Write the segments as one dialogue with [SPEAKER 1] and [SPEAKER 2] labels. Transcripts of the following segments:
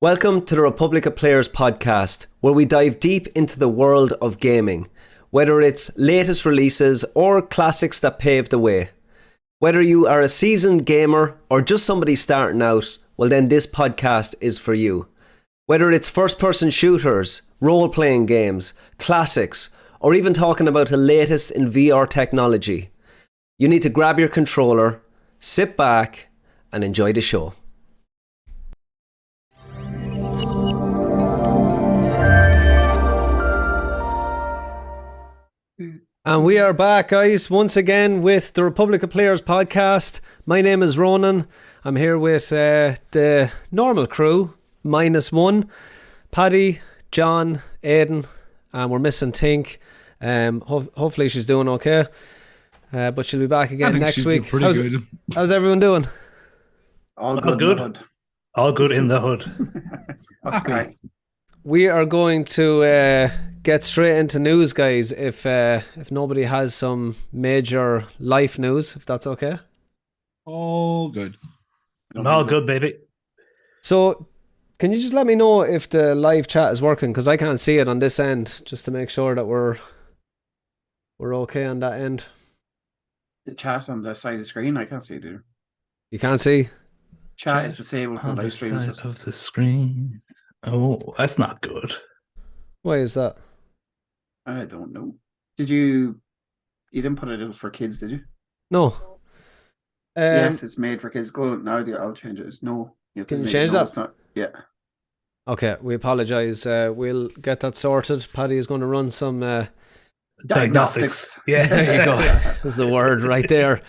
[SPEAKER 1] Welcome to the Republic of Players podcast, where we dive deep into the world of gaming, whether it's latest releases or classics that paved the way. Whether you are a seasoned gamer or just somebody starting out, well then this podcast is for you. Whether it's first-person shooters, role-playing games, classics, or even talking about the latest in VR technology, you need to grab your controller, sit back, and enjoy the show. And we are back, guys, once again with the Republic of Players podcast. My name is Ronan. I'm here with the normal crew, minus one. Paddy, John, Aidan, and we're missing Tink. Hopefully she's doing okay. But she'll be back again next week. How's everyone doing?
[SPEAKER 2] All good. In the hood.
[SPEAKER 3] All good in the hood.
[SPEAKER 2] That's great.
[SPEAKER 1] We are going to get straight into news, guys, if nobody has some major life news, if that's okay.
[SPEAKER 4] All good.
[SPEAKER 3] All good, baby.
[SPEAKER 1] So, can you just let me know if the live chat is working? Because I can't see it on this end, just to make sure that we're okay on that end.
[SPEAKER 2] The chat on the side of the screen, I can't see it, dude.
[SPEAKER 1] You can't see?
[SPEAKER 2] Chat is disabled for live streams.
[SPEAKER 3] Side of the screen. Oh, that's not good.
[SPEAKER 1] Why is that?
[SPEAKER 2] I don't know. You didn't put it in for kids, did you?
[SPEAKER 1] No.
[SPEAKER 2] Yes, it's made for kids. Go now. I'll change it. It's no.
[SPEAKER 1] Can you change that?
[SPEAKER 2] It's not. Yeah.
[SPEAKER 1] Okay, we apologise. We'll get that sorted. Paddy is going to run some
[SPEAKER 2] Diagnostics.
[SPEAKER 3] Yeah,
[SPEAKER 1] there you go. Is the word right there.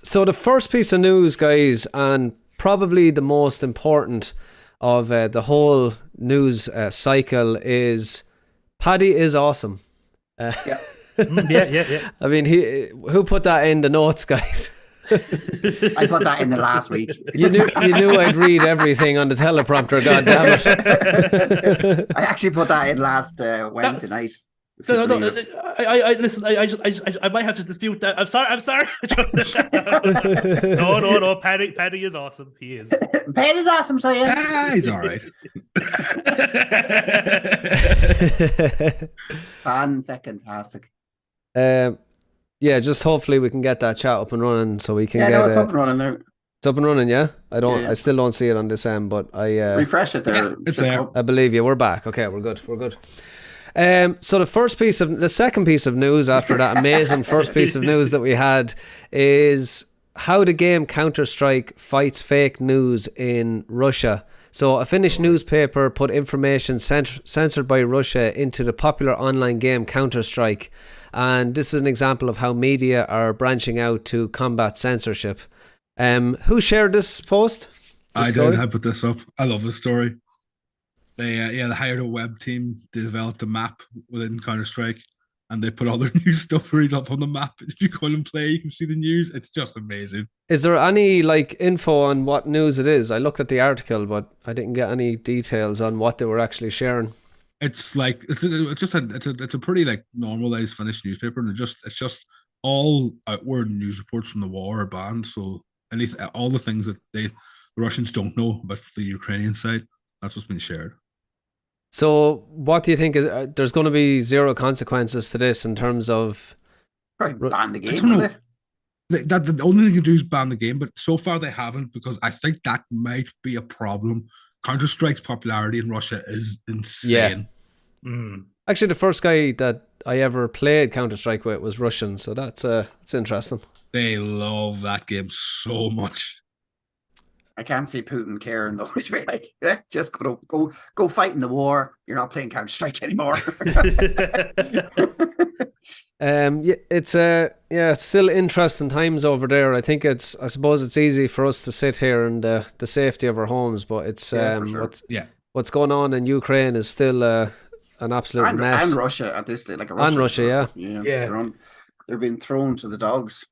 [SPEAKER 1] So the first piece of news, guys, and probably the most important of the whole news cycle is Paddy is awesome.
[SPEAKER 2] Yeah.
[SPEAKER 3] Yeah.
[SPEAKER 1] I mean, who put that in the notes, guys?
[SPEAKER 2] I put that in the last week.
[SPEAKER 1] You knew I'd read everything on the teleprompter. God damn it!
[SPEAKER 2] I actually put that in last Wednesday night.
[SPEAKER 3] No. I listen. I might have to dispute that. I'm sorry. No. Paddy is awesome. He is.
[SPEAKER 2] Paddy's awesome. So yes,
[SPEAKER 4] He's all right.
[SPEAKER 2] Fantastic.
[SPEAKER 1] Yeah, just hopefully we can get that chat up and running so we can get
[SPEAKER 2] it's up and running now.
[SPEAKER 1] It's up and running, yeah?
[SPEAKER 2] Yeah.
[SPEAKER 1] I still don't see it on this end, but I
[SPEAKER 2] refresh it there.
[SPEAKER 4] Yeah, it's there.
[SPEAKER 1] I believe you. We're back. Okay, we're good. So the second piece of news after that amazing first piece of news that we had is how the game Counter-Strike fights fake news in Russia. So a Finnish newspaper put information censored by Russia into the popular online game Counter-Strike. And this is an example of how media are branching out to combat censorship. Who shared this post?
[SPEAKER 4] I did. I put this up. I love this story. They hired a web team to develop a map within Counter-Strike, and they put all their news stories up on the map. If you go and play, you can see the news. It's just amazing.
[SPEAKER 1] Is there any info on what news it is? I looked at the article, but I didn't get any details on what they were actually sharing.
[SPEAKER 4] It's a pretty normalized Finnish newspaper, and it's just all outward news reports from the war are banned. So all the things that the Russians don't know about the Ukrainian side, that's what's been shared.
[SPEAKER 1] So what do you think there's going to be zero consequences to this in terms of
[SPEAKER 2] Probably ban the game.
[SPEAKER 4] I don't know. That the only thing you do is ban the game, but so far they haven't, because I think that might be a problem. Counter-Strike's popularity in Russia is insane.
[SPEAKER 1] Yeah. Actually, the first guy that I ever played Counter-Strike with was Russian, so that's interesting.
[SPEAKER 4] They love that game so much.
[SPEAKER 2] I can't see Putin caring though. He's like, just go fight in the war. You're not playing Counter-Strike anymore.
[SPEAKER 1] It's still interesting times over there. I suppose it's easy for us to sit here in the safety of our homes, but it's what's going on in Ukraine is still an absolute mess.
[SPEAKER 2] And Russia at this stage,
[SPEAKER 1] Russia,
[SPEAKER 2] yeah. They're being thrown to the dogs.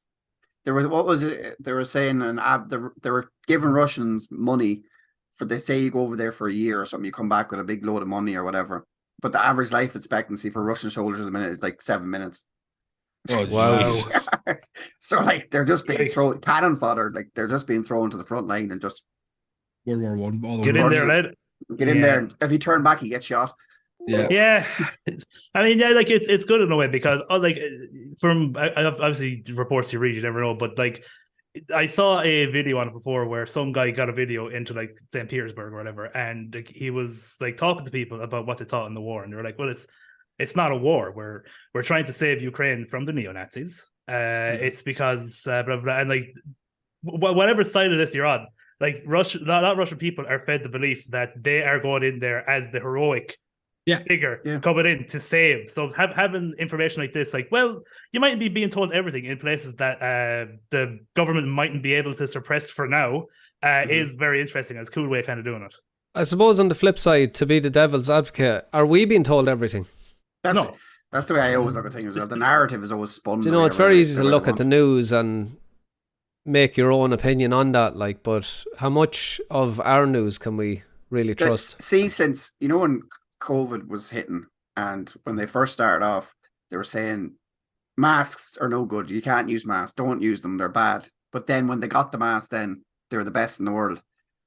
[SPEAKER 2] There was, what was it? They were saying they were giving Russians money for, they say you go over there for a year or something, you come back with a big load of money or whatever. But the average life expectancy for Russian soldiers a minute is 7 minutes.
[SPEAKER 4] Oh,
[SPEAKER 1] wow.
[SPEAKER 2] So they're just being thrown, cannon fodder, they're just being thrown to the front line and just
[SPEAKER 4] World War One all
[SPEAKER 3] Get
[SPEAKER 4] over.
[SPEAKER 3] in there, lad.
[SPEAKER 2] Get in
[SPEAKER 3] Yeah.
[SPEAKER 2] there. If you turn back, you get shot.
[SPEAKER 4] Yeah.
[SPEAKER 3] Yeah, I mean, yeah, like it's good in a way because, like, from obviously reports you read, you never know, but like, I saw a video on it before where some guy got a video into like St. Petersburg or whatever, and like, he was like talking to people about what they thought in the war, and they were like, "Well, it's not a war. We're trying to save Ukraine from the neo-Nazis. It's because blah, blah, blah." And like, whatever side of this you're on, like not Russian people are fed the belief that they are going in there as the heroic figure coming in to save. So having information like this, like, well, you might be being told everything in places that the government mightn't be able to suppress for now, is very interesting. It's a cool way of kind of doing it.
[SPEAKER 1] I suppose on the flip side, to be the devil's advocate, are we being told everything?
[SPEAKER 2] That's the way I always look at things as well. The narrative is always spun.
[SPEAKER 1] Do you know, it's very easy to look at the news and make your own opinion on that, like, but how much of our news can we really trust?
[SPEAKER 2] See, since, you know, when COVID was hitting and when they first started off, they were saying masks are no good. You can't use masks. Don't use them. They're bad. But then when they got the mask, then they were the best in the world.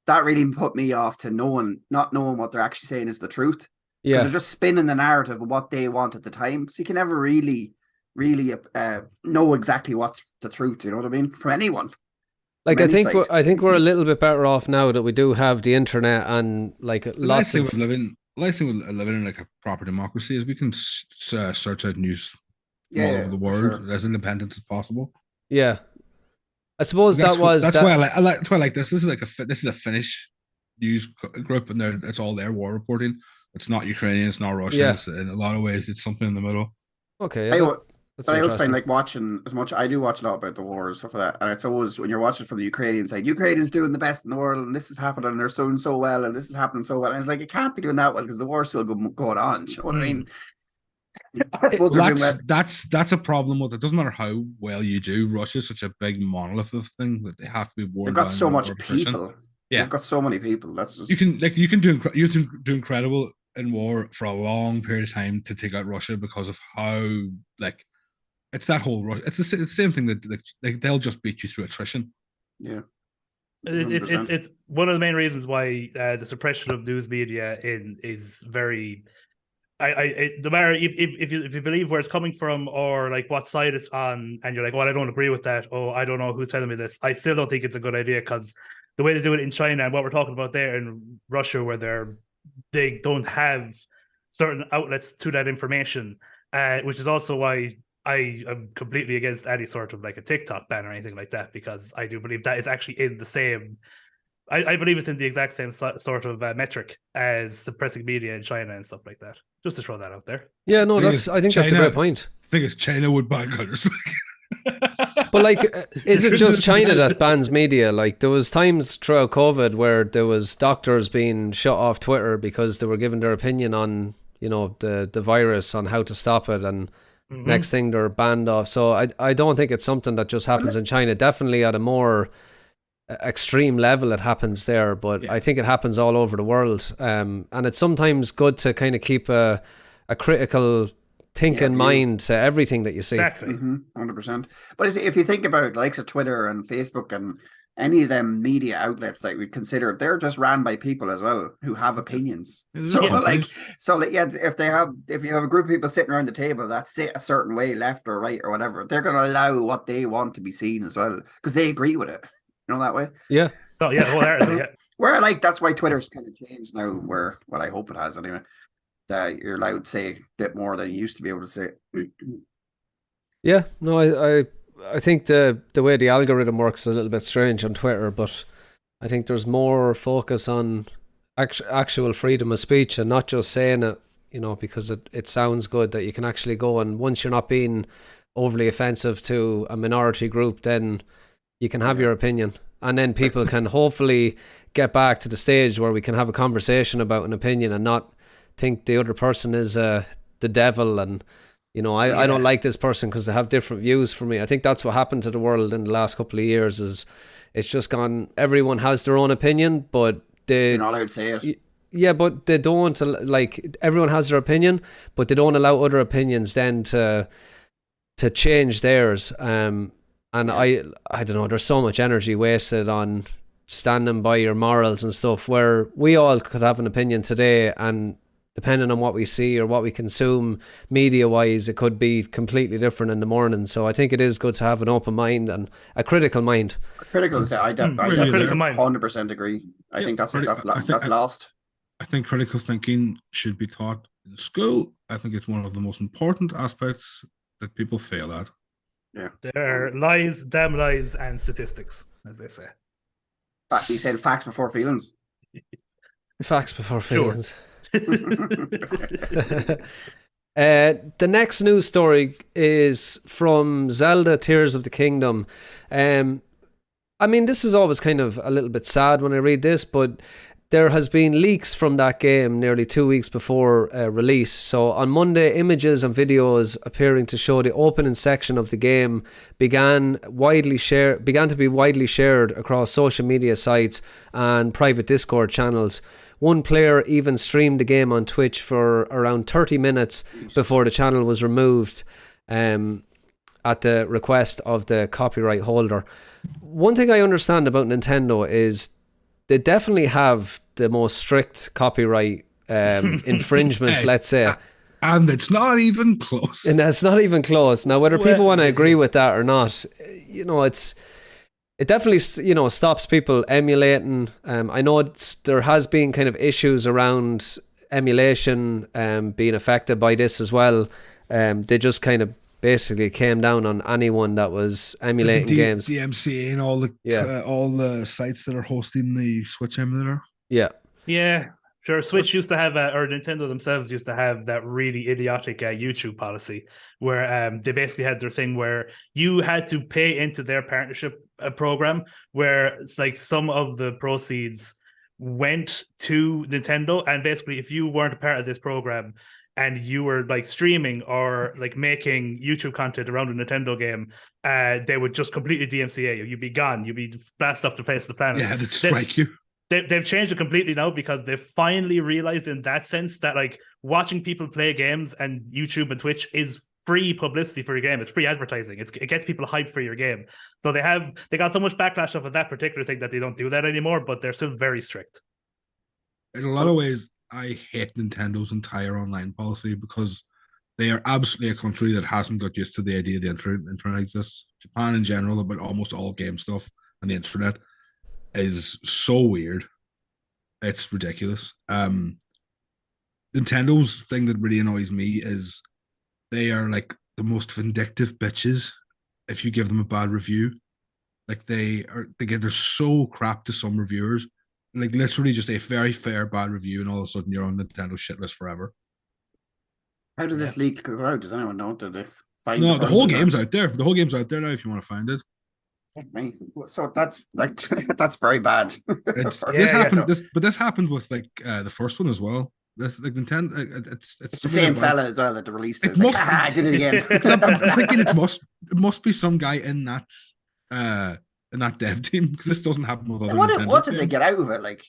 [SPEAKER 2] That really put me off to not knowing what they're actually saying is the truth.
[SPEAKER 1] Yeah.
[SPEAKER 2] They're just spinning the narrative of what they want at the time. So you can never really know exactly what's the truth. You know what I mean? From anyone.
[SPEAKER 1] Like, I think we're a little bit better off now that we do have the internet and like lots of.
[SPEAKER 4] The nice thing with living in like a proper democracy is we can search out news from all over the world as independent as possible.
[SPEAKER 1] Yeah, I suppose
[SPEAKER 4] that's why I like this. This is a Finnish news group, and it's all their war reporting. It's not Ukrainian. It's not Russian.
[SPEAKER 1] Yeah.
[SPEAKER 4] In a lot of ways, it's something in the middle.
[SPEAKER 1] Okay.
[SPEAKER 2] But I always find like watching as much. I do watch a lot about the war and stuff like that, and it's always when you're watching from the Ukrainian side, Ukrainians doing the best in the world, and this is happening, and they're doing so well, and this is happening so well, and it's like it can't be doing that well because the war's still going on. Do you know what I mean? I suppose
[SPEAKER 4] that's a problem with it. It doesn't matter how well you do. Russia's such a big monolith of thing that they have to be worn.
[SPEAKER 2] They've got so much people. Yeah, they've got so many people. That's just...
[SPEAKER 4] you can do incredible in war for a long period of time to take out Russia because of how like. It's that whole rush. It's the same thing that like they'll just beat you through attrition.
[SPEAKER 2] Yeah,
[SPEAKER 3] it's one of the main reasons why the suppression of news media is very. No matter if you believe where it's coming from or like what side it's on, and you're like, well, I don't agree with that. Oh, I don't know who's telling me this. I still don't think it's a good idea because the way they do it in China and what we're talking about there in Russia, where they don't have certain outlets to that information, which is also why I am completely against any sort of like a TikTok ban or anything like that, because I do believe that is actually in the same. I believe it's in the exact same sort of metric as suppressing media in China and stuff like that. Just to throw that out there.
[SPEAKER 1] Yeah, no, I think that's a great point.
[SPEAKER 4] I think it's China would ban Counter-Strike.
[SPEAKER 1] But like, is it just China that bans media? Like, there was times throughout COVID where there was doctors being shut off Twitter because they were giving their opinion on, you know, the virus, on how to stop it, and next thing they're banned off. So I don't think it's something that just happens in China. Definitely at a more extreme level it happens there, but I think it happens all over the world. And it's sometimes good to kind of keep a critical thinking mind to everything that you see.
[SPEAKER 3] Exactly.
[SPEAKER 2] 100%. But if you think about likes of Twitter and Facebook and any of them media outlets that we consider, they're just ran by people as well who have opinions. If you have a group of people sitting around the table that sit a certain way, left or right or whatever, they're going to allow what they want to be seen as well because they agree with it. You know that way?
[SPEAKER 1] Yeah.
[SPEAKER 3] Oh yeah, wholeheartedly, yeah.
[SPEAKER 2] Where like that's why Twitter's kind of changed now. Where what I hope it has anyway, that you're allowed to say a bit more than you used to be able to say.
[SPEAKER 1] Yeah. No, I think the way the algorithm works is a little bit strange on Twitter, but I think there's more focus on actual freedom of speech and not just saying it, you know, because it sounds good, that you can actually go, and once you're not being overly offensive to a minority group, then you can have your opinion, and then people can hopefully get back to the stage where we can have a conversation about an opinion and not think the other person is the devil and, you know, I don't like this person because they have different views from me. I think that's what happened to the world in the last couple of years. Is it's just gone, everyone has their own opinion, but you're
[SPEAKER 2] not allowed to say it.
[SPEAKER 1] Yeah, but they don't, like, everyone has their opinion, but they don't allow other opinions then to change theirs. And I don't know, there's so much energy wasted on standing by your morals and stuff, where we all could have an opinion today, and depending on what we see or what we consume media wise, it could be completely different in the morning. So I think it is good to have an open mind and a critical mind.
[SPEAKER 2] Critical is I
[SPEAKER 4] Really
[SPEAKER 2] definitely
[SPEAKER 3] there.
[SPEAKER 2] 100% agree. I think that's lost.
[SPEAKER 4] I think critical thinking should be taught in school. I think it's one of the most important aspects that people fail at.
[SPEAKER 2] Yeah.
[SPEAKER 3] There are lies, damn lies, and statistics, as they say.
[SPEAKER 2] He said facts before feelings.
[SPEAKER 1] Facts before
[SPEAKER 3] Sure.
[SPEAKER 1] feelings. The next news story is from Zelda Tears of the Kingdom. I mean, this is always kind of a little bit sad when I read this, but there has been leaks from that game nearly 2 weeks before release. So on Monday, images and videos appearing to show the opening section of the game began to be widely shared across social media sites and private Discord channels. One player even streamed the game on Twitch for around 30 minutes before the channel was removed at the request of the copyright holder. One thing I understand about Nintendo is they definitely have the most strict copyright infringements,
[SPEAKER 4] Hey,
[SPEAKER 1] let's say.
[SPEAKER 4] And it's not even close.
[SPEAKER 1] And that's not even close. Now, whether people want to agree with that or not, it definitely, stops people emulating. I know there has been kind of issues around emulation being affected by this as well. They just kind of basically came down on anyone that was emulating games.
[SPEAKER 4] DMCA and all the sites that are hosting the Switch emulator.
[SPEAKER 1] Yeah.
[SPEAKER 3] Yeah, sure. Switch used to have, or Nintendo themselves used to have that really idiotic YouTube policy where they basically had their thing where you had to pay into their partnership program, where it's like some of the proceeds went to Nintendo, and basically if you weren't a part of this program and you were like streaming or like making YouTube content around a Nintendo game, they would just completely DMCA you. You'd be gone. You'd be blasted off the face of the planet.
[SPEAKER 4] Yeah, they'd strike you.
[SPEAKER 3] They've changed it completely now because they've finally realized in that sense that like watching people play games and YouTube and Twitch is free publicity for your game. It's free advertising. It gets people hyped for your game. So they got so much backlash off of that particular thing that they don't do that anymore, but they're still very strict.
[SPEAKER 4] In a lot of ways, I hate Nintendo's entire online policy because they are absolutely a country that hasn't got used to the idea the internet exists. Japan in general, but almost all game stuff and the internet is so weird. It's ridiculous. Nintendo's thing that really annoys me is they are like the most vindictive bitches if you give them a bad review. Like they're so crap to some reviewers. Like literally just a very fair bad review and all of a sudden you're on Nintendo shit list forever.
[SPEAKER 2] How did this leak go out? Does anyone know? Did they find
[SPEAKER 4] No, the whole
[SPEAKER 2] person or-
[SPEAKER 4] game's out there. The whole game's out there now if you want to find it.
[SPEAKER 2] Fuck me. So that's like that's very bad.
[SPEAKER 4] This happened with like the first one as well. This like Nintendo. It's
[SPEAKER 2] the same fella as well that released it.
[SPEAKER 4] It must-
[SPEAKER 2] I did it again.
[SPEAKER 4] I'm thinking it must be some guy in that dev team because this doesn't happen with other.
[SPEAKER 2] What did they get out of it? Like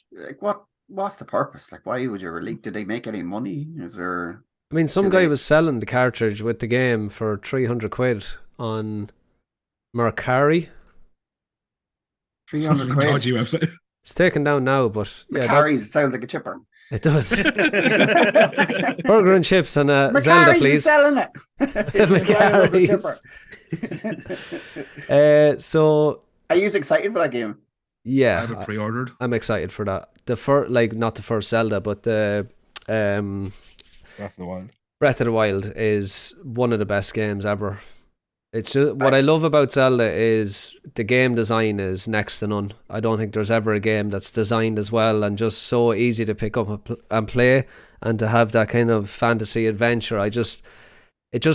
[SPEAKER 2] what's the purpose? Like why would you leak? Did they make any money? Is there?
[SPEAKER 1] I mean, some guy was selling the cartridge with the game for 300 quid on Mercari.
[SPEAKER 2] 300 quid.
[SPEAKER 4] Dodgy website.
[SPEAKER 1] It's taken down now, but yeah,
[SPEAKER 2] Macari's sounds like a chipper.
[SPEAKER 1] it does. Burger and chips and Zelda, please.
[SPEAKER 2] Selling it.
[SPEAKER 1] Macari's. So
[SPEAKER 2] are you excited for that game?
[SPEAKER 4] I
[SPEAKER 1] yeah,
[SPEAKER 4] have it pre-ordered.
[SPEAKER 1] I'm excited for that. Not the first Zelda, but the
[SPEAKER 4] Breath of the Wild.
[SPEAKER 1] Breath of the Wild is one of the best games ever. It's just, what I love about Zelda is the game design is next to none. I don't think there's ever a game that's designed as well and just so easy to pick up and play and to have that kind of fantasy adventure. It just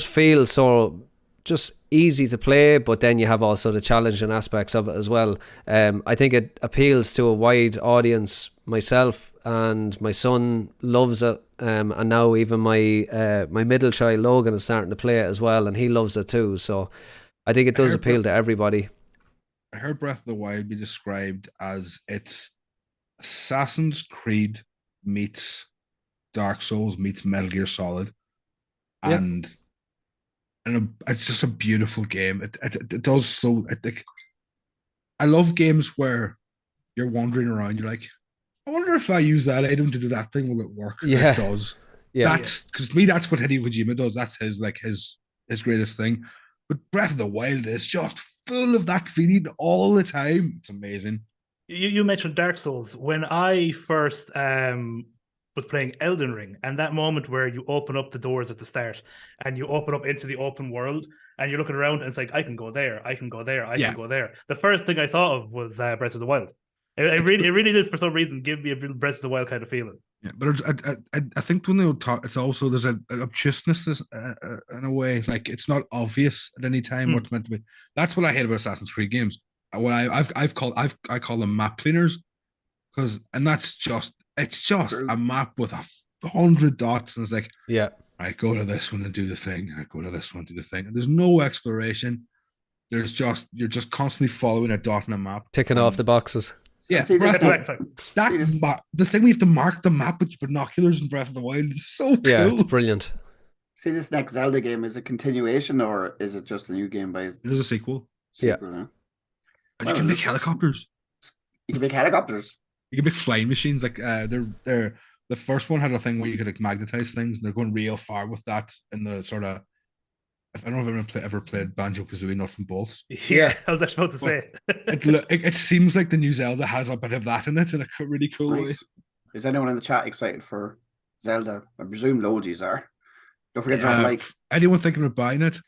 [SPEAKER 1] feels so just easy to play, but then you have also the challenging aspects of it as well. I think it appeals to a wide audience. Myself and my son loves it, and now even my middle child Logan is starting to play it as well, and he loves it too. So I think it does appeal to everybody.
[SPEAKER 4] I heard Breath of the Wild be described as it's Assassin's Creed meets Dark Souls meets Metal Gear Solid, and it's just a beautiful game. It does so. I love games where you're wandering around. You're like, I wonder if I use that item to do that thing, will it work? And
[SPEAKER 1] Yeah.
[SPEAKER 4] it does.
[SPEAKER 1] Yeah.
[SPEAKER 4] That's because me. That's what Hideo Kojima does. That's his greatest thing. But Breath of the Wild is just full of that feeling all the time. It's amazing.
[SPEAKER 3] You mentioned Dark Souls. When I first was playing Elden Ring, and that moment where you open up the doors at the start and you open up into the open world and you're looking around and it's like, I can go there, I can go there, I
[SPEAKER 4] Yeah.
[SPEAKER 3] can go there. The first thing I thought of was Breath of the Wild. It really did, for some reason, give me a Breath of the Wild kind of feeling.
[SPEAKER 4] Yeah, but I think when they would talk, it's also there's an obtuseness in a way. Like it's not obvious at any time what's meant to be. That's what I hate about Assassin's Creed games. What I call them map cleaners, and that's just
[SPEAKER 2] True.
[SPEAKER 4] a map with 100 dots, and it's like,
[SPEAKER 1] Yeah.
[SPEAKER 4] I go to this one and do the thing. I go to this one, do the thing. And there's no exploration. You're just constantly following a dot on a map,
[SPEAKER 1] Ticking off the boxes.
[SPEAKER 4] Yeah,
[SPEAKER 2] See, this
[SPEAKER 4] Breath
[SPEAKER 2] thing-
[SPEAKER 4] that
[SPEAKER 2] See, this-
[SPEAKER 4] the thing we have to mark the map with binoculars in Breath of the Wild is so cool.
[SPEAKER 1] Yeah, it's brilliant.
[SPEAKER 2] See, this next Zelda game is a continuation or is it just a new game by
[SPEAKER 4] It is a sequel,
[SPEAKER 2] sequel now?
[SPEAKER 4] and you can make helicopters.
[SPEAKER 2] You can make helicopters.
[SPEAKER 4] You can make flying machines. Like they're the first one had a thing where you could like magnetize things, and they're going real far with that in the sort of. I don't know if anyone ever played Banjo-Kazooie Nuts and Bolts.
[SPEAKER 3] Yeah, I was actually about to say.
[SPEAKER 4] It seems like the new Zelda has a bit of that in it in a really cool way.
[SPEAKER 2] Nice. Is anyone in the chat excited for Zelda? I presume loads are. Don't forget to like.
[SPEAKER 4] Anyone thinking of buying it,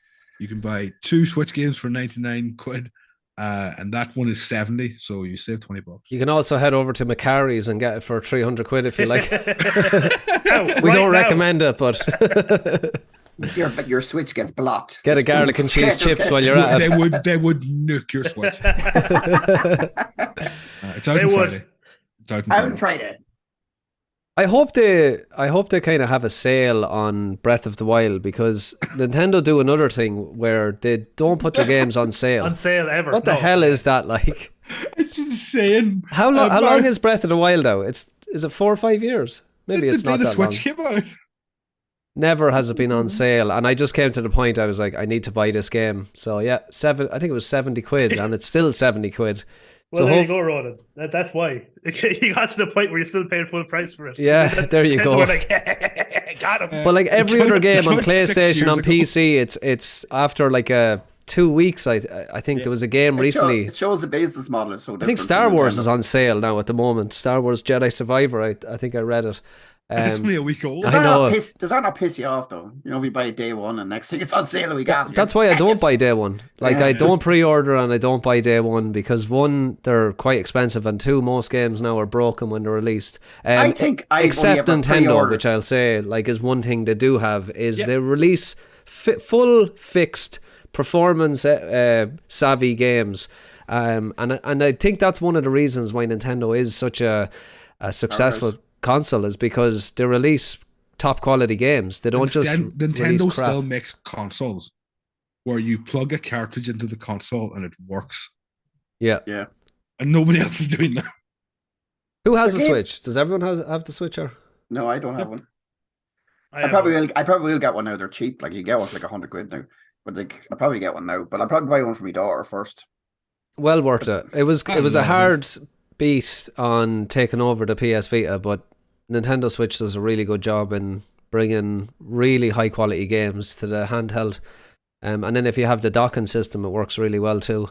[SPEAKER 4] you can buy 2 Switch games for 99 quid. And that one is 70, so you save $20.
[SPEAKER 1] You can also head over to Macari's and get it for 300 quid if you like.
[SPEAKER 3] Now,
[SPEAKER 1] We
[SPEAKER 3] right
[SPEAKER 1] don't
[SPEAKER 3] now.
[SPEAKER 1] recommend it, but
[SPEAKER 2] Your Switch gets blocked.
[SPEAKER 1] get a garlic and cheese chips while you're at
[SPEAKER 4] They
[SPEAKER 1] it.
[SPEAKER 4] would nuke your Switch. It's out
[SPEAKER 3] They
[SPEAKER 4] on
[SPEAKER 3] would.
[SPEAKER 4] Friday. It's out
[SPEAKER 2] Out
[SPEAKER 4] on
[SPEAKER 2] on
[SPEAKER 4] Friday.
[SPEAKER 2] Friday.
[SPEAKER 1] I hope they kind of have a sale on Breath of the Wild, because Nintendo do another thing where they don't put their games on sale.
[SPEAKER 3] On sale ever.
[SPEAKER 1] What the
[SPEAKER 3] No.
[SPEAKER 1] hell is that like?
[SPEAKER 4] It's insane.
[SPEAKER 1] How long is Breath of the Wild out? Is it 4 or 5 years? Maybe it's
[SPEAKER 4] the day
[SPEAKER 1] not
[SPEAKER 4] the
[SPEAKER 1] that long.
[SPEAKER 4] Switch came out.
[SPEAKER 1] Never has it been on sale, and I just came to the point I was like, I need to buy this game. So yeah, I think it was 70 quid, and it's still 70 quid.
[SPEAKER 3] Well,
[SPEAKER 1] So
[SPEAKER 3] there you
[SPEAKER 1] hope-
[SPEAKER 3] go, Ronan. That's why. You got to the point where you're still paying full price for it.
[SPEAKER 1] Yeah, there you go.
[SPEAKER 3] We're like, got him.
[SPEAKER 1] But like every other game on
[SPEAKER 4] It came out 6
[SPEAKER 1] PlayStation,
[SPEAKER 4] years
[SPEAKER 1] on
[SPEAKER 4] ago.
[SPEAKER 1] PC, it's after like 2 weeks. I think there was a game recently.
[SPEAKER 2] It shows the business model is so different.
[SPEAKER 1] I think Star Wars is on sale now at the moment. Star Wars Jedi Survivor. I think I read it.
[SPEAKER 4] It's only a week old.
[SPEAKER 2] Does
[SPEAKER 1] I
[SPEAKER 2] that,
[SPEAKER 1] know.
[SPEAKER 2] does that not piss you off though? You know, if you buy it day one and next thing it's on sale a week after.
[SPEAKER 1] That's why I don't buy day one. Like
[SPEAKER 2] Yeah.
[SPEAKER 1] I don't pre-order and I don't buy day one, because one, they're quite expensive, and two, most games now are broken when they're released.
[SPEAKER 2] I think I've
[SPEAKER 1] except
[SPEAKER 2] only ever
[SPEAKER 1] Nintendo,
[SPEAKER 2] pre-ordered.
[SPEAKER 1] which I'll say like is one thing they do have, is they release full fixed performance savvy games. And I think that's one of the reasons why Nintendo is such a successful console, is because they release top quality games. They don't just
[SPEAKER 4] Nintendo
[SPEAKER 1] release crap.
[SPEAKER 4] still makes consoles where you plug a cartridge into the console and it works,
[SPEAKER 1] Yeah.
[SPEAKER 2] Yeah.
[SPEAKER 4] and nobody else is doing that.
[SPEAKER 1] Who has a
[SPEAKER 2] Okay.
[SPEAKER 1] Switch? Does everyone have the Switch? Or
[SPEAKER 2] No, I don't have one.
[SPEAKER 3] I
[SPEAKER 2] I probably will get one now. They're cheap. Like you get one for like 100 quid now. But like I'll probably get one now. But I'll probably buy one for my daughter first.
[SPEAKER 1] well worth it. It was
[SPEAKER 4] I
[SPEAKER 1] a
[SPEAKER 4] love
[SPEAKER 1] hard beat on taking over the PS Vita, but Nintendo Switch does a really good job in bringing really high quality games to the handheld. And then if you have the docking system, it works really well too.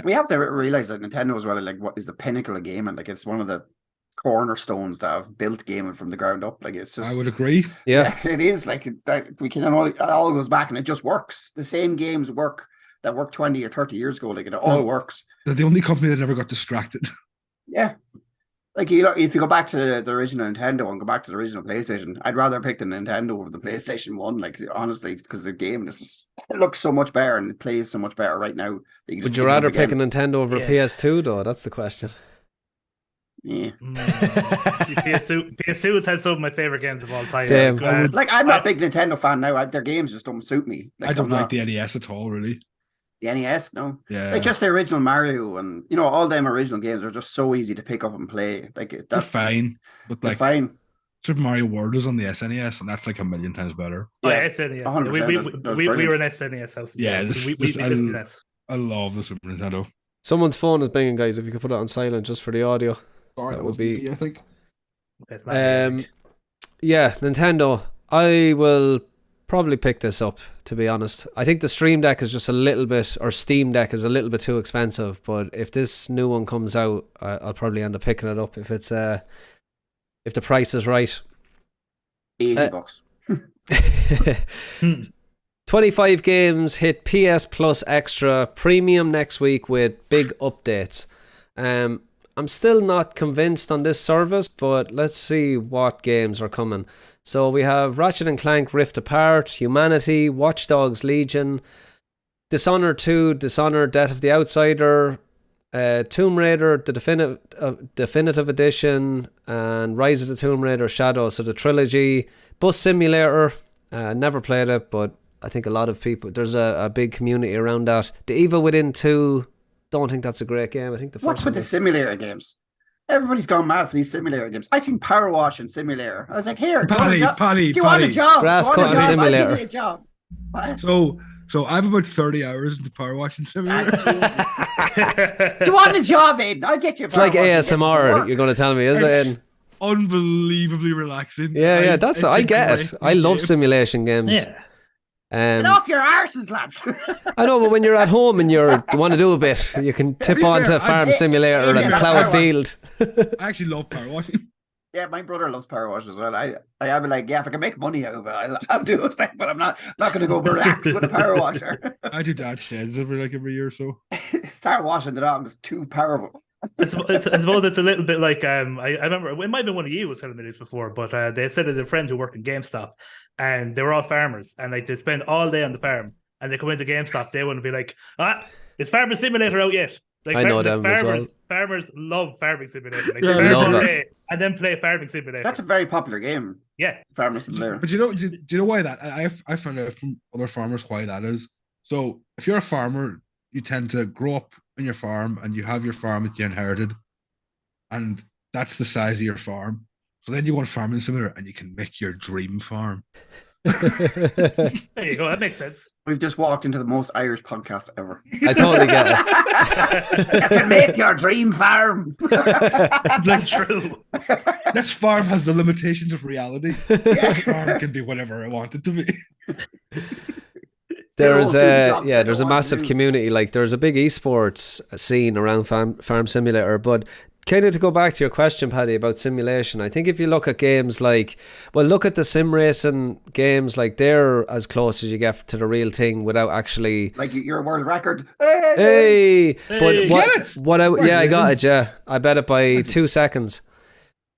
[SPEAKER 2] We have to realize that Nintendo as well, like what is the pinnacle of gaming. Like it's one of the cornerstones that have built gaming from the ground up. Like it's just
[SPEAKER 4] I would agree.
[SPEAKER 1] Yeah.
[SPEAKER 2] it is like that we can all it all goes back and it just works. The same games work that worked 20 or 30 years ago. Like it all works.
[SPEAKER 4] They're the only company that never got distracted.
[SPEAKER 2] Yeah. Like you know, if you go back to the original Nintendo and go back to the original PlayStation, I'd rather pick the Nintendo over the PlayStation 1, like honestly, because the game it looks so much better and it plays so much better right now. That you
[SPEAKER 1] Would
[SPEAKER 2] just
[SPEAKER 1] you
[SPEAKER 2] pick it up
[SPEAKER 1] rather
[SPEAKER 2] again.
[SPEAKER 1] pick a Nintendo over
[SPEAKER 3] Yeah.
[SPEAKER 1] a PS2 though? That's the question.
[SPEAKER 2] Yeah.
[SPEAKER 3] PS2 has had some of my favorite games of all time.
[SPEAKER 1] Same.
[SPEAKER 4] I would-
[SPEAKER 2] Like I'm not a big Nintendo fan now. Their games just don't suit me.
[SPEAKER 4] I don't
[SPEAKER 2] I'm
[SPEAKER 4] like
[SPEAKER 2] not-
[SPEAKER 4] the NES at all, really.
[SPEAKER 2] the NES, no.
[SPEAKER 4] Yeah,
[SPEAKER 2] Like just the original Mario and you know all them original games are just so easy to pick up and play. Like
[SPEAKER 4] they're
[SPEAKER 2] that's
[SPEAKER 4] fine, but
[SPEAKER 2] they're
[SPEAKER 4] like
[SPEAKER 2] fine.
[SPEAKER 4] Super Mario World is on the SNES, and that's like a million times better.
[SPEAKER 3] Oh,
[SPEAKER 2] Yeah,
[SPEAKER 3] yeah, SNES.
[SPEAKER 2] 100%,
[SPEAKER 3] We
[SPEAKER 2] that was
[SPEAKER 3] we were
[SPEAKER 2] brilliant.
[SPEAKER 3] an SNES house.
[SPEAKER 4] Yeah,
[SPEAKER 3] we
[SPEAKER 4] this-
[SPEAKER 3] we
[SPEAKER 4] this-
[SPEAKER 3] missed the NES.
[SPEAKER 4] I love the Super Nintendo.
[SPEAKER 1] Someone's phone is banging, guys. If you could put it on silent just for the audio.
[SPEAKER 4] Sorry,
[SPEAKER 1] That
[SPEAKER 4] that
[SPEAKER 1] would
[SPEAKER 4] would
[SPEAKER 1] be-
[SPEAKER 4] be. I think.
[SPEAKER 3] It's not me,
[SPEAKER 1] Um,
[SPEAKER 3] like.
[SPEAKER 1] yeah, Nintendo. I will probably pick this up, to be honest. I think the Stream Deck is just a little bit, or Steam Deck is a little bit too expensive. But if this new one comes out, I'll probably end up picking it up if it's if the price is right.
[SPEAKER 2] $80.
[SPEAKER 1] 25 games hit PS Plus Extra Premium next week with big updates. I'm still not convinced on this service, but let's see what games are coming. So we have Ratchet and Clank Rift Apart, Humanity, Watch Dogs Legion, Dishonored 2, Dishonored Death of the Outsider, Tomb Raider, the Definitive Edition, and Rise of the Tomb Raider Shadow. So the trilogy, Bus Simulator, never played it, but I think a lot of people, there's a big community around that. The Evil Within 2, don't think that's a great game. I think the first
[SPEAKER 2] What's with
[SPEAKER 1] one
[SPEAKER 2] the
[SPEAKER 1] was-
[SPEAKER 2] simulator games? Everybody's gone mad for these simulator games. I seen Power Wash and Simulator. I was like, here, do you want a job?
[SPEAKER 4] Paddy,
[SPEAKER 2] Do you want a job?
[SPEAKER 1] Grass
[SPEAKER 2] Do you want a
[SPEAKER 1] cutting
[SPEAKER 2] job? I'll give
[SPEAKER 1] simulator.
[SPEAKER 2] you a job. What?
[SPEAKER 4] So I have about 30 hours into power watching simulator.
[SPEAKER 2] Do you want a job, Aiden? I'll get you. a
[SPEAKER 1] It's like
[SPEAKER 2] power wash and get you some
[SPEAKER 1] ASMR,
[SPEAKER 2] work.
[SPEAKER 1] you're going to tell me, is it? Ian?
[SPEAKER 4] Unbelievably relaxing.
[SPEAKER 1] Yeah, that's what I
[SPEAKER 4] it's a
[SPEAKER 1] get it.
[SPEAKER 4] great
[SPEAKER 1] I love
[SPEAKER 4] game.
[SPEAKER 1] simulation games.
[SPEAKER 3] Yeah.
[SPEAKER 2] Get off your arses, lads.
[SPEAKER 1] I know, but when you're at home and you want to do a bit, you can tip
[SPEAKER 4] be
[SPEAKER 1] on
[SPEAKER 4] fair,
[SPEAKER 1] to Farm
[SPEAKER 2] I-
[SPEAKER 1] Simulator
[SPEAKER 2] Yeah,
[SPEAKER 1] and plow a
[SPEAKER 2] Power Wash.
[SPEAKER 1] field.
[SPEAKER 4] I actually love power watching.
[SPEAKER 2] Yeah, my brother loves Power Wash as well. I'll be like, yeah, if I can make money out of it, I'll do it. But I'm not going to go relax with a power washer.
[SPEAKER 4] I do dad sheds every year or so.
[SPEAKER 2] Start washing the dog. It's too powerful.
[SPEAKER 3] I suppose it's a little bit like I remember it might have been one of you was telling me this before, but they said there's a friend who worked in GameStop, and they were all farmers, and like they spend all day on the farm, and they come into GameStop, they wouldn't be like, is Farming Simulator out yet? Like
[SPEAKER 1] I know them as well.
[SPEAKER 3] Farmers love Farming Simulator. Like,
[SPEAKER 4] Yeah,
[SPEAKER 3] they
[SPEAKER 4] I
[SPEAKER 3] farm
[SPEAKER 1] love
[SPEAKER 3] all
[SPEAKER 1] it.
[SPEAKER 3] day and then play Farming Simulator.
[SPEAKER 2] That's a very popular game,
[SPEAKER 3] yeah.
[SPEAKER 2] Farmer Simulator.
[SPEAKER 4] But do you know why that? I found out from other farmers why that is. So if you're a farmer, you tend to grow up in your farm and you have your farm that you inherited, and that's the size of your farm. So then you want Farming Simulator and you can make your dream farm.
[SPEAKER 3] There you go. That makes sense.
[SPEAKER 2] We've just walked into the most Irish podcast ever.
[SPEAKER 1] I totally get it.
[SPEAKER 2] You can make your dream farm.
[SPEAKER 3] That's true.
[SPEAKER 4] This farm has the limitations of reality. This farm can be whatever I want it to be.
[SPEAKER 1] There's
[SPEAKER 2] They're all
[SPEAKER 1] a
[SPEAKER 2] good jobs they
[SPEAKER 1] there's a
[SPEAKER 2] don't want to
[SPEAKER 1] massive
[SPEAKER 2] do.
[SPEAKER 1] community. Like there's a big esports scene around Farm Simulator. But kind of to go back to your question, Paddy, about simulation, I think if you look at games like, well, look at the sim racing games, like they're as close as you get to the real thing without actually.
[SPEAKER 2] Like your world record.
[SPEAKER 1] Hey, but
[SPEAKER 3] Hey.
[SPEAKER 1] what?
[SPEAKER 4] Get it?
[SPEAKER 1] What? Yeah, I got
[SPEAKER 4] Congratulations.
[SPEAKER 1] it. Yeah, I bet it by 2 seconds.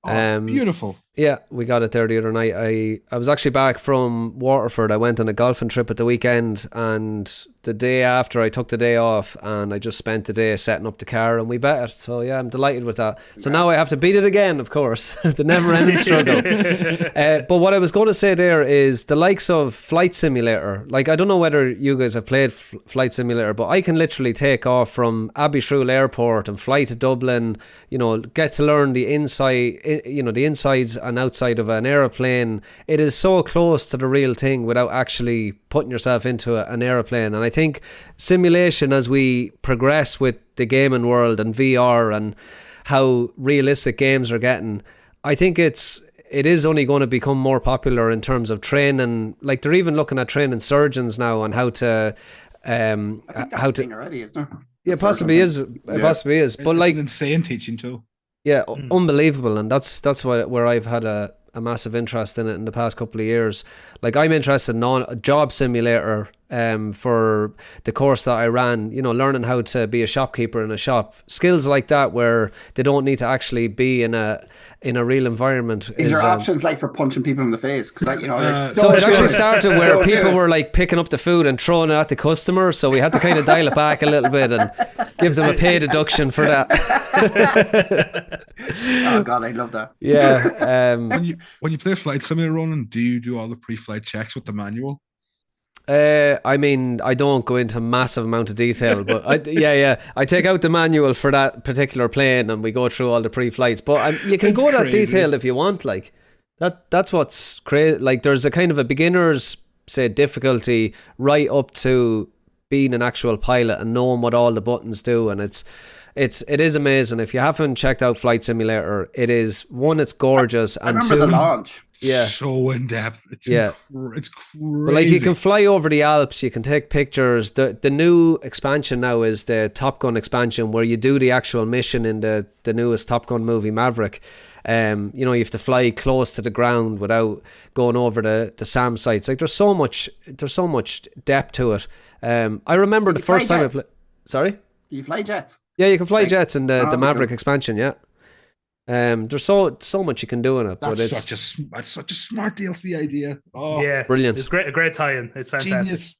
[SPEAKER 4] Oh, beautiful.
[SPEAKER 1] Yeah, we got it there the other night. I was actually back from Waterford. I went on a golfing trip at the weekend, and the day after I took the day off, and I just spent the day setting up the car, and we bet it. So yeah, I'm delighted with that. So now I have to beat it again, of course. The never-ending struggle. But what I was going to say there is the likes of Flight Simulator. Like, I don't know whether you guys have played Flight Simulator, but I can literally take off from Abbeyshrew Airport and fly to Dublin, you know, get to learn the inside, you know, the insides and outside of an aeroplane. It is so close to the real thing without actually putting yourself into an aeroplane. And I think simulation, as we progress with the gaming world and VR and how realistic games are getting, I think it is only going to become more popular in terms of training. Like they're even looking at training surgeons now on how to
[SPEAKER 2] I think that's
[SPEAKER 1] how
[SPEAKER 2] the
[SPEAKER 1] to
[SPEAKER 2] thing already, isn't it?
[SPEAKER 1] yeah,
[SPEAKER 2] The
[SPEAKER 1] possibly
[SPEAKER 2] surgeon
[SPEAKER 1] is. It possibly is. But
[SPEAKER 4] It's
[SPEAKER 1] like,
[SPEAKER 4] an insane teaching tool.
[SPEAKER 1] yeah, unbelievable, and that's where I've had a massive interest in it in the past couple of years. Like I'm interested in a job simulator for the course that I ran, you know, learning how to be a shopkeeper in a shop. Skills like that where they don't need to actually be in a real environment.
[SPEAKER 2] Is there
[SPEAKER 1] um,
[SPEAKER 2] options like for punching people in the face? Because like, you know, like,
[SPEAKER 1] So
[SPEAKER 2] don't
[SPEAKER 1] it
[SPEAKER 2] do
[SPEAKER 1] actually started where
[SPEAKER 2] Don't do
[SPEAKER 1] people
[SPEAKER 2] it.
[SPEAKER 1] were like picking up the food and throwing it at the customer, so we had to kind of dial it back a little bit and give them a pay deduction for that.
[SPEAKER 2] Oh god, I love that.
[SPEAKER 1] Yeah.
[SPEAKER 4] When you play Flight Simulator, Ronan, do you do all the pre-flight checks with the manual?
[SPEAKER 1] I mean, I don't go into massive amount of detail, but I take out the manual for that particular plane and we go through all the pre-flights. But you can
[SPEAKER 4] It's
[SPEAKER 1] go that
[SPEAKER 4] crazy.
[SPEAKER 1] detail if you want. Like that's what's crazy. Like there's a kind of a beginner's say difficulty right up to being an actual pilot and knowing what all the buttons do, and it is amazing. If you haven't checked out Flight Simulator, it is one, it's gorgeous,
[SPEAKER 2] I
[SPEAKER 1] and
[SPEAKER 2] remember the
[SPEAKER 1] two,
[SPEAKER 2] launch.
[SPEAKER 1] yeah,
[SPEAKER 4] so in depth. It's
[SPEAKER 1] Yeah.
[SPEAKER 4] it's crazy.
[SPEAKER 1] but like you can fly over the Alps, you can take pictures. The new expansion now is the Top Gun expansion, where you do the actual mission in the newest Top Gun movie, Maverick. You have to fly close to the ground without going over the SAM sites. Like there's so much depth to it. I remember
[SPEAKER 2] You
[SPEAKER 1] the first
[SPEAKER 2] fly
[SPEAKER 1] time
[SPEAKER 2] jets?
[SPEAKER 1] Sorry?
[SPEAKER 2] You fly jets.
[SPEAKER 1] Yeah, you can fly
[SPEAKER 2] Like-
[SPEAKER 1] jets in the
[SPEAKER 2] that'd be
[SPEAKER 1] Maverick
[SPEAKER 2] cool.
[SPEAKER 1] expansion, yeah. There's so much you can do in it, but
[SPEAKER 4] That's
[SPEAKER 1] it's
[SPEAKER 4] such a smart DLC idea. Oh,
[SPEAKER 3] Yeah,
[SPEAKER 1] brilliant.
[SPEAKER 3] It's a great tie-in. It's fantastic.
[SPEAKER 4] genius.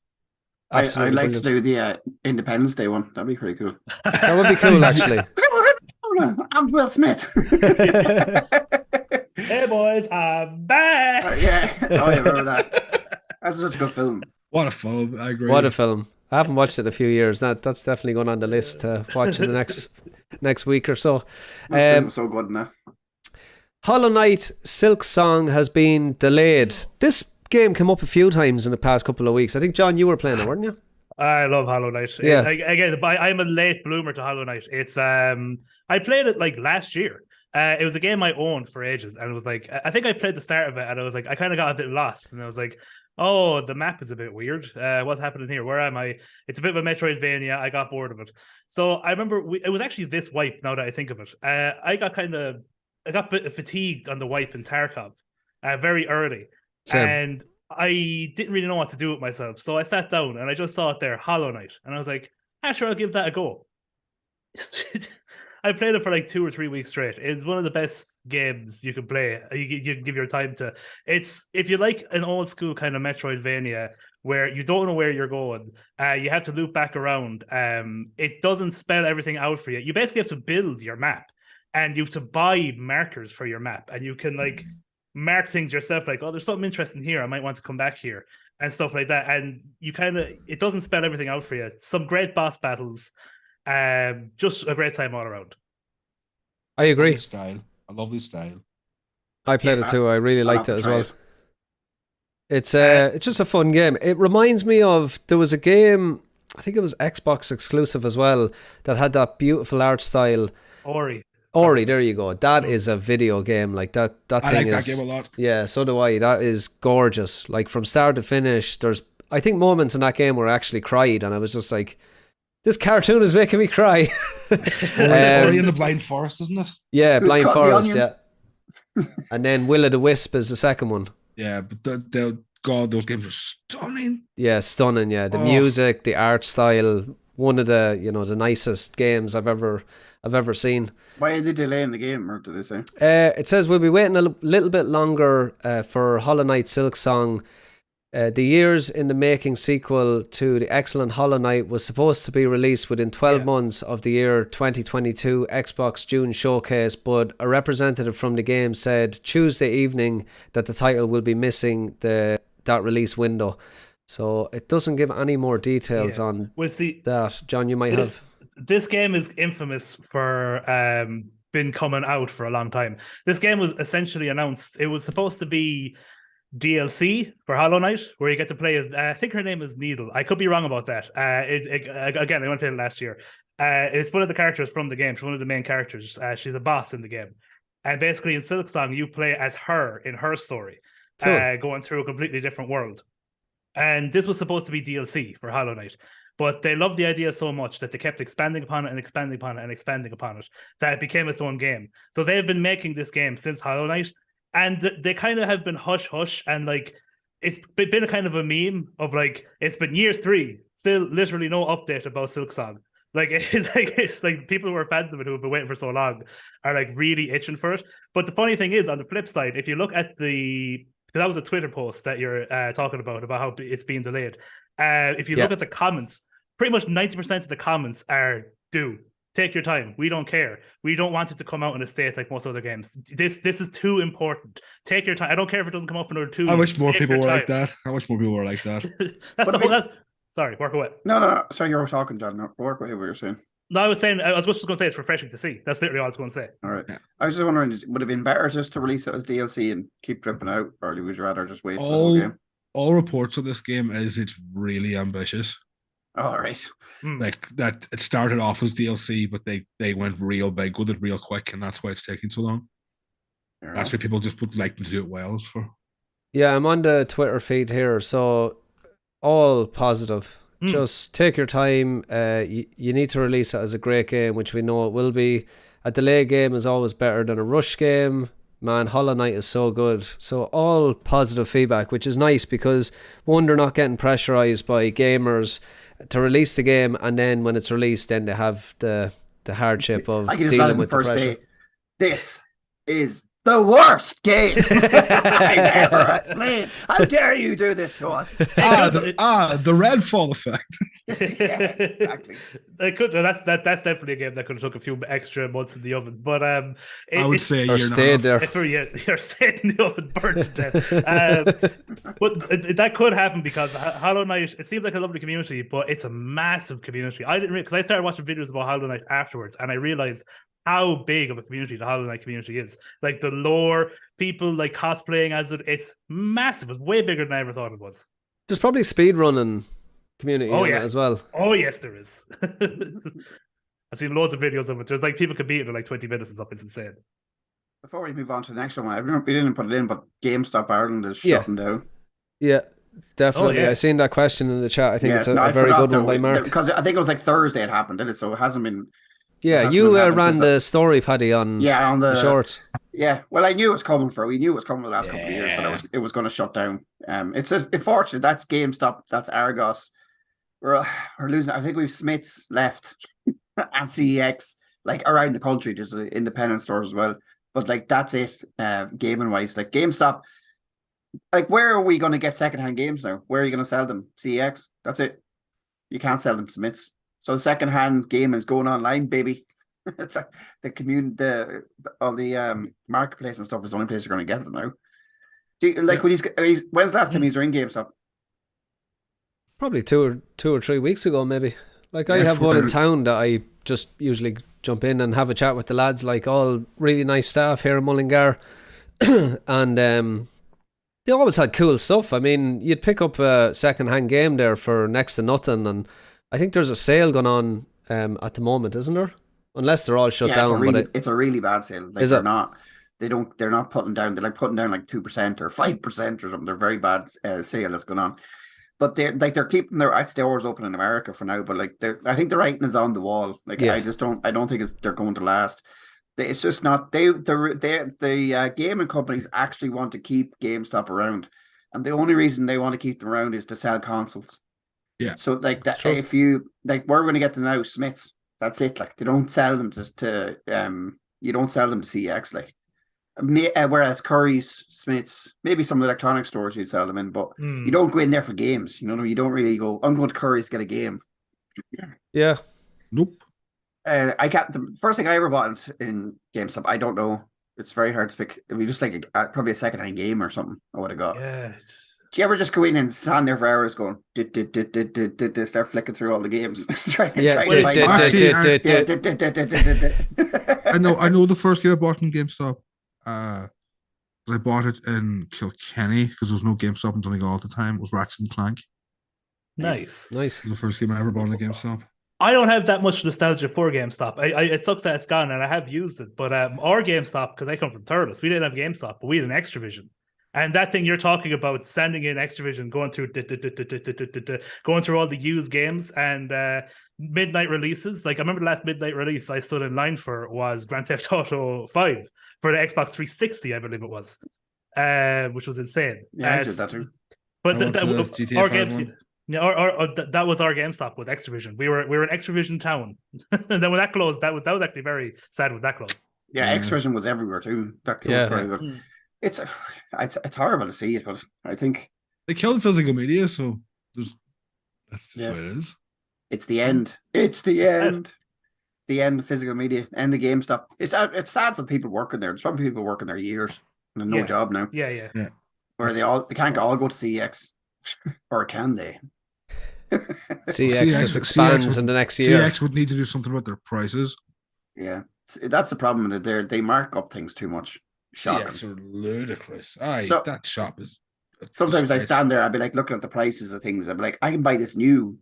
[SPEAKER 2] I'd
[SPEAKER 1] absolutely
[SPEAKER 2] like to
[SPEAKER 1] brilliant.
[SPEAKER 2] do the Independence Day one. That'd be pretty cool.
[SPEAKER 1] That would be cool, actually.
[SPEAKER 2] I'm Will Smith.
[SPEAKER 3] Hey boys, I'm back.
[SPEAKER 2] Yeah. Oh, yeah, remember that. That's such a good film.
[SPEAKER 4] What a film! I agree.
[SPEAKER 1] What a film. I haven't watched it in a few years. That's definitely going on the list to watch in the next week or so.
[SPEAKER 2] That film was so good in that.
[SPEAKER 1] Hollow Knight Silk Song has been delayed. This game came up a few times in the past couple of weeks. I think, John, you were playing it, weren't you?
[SPEAKER 3] I love Hollow Knight.
[SPEAKER 1] Yeah.
[SPEAKER 3] Again, I'm a late bloomer to Hollow Knight. It's I played it like last year. It was a game I owned for ages, and it was like I think I played the start of it, and I was like I kind of got a bit lost, and I was like, oh, the map is a bit weird. What's happening here? Where am I? It's a bit of a Metroidvania. I got bored of it. So I remember it was actually this wipe. Now that I think of it, I got a bit fatigued on the wipe in Tarkov very early,
[SPEAKER 1] Same.
[SPEAKER 3] and I didn't really know what to do with myself. So I sat down and I just saw it there, Hollow Knight, and I was like, sure, I'll give that a go. I played it for like 2 or 3 weeks straight. It's one of the best games you can play. You can give your time to. It's if you like an old school kind of Metroidvania where you don't know where you're going, you have to loop back around. It doesn't spell everything out for you. You basically have to build your map, and you have to buy markers for your map, and you can like mark things yourself. Like, oh, there's something interesting here. I might want to come back here and stuff like that. And you it doesn't spell everything out for you. Some great boss battles. Just a great time all around.
[SPEAKER 1] I agree.
[SPEAKER 4] Lovely style. A lovely style.
[SPEAKER 1] I played it too. I really
[SPEAKER 2] I'll
[SPEAKER 1] liked
[SPEAKER 2] have
[SPEAKER 1] it
[SPEAKER 2] to
[SPEAKER 1] as
[SPEAKER 2] try
[SPEAKER 1] well.
[SPEAKER 2] it.
[SPEAKER 1] It's just a fun game. It reminds me of, there was a game, I think it was Xbox exclusive as well, that had that beautiful art style.
[SPEAKER 3] Ori.
[SPEAKER 1] Ori, there you go. That is a video game. Like that
[SPEAKER 4] I
[SPEAKER 1] thing
[SPEAKER 4] like
[SPEAKER 1] is,
[SPEAKER 4] that game a lot.
[SPEAKER 1] yeah, so do I. That is gorgeous. Like from start to finish, there's, I think, moments in that game where I actually cried, and I was just like, this cartoon is making me cry.
[SPEAKER 4] Ori in the Blind Forest, isn't it?
[SPEAKER 1] Yeah,
[SPEAKER 2] Who's
[SPEAKER 1] Blind
[SPEAKER 2] cutting the
[SPEAKER 1] Forest,
[SPEAKER 2] onions?
[SPEAKER 1] yeah. And then Will o' the Wisp is the second one.
[SPEAKER 4] Yeah, but God, those games are stunning.
[SPEAKER 1] Yeah, stunning. Yeah, the
[SPEAKER 4] Oh.
[SPEAKER 1] music, the art style, one of the the nicest games I've ever seen.
[SPEAKER 2] Why are they delaying the game, or do they say?
[SPEAKER 1] It says we'll be waiting a little bit longer for Hollow Knight Silk Song. The years in the making sequel to the excellent Hollow Knight was supposed to be released within 12 months of the year 2022 Xbox June showcase, but a representative from the game said Tuesday evening that the title will be missing that release window. So it doesn't give any more details on
[SPEAKER 3] Well, see,
[SPEAKER 1] that. John, you might have.
[SPEAKER 3] this game is infamous for been coming out for a long time. This game was essentially announced. It was supposed to be DLC for Hollow Knight, where you get to play as I think her name is Needle. I could be wrong about that. Again, I went to play it last year. It's one of the characters from the game. She's one of the main characters. She's a boss in the game, and basically in Silk Song, you play as her in her story,
[SPEAKER 1] Cool.
[SPEAKER 3] going through a completely different world. And this was supposed to be DLC for Hollow Knight, but they loved the idea so much that they kept expanding upon it and expanding upon it and expanding upon it, that it became its own game. So they've been making this game since Hollow Knight. And they kind of have been hush hush, and like it's been a kind of a meme of like it's been year 3, still literally no update about Silk Song. Like it's like people who are fans of it who have been waiting for so long are like really itching for it. But the funny thing is, on the flip side, if you look at because that was a Twitter post that you're talking about how it's being delayed. If you look at the comments, pretty much 90% of the comments are take your time. We don't care. We don't want it to come out in a state like most other games. This is too important. Take your time. I don't care if it doesn't come up for another 2
[SPEAKER 4] I
[SPEAKER 3] weeks.
[SPEAKER 4] wish more
[SPEAKER 3] Take
[SPEAKER 4] people
[SPEAKER 3] your
[SPEAKER 4] were like
[SPEAKER 3] time.
[SPEAKER 4] that. I wish more people were like that.
[SPEAKER 3] That's
[SPEAKER 2] But
[SPEAKER 3] the
[SPEAKER 2] I
[SPEAKER 3] whole.
[SPEAKER 2] mean-
[SPEAKER 3] That's sorry. Work away.
[SPEAKER 2] No. Sorry, you were talking, John. No, work away what you're saying.
[SPEAKER 3] No, I was saying. I was just going to say it's refreshing to see. That's literally all I was going to say.
[SPEAKER 2] All right.
[SPEAKER 4] Yeah.
[SPEAKER 2] I was just wondering, would it have been better just to release it as DLC and keep dripping out, or would you rather just wait for the whole game?
[SPEAKER 4] All reports of this game is it's really ambitious.
[SPEAKER 2] All right.
[SPEAKER 4] Like that, it started off as DLC, but they went real big with it real quick, and that's why it's taking so long.
[SPEAKER 2] Fair
[SPEAKER 4] That's
[SPEAKER 2] enough.
[SPEAKER 4] why people just would like to do it Wales for.
[SPEAKER 1] Yeah, I'm on the Twitter feed here, so all positive. Just take your time. You need to release it as a great game, which we know it will be. A delay game is always better than a rush game. Man, Hollow Knight is so good. So all positive feedback, which is nice because one, they're not getting pressurized by gamers to release the game, and then when it's released, then they have the hardship of
[SPEAKER 2] I can just tell
[SPEAKER 1] dealing
[SPEAKER 2] him the
[SPEAKER 1] with the
[SPEAKER 2] first
[SPEAKER 1] pressure.
[SPEAKER 2] day. This is the worst game I've ever played. How dare you do this to us?
[SPEAKER 4] The Redfall effect.
[SPEAKER 2] Yeah, exactly.
[SPEAKER 3] That's definitely a game that could have took a few extra months in the oven. But
[SPEAKER 4] I would say
[SPEAKER 1] Or
[SPEAKER 4] you're
[SPEAKER 1] stayed there.
[SPEAKER 3] You're staying in the oven, burnt to death. But that could happen because Hollow Knight, it seems like a lovely community, but it's a massive community. I didn't because I started watching videos about Hollow Knight afterwards, and I realized how big of a community the Hollow Knight community is. Like the lore, people like cosplaying as it's massive. It's way bigger than I ever thought it was.
[SPEAKER 1] There's probably speedrunning community in it as well.
[SPEAKER 3] Oh yes, there is. I've seen loads of videos of it. There's like people can beat it in like 20 minutes and stuff. It's insane.
[SPEAKER 2] Before we move on to the next one, we didn't put it in, but GameStop Ireland is shutting down.
[SPEAKER 1] Yeah, definitely.
[SPEAKER 3] Oh, yeah.
[SPEAKER 1] I seen that question in the chat. I think it's a
[SPEAKER 2] I
[SPEAKER 1] very
[SPEAKER 2] forgot
[SPEAKER 1] good one by Mark.
[SPEAKER 2] because I think it was like Thursday it happened, didn't it? So it hasn't been.
[SPEAKER 1] Yeah, you ran the story, Paddy, on
[SPEAKER 2] on the
[SPEAKER 1] short.
[SPEAKER 2] Yeah, well, I knew it was coming we knew it was coming the last couple of years that it was going to shut down. It's unfortunate. That's GameStop. That's Argos. We're losing. I think we've Smiths left and CEX like around the country. There's independent stores as well, but like that's it. Gaming wise, like GameStop. Like, where are we going to get secondhand games now? Where are you going to sell them? CEX. That's it. You can't sell them Smiths. So the secondhand game is going online, baby. It's like the community, all the marketplace and stuff is the only place you're going to get them now. Do you, like when when's the last time he's in GameStop?
[SPEAKER 1] Probably two or 3 weeks ago, maybe. Like I
[SPEAKER 2] Yeah,
[SPEAKER 1] have one in town that I just usually jump in and have a chat with the lads. Like all really nice staff here in Mullingar, and they always had cool stuff. I mean, you'd pick up a second-hand game there for next to nothing, and I think there's a sale going on at the moment, isn't there? Unless they're all shut down.
[SPEAKER 2] It's a really bad sale. Like they're not putting down. They're like putting down like 2% or 5% or something. They're very bad sale that's going on. But they're keeping their stores open in America for now. But like I think the writing is on the wall. Like I don't think they're going to last. It's just not. The gaming companies actually want to keep GameStop around, and the only reason they want to keep them around is to sell consoles.
[SPEAKER 4] Yeah.
[SPEAKER 2] So like that, if you like, we're going to get them now, Smiths. That's it. Like they don't sell them to you don't sell them to CX. Like whereas Curry's, Smiths, maybe some electronic stores you'd sell them in, but you don't go in there for games. You know what I mean? You don't really go, I'm going to Curry's to get a game.
[SPEAKER 1] Yeah.
[SPEAKER 4] Nope.
[SPEAKER 2] I got the first thing I ever bought in GameStop. I don't know. It's very hard to pick. It'd be just like probably a secondhand game or something. I would have got.
[SPEAKER 3] Yeah.
[SPEAKER 2] Do you ever just go in and stand there for hours going, did start flicking through all the games? trying to find
[SPEAKER 4] I know the first game I bought in GameStop, I bought it in Kilkenny because there was no GameStop in Donegal at the time. It was Ratchet and Clank.
[SPEAKER 3] Nice.
[SPEAKER 4] It was the first game I ever bought in GameStop.
[SPEAKER 3] I don't have that much nostalgia for GameStop. It sucks that it's gone, and I have used it. But our GameStop, because I come from Thurles, we didn't have GameStop, but we had an Extravision. And that thing you're talking about, standing in Extravision, going through all the used games and midnight releases. Like I remember the last midnight release I stood in line for was Grand Theft Auto 5 for the Xbox 360, I believe it was, which was insane.
[SPEAKER 2] Yeah, I did that too.
[SPEAKER 3] But that was our GameStop, was Extravision. We were in Extravision town. And then when that closed, that was actually very sad when that closed.
[SPEAKER 2] Yeah, Extravision was everywhere too. That closed very good. It's horrible to see it, but I think
[SPEAKER 4] they killed physical media, so that's just what it is.
[SPEAKER 2] It's the end. It's the end. It's the end of physical media. End of GameStop. It's sad for the people working there. There's probably people working there years and no job now.
[SPEAKER 3] Yeah.
[SPEAKER 2] Where they can't all go to CEX, or can they?
[SPEAKER 1] CX just expands in the next year.
[SPEAKER 4] CX would need to do something about their prices.
[SPEAKER 2] Yeah, that's the problem. That they mark up things too much. Shocking.
[SPEAKER 4] CX are ludicrous. That shop is.
[SPEAKER 2] Sometimes I stand there, I'd be like looking at the prices of things. I'd be like, I can buy this new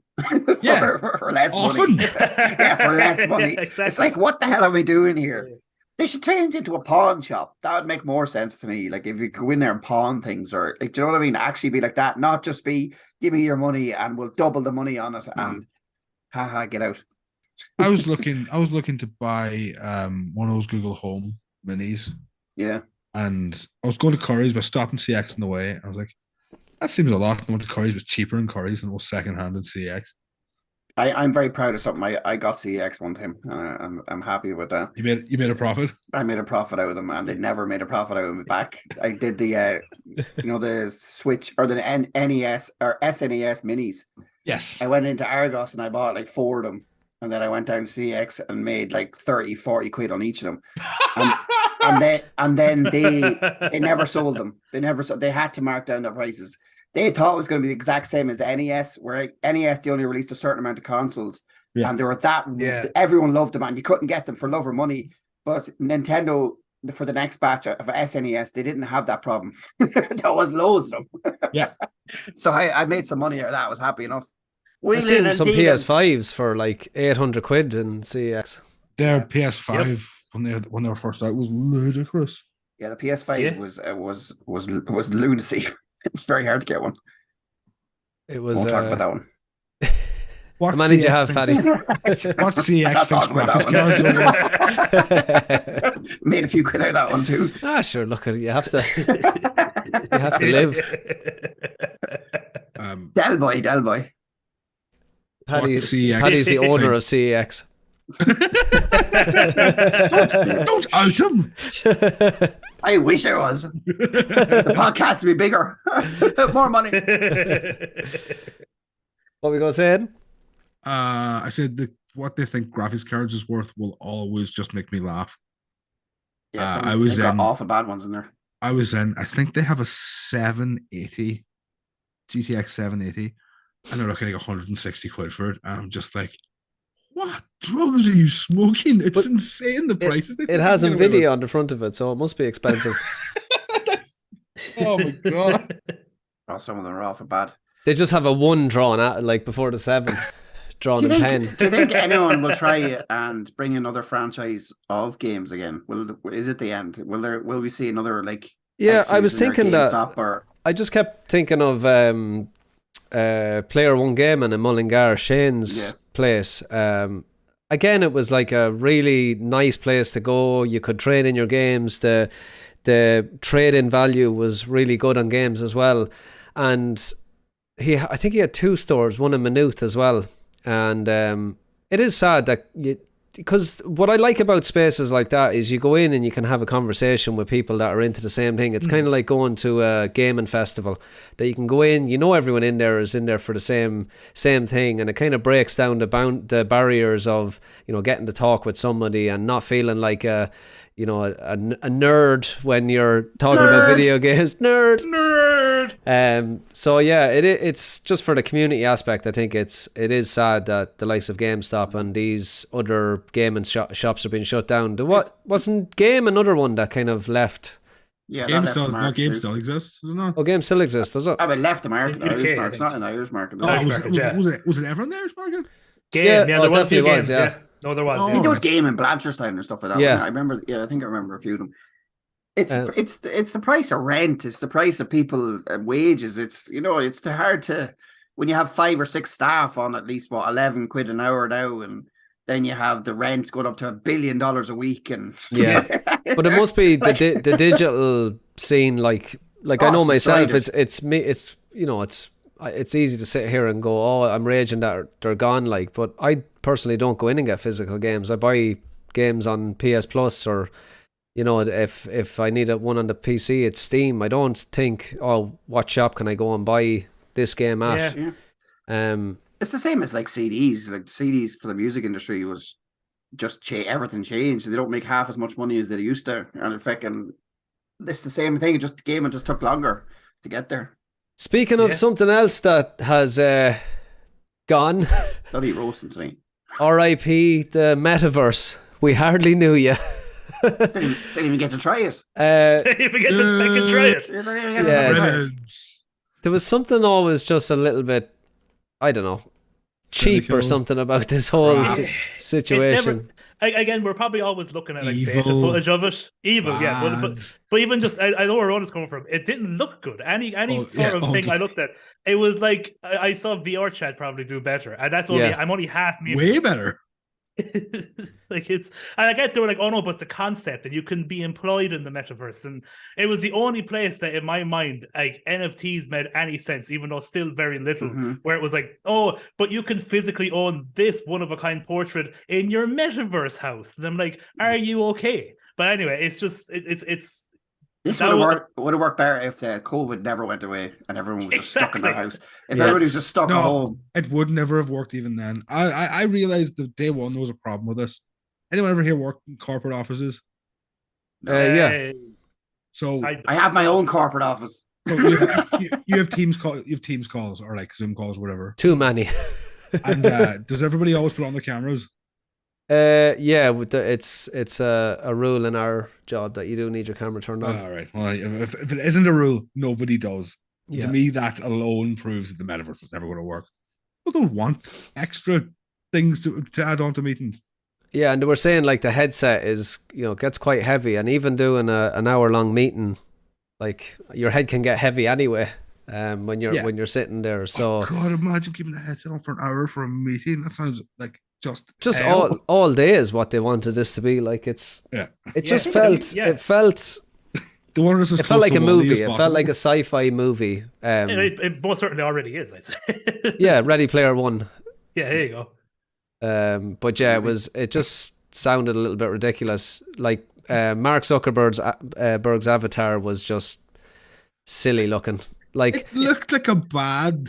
[SPEAKER 4] Yeah.
[SPEAKER 2] for less
[SPEAKER 4] Often.
[SPEAKER 2] money. Yeah, for less money.
[SPEAKER 3] Exactly.
[SPEAKER 2] It's like, what the hell are we doing here? They should change it into a pawn shop. That would make more sense to me. Like if you go in there and pawn things, or like, do you know what I mean? Actually be like that, not just be give me your money and we'll double the money on it and get out.
[SPEAKER 4] I was looking to buy one of those Google Home minis,
[SPEAKER 2] Yeah.
[SPEAKER 4] and I was going to Curry's, but stopping CX on the way. I was like, that seems a lot. And I went to Curry's, was cheaper in Curry's than it was secondhand in CX.
[SPEAKER 2] I'm very proud of something. I got CX one time. I'm happy with that.
[SPEAKER 4] You made a profit.
[SPEAKER 2] I made a profit out of them, and they never made a profit out of me back. I did the the Switch or the NES or SNES minis.
[SPEAKER 4] Yes.
[SPEAKER 2] I went into Argos and I bought like 4 of them, and then I went down to CX and made like 30-40 quid on each of them. And then they never sold them. They had to mark down their prices. They thought it was going to be the exact same as the NES, where NES they only released a certain amount of consoles, and they were everyone loved them, and you couldn't get them for love or money. But Nintendo, for the next batch of SNES, they didn't have that problem. There was loads of them.
[SPEAKER 4] Yeah.
[SPEAKER 2] So I made some money out of that. I was happy enough.
[SPEAKER 1] I seen some PS5s for like 800 quid in CX.
[SPEAKER 4] Their PS5 when they were first out was ludicrous.
[SPEAKER 2] Yeah, the PS5 was lunacy. It's very hard to get one.
[SPEAKER 1] It was.
[SPEAKER 2] Won't talk about that one.
[SPEAKER 4] What
[SPEAKER 1] how many did you have, Paddy?
[SPEAKER 4] What CX thinks graphics cards are worth?
[SPEAKER 2] Made a few quid out of that one too.
[SPEAKER 1] Sure. Look, you have to. You have to live.
[SPEAKER 2] Del boy.
[SPEAKER 1] Paddy's the owner of CEX.
[SPEAKER 4] Don't out him.
[SPEAKER 2] I wish I was. The podcast would be bigger. More money.
[SPEAKER 1] What were we going to say, Ed?
[SPEAKER 4] I said what they think graphics cards is worth will always just make me laugh.
[SPEAKER 2] Yeah,
[SPEAKER 4] I was
[SPEAKER 2] got awful bad ones in there.
[SPEAKER 4] I think they have a 780 GTX 780, and they're looking like 160 quid for it. And I'm just like, what drugs are you smoking? It's insane the prices.
[SPEAKER 1] It has NVIDIA on the front of it, so it must be expensive.
[SPEAKER 4] Oh my god!
[SPEAKER 2] Oh, some of them are awful bad.
[SPEAKER 1] They just have a 1 drawn out, like before the 7, drawn in pen.
[SPEAKER 2] Do you think anyone will try and bring another franchise of games again? Is it the end? Will we see another like?
[SPEAKER 1] Yeah, I was thinking that.
[SPEAKER 2] Or...
[SPEAKER 1] I just kept thinking of Player One Gaming in Mullingar, Shane's place. Again, it was like a really nice place to go. You could trade in your games. The trade-in value was really good on games as well, and I think he had 2 stores, one in Maynooth as well. And it is sad that because what I like about spaces like that is you go in and you can have a conversation with people that are into the same thing. It's kind of like going to a gaming festival that you can go in, you know, everyone in there is in there for the same thing, and it kind of breaks down the barriers of, you know, getting to talk with somebody and not feeling like a nerd when you're talking about video games. Nerd. So yeah, it's just for the community aspect. I think it is sad that the likes of GameStop and these other gaming shops are being shut down. Wasn't Game another one that kind of left?
[SPEAKER 2] Yeah,
[SPEAKER 4] Game still exists, doesn't it?
[SPEAKER 1] Oh, Game still exists, does it?
[SPEAKER 2] I mean, left the market. Irish market. It's not an Irish market.
[SPEAKER 4] Was it ever in the Irish market?
[SPEAKER 3] Game, there was a few games.
[SPEAKER 1] Yeah.
[SPEAKER 3] No, there was.
[SPEAKER 2] I think there was Game in Blanchardstown and stuff like that.
[SPEAKER 1] Yeah,
[SPEAKER 2] I remember. Yeah, I think I remember a few of them. It's the price of rent. It's the price of people's wages. It's it's too hard to when you have 5 or 6 staff on at least 11 quid an hour now, and then you have the rent going up to $1 billion a week, and
[SPEAKER 1] but it must be the digital scene. Like I know myself, it's easy to sit here and go, oh, I'm raging that they're gone. Like, but I personally don't go in and get physical games. I buy games on PS Plus, or if I need one on the PC, it's Steam. I don't think, oh, what shop can I go and buy this game at?
[SPEAKER 2] Yeah. It's the same as like CDs. Like CDs for the music industry was just everything changed. They don't make half as much money as they used to, and in fact, it's the same thing. Just the game just took longer to get there.
[SPEAKER 1] Speaking of something else that has gone,
[SPEAKER 2] bloody roasting to me.
[SPEAKER 1] R.I.P. the metaverse. We hardly knew you.
[SPEAKER 2] Didn't even get to try it.
[SPEAKER 3] Didn't even get to try it.
[SPEAKER 1] There was something always just a little bit, I don't know. cheap or
[SPEAKER 4] cynical.
[SPEAKER 1] something about this whole
[SPEAKER 4] Right.
[SPEAKER 1] situation.
[SPEAKER 3] Again, we're probably always looking at like beta
[SPEAKER 4] Evil.
[SPEAKER 3] footage of it. Evil, yeah.
[SPEAKER 4] Bad.
[SPEAKER 3] But even just, I know where Ron is coming from. It didn't look good. Any
[SPEAKER 4] Oh,
[SPEAKER 3] sort
[SPEAKER 4] yeah,
[SPEAKER 3] of
[SPEAKER 4] oh,
[SPEAKER 3] thing I
[SPEAKER 4] God.
[SPEAKER 3] looked at, it was like I saw VR chat probably do better, and that's only
[SPEAKER 1] Yeah.
[SPEAKER 3] I'm only half me.
[SPEAKER 4] Way better.
[SPEAKER 3] Like it's, and I get they were like, oh no, but it's the concept, and you can be employed in the metaverse, and it was the only place that, in my mind, like NFTs made any sense, even though still very little.
[SPEAKER 2] Mhm.
[SPEAKER 3] Where it was like, oh, but you can physically own this one of a kind portrait in your metaverse house, and I'm like, are you okay? But anyway, it's just it's
[SPEAKER 2] This
[SPEAKER 3] That
[SPEAKER 2] would have worked better if the COVID never went away and everyone was just stuck in their
[SPEAKER 3] Exactly.
[SPEAKER 2] house. If
[SPEAKER 1] Yes.
[SPEAKER 2] everybody was just stuck at
[SPEAKER 4] No,
[SPEAKER 2] home,
[SPEAKER 4] it would never have worked even then. I realized that day one there was a problem with this. Anyone ever here work in corporate offices?
[SPEAKER 1] Yeah.
[SPEAKER 4] So
[SPEAKER 2] I have my own corporate office.
[SPEAKER 4] so you have Teams calls or like Zoom calls, whatever.
[SPEAKER 1] Too many.
[SPEAKER 4] And does everybody always put on their cameras?
[SPEAKER 1] Yeah, it's a rule in our job that you do need your camera turned on.
[SPEAKER 4] All right. Well, if it isn't a rule, nobody does.
[SPEAKER 1] Yeah.
[SPEAKER 4] To me, that alone proves that the metaverse was never going to work. People don't want extra things to add on to meetings.
[SPEAKER 1] Yeah, and they were saying like the headset is, gets quite heavy, and even doing an hour-long meeting, like your head can get heavy anyway. When you're sitting there. So
[SPEAKER 4] Oh God, imagine keeping the headset on for an hour for a meeting. That sounds like just
[SPEAKER 1] all day is what they wanted this to be. Like it just felt
[SPEAKER 3] yeah.
[SPEAKER 1] it felt
[SPEAKER 4] they wanted us as
[SPEAKER 1] it felt
[SPEAKER 4] close
[SPEAKER 1] like
[SPEAKER 4] to
[SPEAKER 1] a
[SPEAKER 4] Wall-E
[SPEAKER 1] movie.
[SPEAKER 4] as
[SPEAKER 1] It felt
[SPEAKER 4] possible.
[SPEAKER 1] like a sci-fi movie.
[SPEAKER 3] it most certainly already is. I'd say.
[SPEAKER 1] Yeah, Ready Player One.
[SPEAKER 3] Yeah, there you go.
[SPEAKER 1] But yeah, it just sounded a little bit ridiculous. Like Mark Zuckerberg's Berg's avatar was just silly looking. Like
[SPEAKER 4] It looked like a bad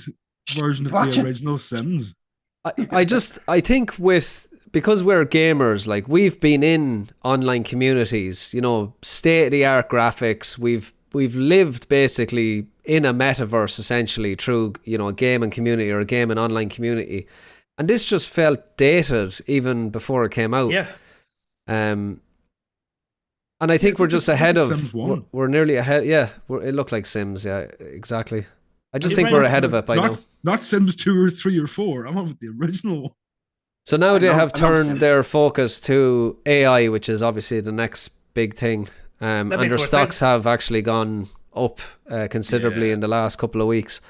[SPEAKER 4] version of
[SPEAKER 2] Watch
[SPEAKER 4] the
[SPEAKER 2] it.
[SPEAKER 4] original Sims.
[SPEAKER 1] I think because we're gamers, like we've been in online communities, state of the art graphics. We've lived basically in a metaverse essentially through a gaming community or a gaming online community, and this just felt dated even before it came out.
[SPEAKER 3] Yeah.
[SPEAKER 1] And I think we're just ahead of.
[SPEAKER 4] Sims 1.
[SPEAKER 1] We're nearly ahead. Yeah, it looked like Sims. Yeah, exactly. I just
[SPEAKER 3] You're
[SPEAKER 1] think
[SPEAKER 3] right.
[SPEAKER 1] we're ahead of it by now.
[SPEAKER 4] Not Sims 2 or 3 or 4. I'm on with the original one.
[SPEAKER 1] So now they have
[SPEAKER 2] I love
[SPEAKER 1] turned
[SPEAKER 2] Sims.
[SPEAKER 1] their focus to AI, which is obviously the next big thing. And
[SPEAKER 3] makes
[SPEAKER 1] their
[SPEAKER 3] more
[SPEAKER 1] stocks
[SPEAKER 3] sense.
[SPEAKER 1] have actually gone up considerably
[SPEAKER 4] Yeah.
[SPEAKER 1] in the last couple of weeks.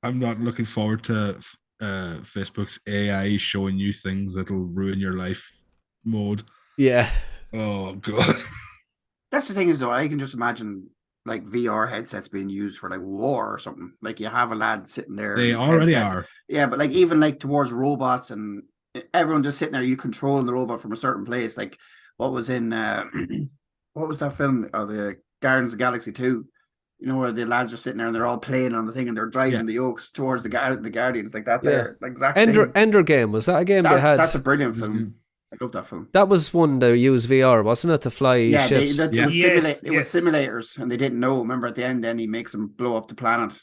[SPEAKER 4] I'm not looking forward to Facebook's AI showing you things that'll ruin your life mode.
[SPEAKER 1] Yeah.
[SPEAKER 4] Oh God.
[SPEAKER 2] That's the thing is though, I can just imagine like VR headsets being used for like war or something. Like you have a lad sitting there.
[SPEAKER 4] They
[SPEAKER 2] in
[SPEAKER 4] already
[SPEAKER 2] headsets.
[SPEAKER 4] are.
[SPEAKER 2] Yeah, but like even like towards robots and everyone just sitting there, you controlling the robot from a certain place. Like what was in what was that film? The Guardians of the Galaxy 2. Where the lads are sitting there and they're all playing on the thing and they're driving
[SPEAKER 4] Yeah.
[SPEAKER 2] the Oaks towards the Guardians like that.
[SPEAKER 1] Yeah.
[SPEAKER 2] There, like exact
[SPEAKER 1] Ender Game, was that a game they had?
[SPEAKER 2] That's a brilliant
[SPEAKER 4] Mhm.
[SPEAKER 2] film. I love that film.
[SPEAKER 1] That was one that used VR, wasn't it, to fly
[SPEAKER 2] Yeah,
[SPEAKER 1] ships?
[SPEAKER 2] it
[SPEAKER 4] Yeah.
[SPEAKER 2] was
[SPEAKER 3] Yes,
[SPEAKER 2] it was simulators, and they didn't know. Remember at the end, then he makes them blow up the planet,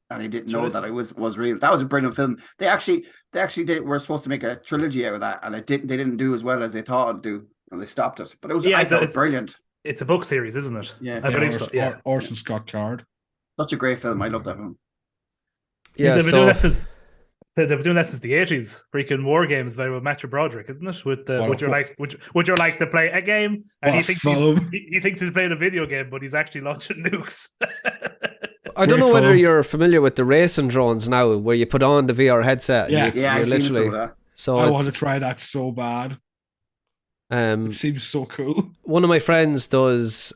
[SPEAKER 2] and they didn't
[SPEAKER 3] Sure
[SPEAKER 2] know
[SPEAKER 3] is.
[SPEAKER 2] that it was real. That was a brilliant film. They actually were supposed to make a trilogy out of that, and they didn't do as well as they thought it'd do, and they stopped it. But it was
[SPEAKER 3] Yeah,
[SPEAKER 2] I thought it was
[SPEAKER 3] it's-
[SPEAKER 2] brilliant.
[SPEAKER 3] It's a book series, isn't it?
[SPEAKER 2] Yeah.
[SPEAKER 3] I believe so. Yeah.
[SPEAKER 4] Orson Scott Card.
[SPEAKER 2] Such a great film. I love that film.
[SPEAKER 1] Yeah,
[SPEAKER 3] they've been doing
[SPEAKER 1] so
[SPEAKER 3] that since they've been doing that since the 80s. Freaking war games by Matthew Broderick, isn't it? With
[SPEAKER 4] What-
[SPEAKER 3] would you like to play a game? And
[SPEAKER 4] What
[SPEAKER 3] he thinks
[SPEAKER 4] film?
[SPEAKER 3] he thinks he's playing a video game, but he's actually launching nukes.
[SPEAKER 1] I don't
[SPEAKER 4] Great
[SPEAKER 1] know whether
[SPEAKER 4] film.
[SPEAKER 1] you're familiar with the racing drones now, where you put on the VR headset. and
[SPEAKER 4] Yeah.
[SPEAKER 2] Yeah,
[SPEAKER 1] you're
[SPEAKER 2] I've seen some
[SPEAKER 1] literally.
[SPEAKER 2] of that.
[SPEAKER 1] So
[SPEAKER 4] I
[SPEAKER 1] it's,
[SPEAKER 4] want to try that so bad. It seems so cool.
[SPEAKER 1] one of my friends does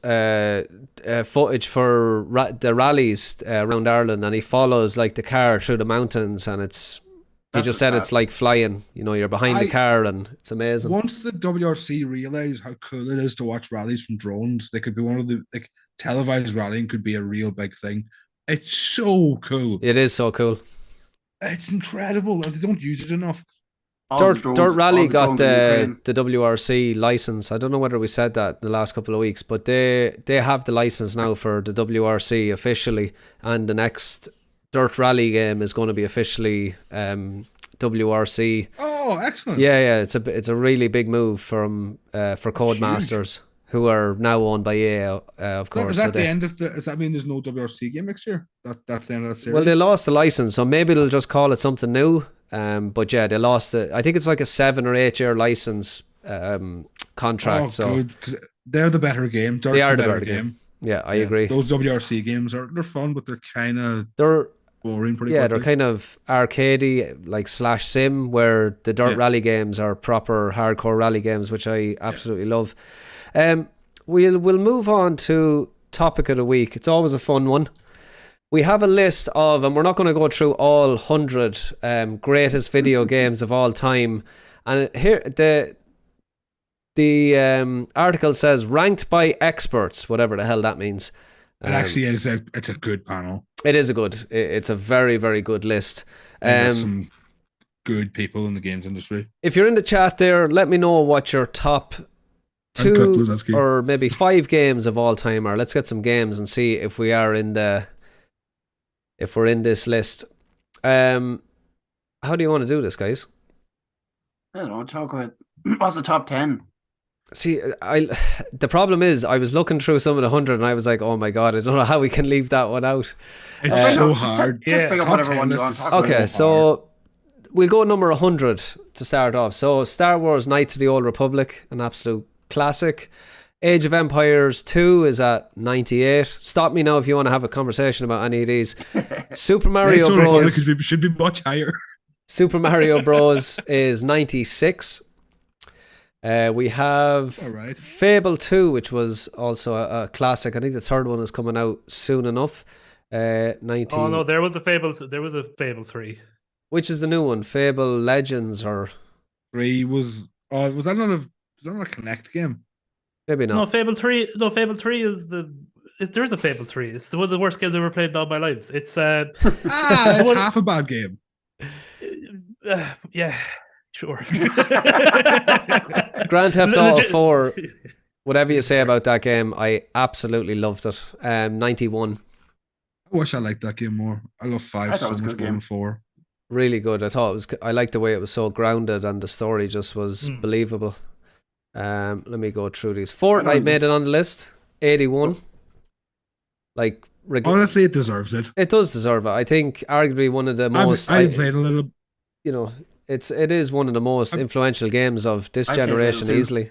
[SPEAKER 1] footage for the rallies around Ireland, and he follows like the car through the mountains, and he just said it's like flying. You're behind the car, and it's amazing.
[SPEAKER 4] Once the WRC realize how cool it is to watch rallies from drones, they could be one of the televised rallying could be a real big thing. It's so cool.
[SPEAKER 1] It is so cool.
[SPEAKER 4] It's incredible, and they don't use it enough.
[SPEAKER 2] All the
[SPEAKER 1] Dirt
[SPEAKER 2] drones-
[SPEAKER 1] Rally
[SPEAKER 2] all the
[SPEAKER 1] got
[SPEAKER 2] drones in Ukraine.
[SPEAKER 1] the WRC license. I don't know whether we said that in the last couple of weeks, but they have the license now for the WRC officially, and the next Dirt Rally game is going to be officially WRC.
[SPEAKER 4] Oh, excellent.
[SPEAKER 1] Yeah, it's a really big move for Codemasters, who are now owned by EA, of course.
[SPEAKER 4] Is
[SPEAKER 1] so
[SPEAKER 4] that the
[SPEAKER 1] they-
[SPEAKER 4] end of the? Does that mean there's no WRC game next year? That's the end of that series.
[SPEAKER 1] Well, they lost the license, so maybe they'll just call it something new. But yeah, they lost it. I think it's like a 7 or 8 year license contract. So
[SPEAKER 4] good, because they're the better game.
[SPEAKER 1] they are the
[SPEAKER 4] better
[SPEAKER 1] better game. Yeah, I agree.
[SPEAKER 4] Those WRC games they're fun, but they're kind of
[SPEAKER 1] They're
[SPEAKER 4] boring pretty
[SPEAKER 1] yeah,
[SPEAKER 4] quickly.
[SPEAKER 1] they're kind of arcadey, like slash sim, where the dirt rally games are proper hardcore rally games, which I absolutely love. We'll move on to topic of the week. It's always a fun one. We have a list of, and we're not going to go through all 100 greatest video games of all time. And here the article says ranked by experts, whatever the hell that means.
[SPEAKER 4] It actually is it's a good panel.
[SPEAKER 1] It is it's a very, very good list.
[SPEAKER 4] There's some good people in the games industry.
[SPEAKER 1] If you're in the chat there, let me know what your top 2 or maybe 5 games of all time are. Let's get some games and see if we are if we're in this list. How do you want to do this, guys?
[SPEAKER 2] I don't know. Talk about what's the top 10.
[SPEAKER 1] See, the problem is I was looking through some of the 100 and I was like, oh my god, I don't know how we can leave that one out.
[SPEAKER 4] It's so hard.
[SPEAKER 2] Just pick up whatever one you want to talk about.
[SPEAKER 1] Okay, so we'll go number 100 to start off. So Star Wars Knights of the Old Republic, an absolute classic. Age of Empires 2 is at 98. Stop me now if you want to have a conversation about any of these. Super Mario Bros.
[SPEAKER 4] Should be much higher.
[SPEAKER 1] Super Mario Bros. Is 96. We have Fable 2, which was also a classic. I think the third one is coming out soon enough. 90.
[SPEAKER 3] Oh no, there was a Fable 3.
[SPEAKER 1] Which is the new one? Fable Legends or
[SPEAKER 4] 3 was that not a Connect game?
[SPEAKER 1] Maybe not.
[SPEAKER 3] No, Fable 3. No, Fable 3 is there is a Fable 3. It's one of the worst games I've ever played in all my lives. It's
[SPEAKER 4] it's half a bad game.
[SPEAKER 3] Yeah. Sure.
[SPEAKER 1] Grand Theft Auto 4, whatever you say about that game, I absolutely loved it. 91.
[SPEAKER 4] I wish I liked that game more. I love 5 so much more than 4.
[SPEAKER 1] Really good. I liked the way it was so grounded and the story just was believable. Let me go through these. Fortnite made it on the list. 81. Like
[SPEAKER 4] honestly, it deserves it.
[SPEAKER 1] It does deserve it. I think arguably one of the most.
[SPEAKER 4] I played a little.
[SPEAKER 1] You know, it is one of the most influential games of this generation easily.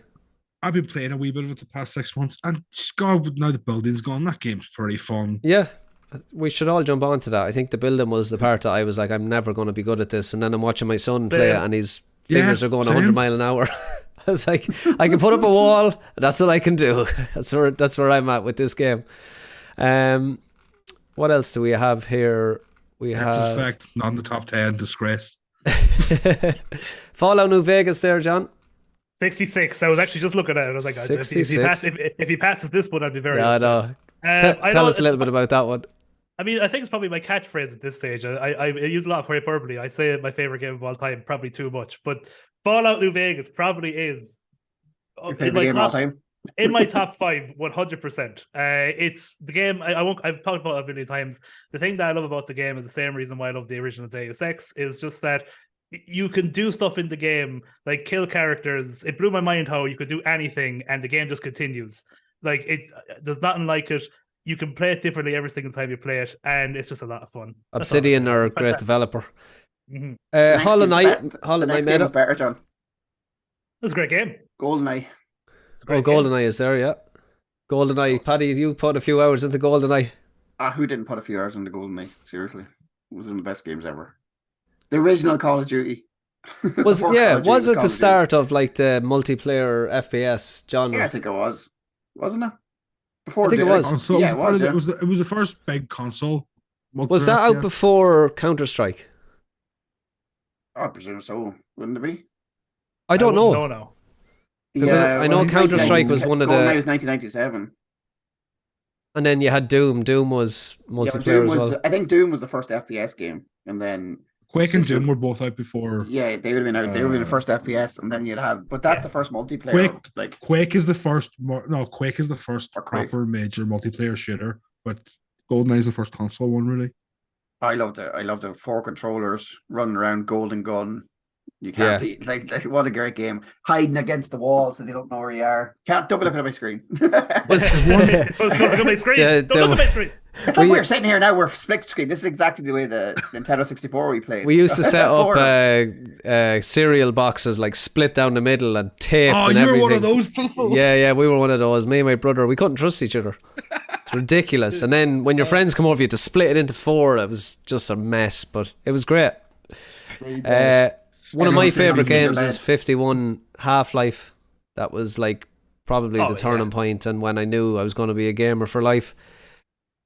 [SPEAKER 4] I've been playing a wee bit of it the past 6 months, and God, now the building's gone. That game's pretty fun.
[SPEAKER 1] Yeah, we should all jump onto that. I think the building was the part that I was like, I'm never going to be good at this, and then I'm watching my son play it, and his fingers are going 100 miles an hour. I was like, I can put up a wall. That's what I can do. That's where I'm at with this game. What else do we have here? We have
[SPEAKER 4] Effect, not in the top 10. Disgrace.
[SPEAKER 1] Fallout New Vegas there, John.
[SPEAKER 3] 66. I was actually just looking at it. I was like, if he passes this one, I'd be very
[SPEAKER 1] upset. Tell us a little bit about that one.
[SPEAKER 3] I mean, I think it's probably my catchphrase at this stage. I use a lot of hyperbole. I say my favorite game of all time, probably too much. But Fallout New Vegas probably is in my top 5, 100%. It's the game. I've talked about it a million times. The thing that I love about the game is the same reason why I love the original Deus Ex. Is just that you can do stuff in the game, like kill characters. It blew my mind how you could do anything and the game just continues. Like there's nothing like it. You can play it differently every single time you play it, and it's just a lot of fun.
[SPEAKER 1] Obsidian are a great developer.
[SPEAKER 3] Mm-hmm.
[SPEAKER 1] Hollow Knight made it.
[SPEAKER 2] Better, John.
[SPEAKER 3] That's a great game.
[SPEAKER 2] GoldenEye.
[SPEAKER 1] GoldenEye is there, yeah. GoldenEye. Paddy, you put a few hours into GoldenEye.
[SPEAKER 2] Who didn't put a few hours into GoldenEye? Seriously. It was one of the best games ever. The original Call of Duty.
[SPEAKER 1] Was it the start of like the multiplayer FPS genre?
[SPEAKER 2] Yeah, I think it was. Wasn't it? Before
[SPEAKER 1] I think it was.
[SPEAKER 4] It was the first big console.
[SPEAKER 1] Was that out before Counter-Strike?
[SPEAKER 2] I presume so. Wouldn't it be?
[SPEAKER 1] I don't know.
[SPEAKER 3] No.
[SPEAKER 1] Because I know Counter-Strike was one of the...
[SPEAKER 2] GoldenEye was 1997.
[SPEAKER 1] And then you had Doom. Doom was multiplayer as well.
[SPEAKER 2] I think Doom was the first FPS game. And then...
[SPEAKER 4] Quake and Doom were both out before.
[SPEAKER 2] Yeah, they would have been out. They would have been the first FPS, and then you'd have. But that's the first multiplayer.
[SPEAKER 4] Quake is the first. Quake is the first proper major multiplayer shooter. But GoldenEye is the first console one, really.
[SPEAKER 2] I loved it. I loved it. 4 controllers running around, golden gun. You can't be like what a great game. Hiding against the wall so they don't know where you are. Don't be looking at my screen.
[SPEAKER 3] Don't look at my screen. Don't look at my screen.
[SPEAKER 2] It's like
[SPEAKER 1] We-
[SPEAKER 2] we're sitting here now. We're split screen. This is exactly the way the Nintendo 64 we played.
[SPEAKER 1] We used to set up
[SPEAKER 2] Four.
[SPEAKER 1] cereal boxes like split down the middle and taped
[SPEAKER 4] Oh,
[SPEAKER 1] and
[SPEAKER 4] you're
[SPEAKER 1] everything.
[SPEAKER 4] one of those people.
[SPEAKER 1] Yeah, we were one of those. Me and my brother, we couldn't trust each other. It's ridiculous. And then when your friends come over, you had to split it into 4. It was just a mess, but it was great. One of my
[SPEAKER 2] Everyone's sitting
[SPEAKER 1] favourite
[SPEAKER 2] on the
[SPEAKER 1] games
[SPEAKER 2] bed.
[SPEAKER 1] is 51 Half-Life. That was like probably
[SPEAKER 3] Oh,
[SPEAKER 1] the turning point, and when I knew I was going to be a gamer for life.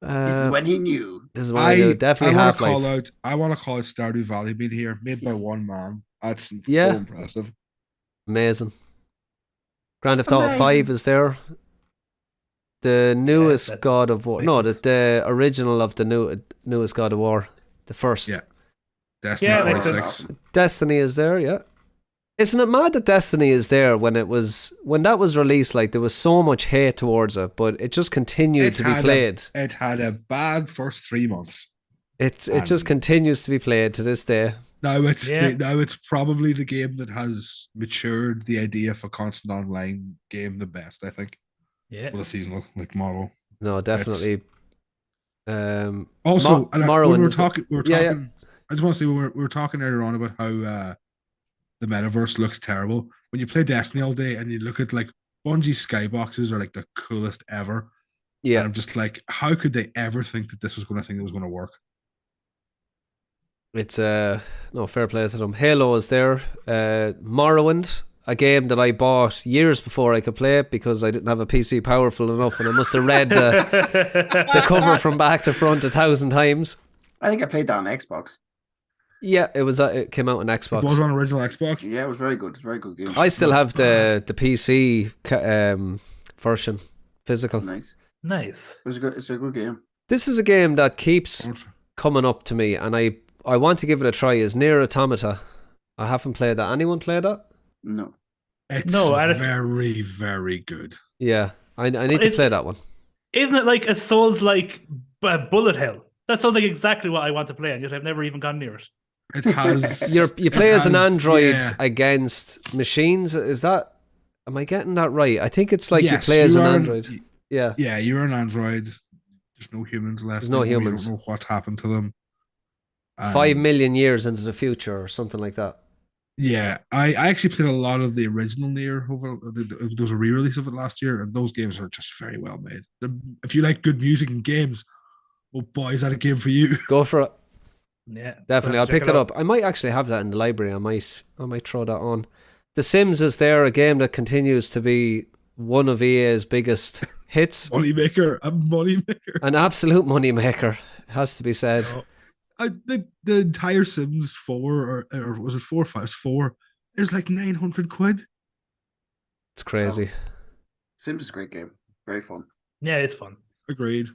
[SPEAKER 2] This is when he knew.
[SPEAKER 1] This is when I knew. Definitely
[SPEAKER 4] I want to
[SPEAKER 1] Half-Life.
[SPEAKER 4] I want to call out Stardew Valley being here, made by one man. That's
[SPEAKER 1] Yeah.
[SPEAKER 4] so impressive.
[SPEAKER 1] Amazing. Grand Theft Auto
[SPEAKER 2] Amazing.
[SPEAKER 1] 5 is there. The newest
[SPEAKER 3] that's
[SPEAKER 1] God of War. No,
[SPEAKER 3] basis.
[SPEAKER 1] the original of the newest God of War. The first.
[SPEAKER 4] Yeah. Destiny
[SPEAKER 3] Yeah,
[SPEAKER 4] 46.
[SPEAKER 3] makes sense.
[SPEAKER 1] Destiny is there, yeah. Isn't it mad that Destiny is there when that was released? Like there was so much hate towards it, but it just continued
[SPEAKER 4] It
[SPEAKER 1] to be
[SPEAKER 4] had
[SPEAKER 1] played.
[SPEAKER 4] It had a bad first 3 months.
[SPEAKER 1] It just
[SPEAKER 4] and-
[SPEAKER 1] continues to be played to this day.
[SPEAKER 4] Now it's
[SPEAKER 3] Yeah.
[SPEAKER 4] now it's probably the game that has matured the idea of a constant online game the best, I think,
[SPEAKER 3] Yeah.
[SPEAKER 4] with a seasonal like model.
[SPEAKER 1] No, definitely.
[SPEAKER 4] Also, and
[SPEAKER 1] Morrowind
[SPEAKER 4] when we were
[SPEAKER 1] is-
[SPEAKER 4] talking,
[SPEAKER 1] yeah, yeah.
[SPEAKER 4] I just want to say we were talking earlier on about how the metaverse looks terrible. When you play Destiny all day and you look at like Bungie's skyboxes are like the coolest ever. And
[SPEAKER 1] Yeah,
[SPEAKER 4] I'm just like, how could they ever think that this was going to think it was going to work?
[SPEAKER 1] it's no fair play to them. Halo is there. Morrowind, a game that I bought years before I could play it because I didn't have a PC powerful enough, and I must have read the cover from back to front 1,000 times.
[SPEAKER 2] I think I played that on Xbox.
[SPEAKER 1] Yeah, it came out on
[SPEAKER 4] It was
[SPEAKER 1] Xbox.
[SPEAKER 4] on original Xbox.
[SPEAKER 2] Yeah, it was very good. It's a very good game.
[SPEAKER 1] I still have the PC version, physical.
[SPEAKER 2] Nice.
[SPEAKER 3] Nice.
[SPEAKER 2] It was a good. It's a good game.
[SPEAKER 1] This is a game that keeps coming up to me, and I want to give it a try. Is Nier Automata. I haven't played that. Anyone play that?
[SPEAKER 2] No.
[SPEAKER 4] It's
[SPEAKER 3] No, and it's-
[SPEAKER 4] very, very good.
[SPEAKER 1] Yeah, I need to
[SPEAKER 3] It's-
[SPEAKER 1] play that one.
[SPEAKER 3] Isn't it like a Souls-like bullet hell? That sounds like exactly what I want to play, and yet I've never even gone near it.
[SPEAKER 4] It has.
[SPEAKER 1] You play as an
[SPEAKER 4] has-
[SPEAKER 1] android
[SPEAKER 4] yeah.
[SPEAKER 1] against machines. Is that? Am I getting that right? I think it's like
[SPEAKER 4] Yes,
[SPEAKER 1] you play as an
[SPEAKER 4] are
[SPEAKER 1] android. Yeah.
[SPEAKER 4] Yeah, you're an android. There's no humans left.
[SPEAKER 1] There's no
[SPEAKER 4] anymore.
[SPEAKER 1] humans.
[SPEAKER 4] You don't know what's happened to them.
[SPEAKER 1] 5
[SPEAKER 4] And,
[SPEAKER 1] million years into the future or something like that.
[SPEAKER 4] Yeah, I actually played a lot of the original Nier over. There was a re-release of it last year, and those games are just very well made. If you like good music and games, oh boy, is that a game for you?
[SPEAKER 1] Go for it.
[SPEAKER 3] Yeah,
[SPEAKER 1] Definitely. I'll pick that up. I might actually have that in the library. I might throw that on. The Sims is there, a game that continues to be one of EA's biggest hits.
[SPEAKER 4] Moneymaker, a moneymaker.
[SPEAKER 1] An absolute moneymaker, has to be said.
[SPEAKER 3] Oh.
[SPEAKER 4] The entire Sims 4 or was it 4 or 5? It's 4 is like 900 quid.
[SPEAKER 1] It's crazy.
[SPEAKER 2] Sims is a great game. Very fun.
[SPEAKER 3] Yeah, it's fun.
[SPEAKER 4] Agreed.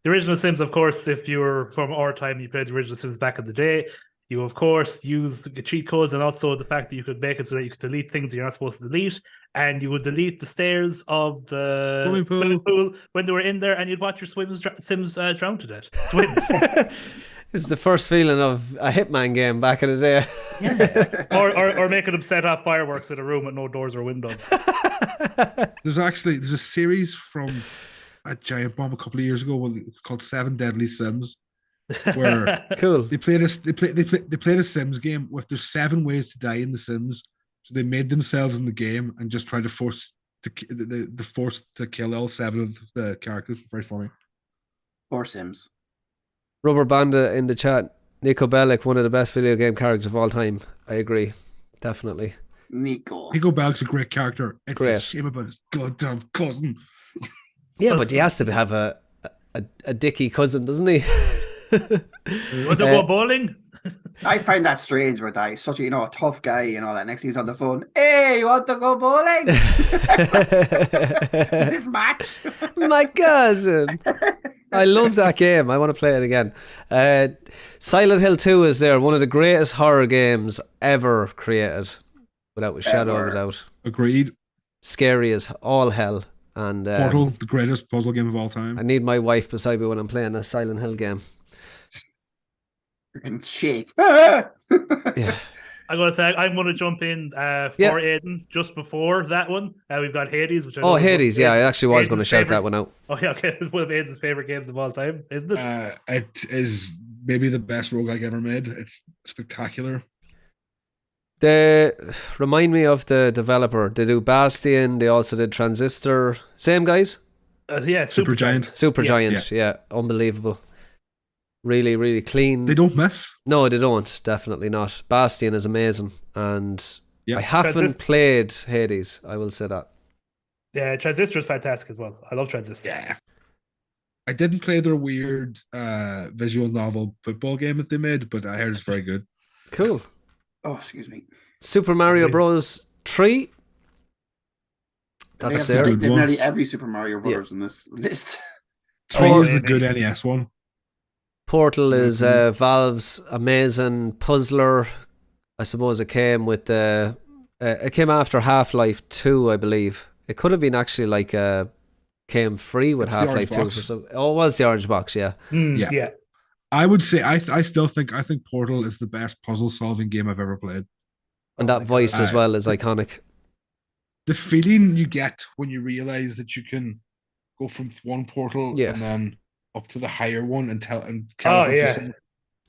[SPEAKER 3] The original Sims, of course, if you were from our time, you played the original Sims back in the day. You, of course, used the cheat codes and also the fact that you could make it so that you could delete things that you're not supposed to delete. And you would delete the stairs of the
[SPEAKER 4] Swimming pool.
[SPEAKER 3] swimming pool when they were in there, and you'd watch your Sims drown to death. Swims.
[SPEAKER 1] It's the first feeling of a Hitman game back in the day.
[SPEAKER 3] Yeah. or making them set off fireworks in a room with no doors or windows.
[SPEAKER 4] There's a series from a Giant Bomb a couple of years ago called 7 Deadly Sims, where
[SPEAKER 1] Cool.
[SPEAKER 4] they played a Sims game with there's 7 ways to die in the Sims. So they made themselves in the game and just tried to force to kill all 7 of the characters. Very funny.
[SPEAKER 2] Or Sims.
[SPEAKER 1] Rubber Banda in the chat. Nico Bellic, one of the best video game characters of all time. I agree. Definitely.
[SPEAKER 2] Nico.
[SPEAKER 4] Nico Bellic's a great character. It's a
[SPEAKER 1] Great.
[SPEAKER 4] shame about his goddamn cousin.
[SPEAKER 1] Yeah, but he has to have a dicky cousin, doesn't he?
[SPEAKER 3] You want to go bowling?
[SPEAKER 2] I find that strange where that he's such a tough guy and all that. Next thing he's on the phone. Hey, you want to go bowling? Is this match?
[SPEAKER 1] My cousin. I love that game. I want to play it again. Silent Hill 2 is there. One of the greatest horror games ever created. Without a shadow of
[SPEAKER 2] Ever.
[SPEAKER 1] a doubt.
[SPEAKER 4] Agreed.
[SPEAKER 1] Scary as all hell. And
[SPEAKER 4] Portal, the greatest puzzle game of all time.
[SPEAKER 1] I need my wife beside me when I'm playing a Silent Hill game.
[SPEAKER 2] Freaking shake.
[SPEAKER 1] Yeah.
[SPEAKER 3] I'm gonna say I'm gonna jump in for
[SPEAKER 1] Yeah.
[SPEAKER 3] Aiden just before that one. We've got Hades, which I know
[SPEAKER 1] Oh,
[SPEAKER 3] is one of
[SPEAKER 1] Hades. Yeah, I actually was
[SPEAKER 3] Aiden's
[SPEAKER 1] going to shout
[SPEAKER 3] favorite-
[SPEAKER 1] that one out.
[SPEAKER 3] Oh yeah, okay. One of Aiden's favorite games of all time, isn't it?
[SPEAKER 4] It is maybe the best roguelike ever made. It's spectacular.
[SPEAKER 1] They remind me of the developer. They do Bastion. They also did Transistor. Same guys.
[SPEAKER 3] Yeah,
[SPEAKER 4] Supergiant.
[SPEAKER 1] Supergiant. Yeah, unbelievable. Really, really clean.
[SPEAKER 4] They don't miss.
[SPEAKER 1] No, they don't. Definitely not. Bastion is amazing, and
[SPEAKER 4] Yeah.
[SPEAKER 1] I haven't
[SPEAKER 3] Transist-
[SPEAKER 1] played Hades. I will say that.
[SPEAKER 3] Yeah, Transistor is fantastic as well. I love Transistor.
[SPEAKER 4] Yeah. I didn't play their weird visual novel football game that they made, but I heard it's very good.
[SPEAKER 1] Cool.
[SPEAKER 2] Oh, excuse me.
[SPEAKER 1] Super Mario
[SPEAKER 3] Amazing.
[SPEAKER 1] Bros. 3.
[SPEAKER 2] They
[SPEAKER 1] That's
[SPEAKER 2] have
[SPEAKER 1] there.
[SPEAKER 4] good one.
[SPEAKER 2] nearly every Super Mario Brothers in this list.
[SPEAKER 4] Three
[SPEAKER 1] Oh,
[SPEAKER 4] is the
[SPEAKER 3] maybe.
[SPEAKER 4] good NES one.
[SPEAKER 1] Portal is
[SPEAKER 4] Mhm.
[SPEAKER 1] Valve's amazing puzzler. I suppose it came with the. It came after Half-Life 2, I believe. It could have been actually like came free with
[SPEAKER 4] It's the
[SPEAKER 1] Half-Life
[SPEAKER 4] orange
[SPEAKER 1] 2.
[SPEAKER 4] box.
[SPEAKER 1] Oh, it was the orange box, yeah.
[SPEAKER 4] Yeah.
[SPEAKER 3] Yeah.
[SPEAKER 4] I would say I still think Portal is the best puzzle solving game I've ever played.
[SPEAKER 1] And
[SPEAKER 3] Oh
[SPEAKER 1] that
[SPEAKER 3] my
[SPEAKER 1] voice
[SPEAKER 3] God.
[SPEAKER 1] as well is iconic.
[SPEAKER 4] The feeling you get when you realize that you can go from one portal
[SPEAKER 1] Yeah.
[SPEAKER 4] and then up to the higher one and
[SPEAKER 3] Oh,
[SPEAKER 4] teleport to
[SPEAKER 3] yeah.
[SPEAKER 4] someone.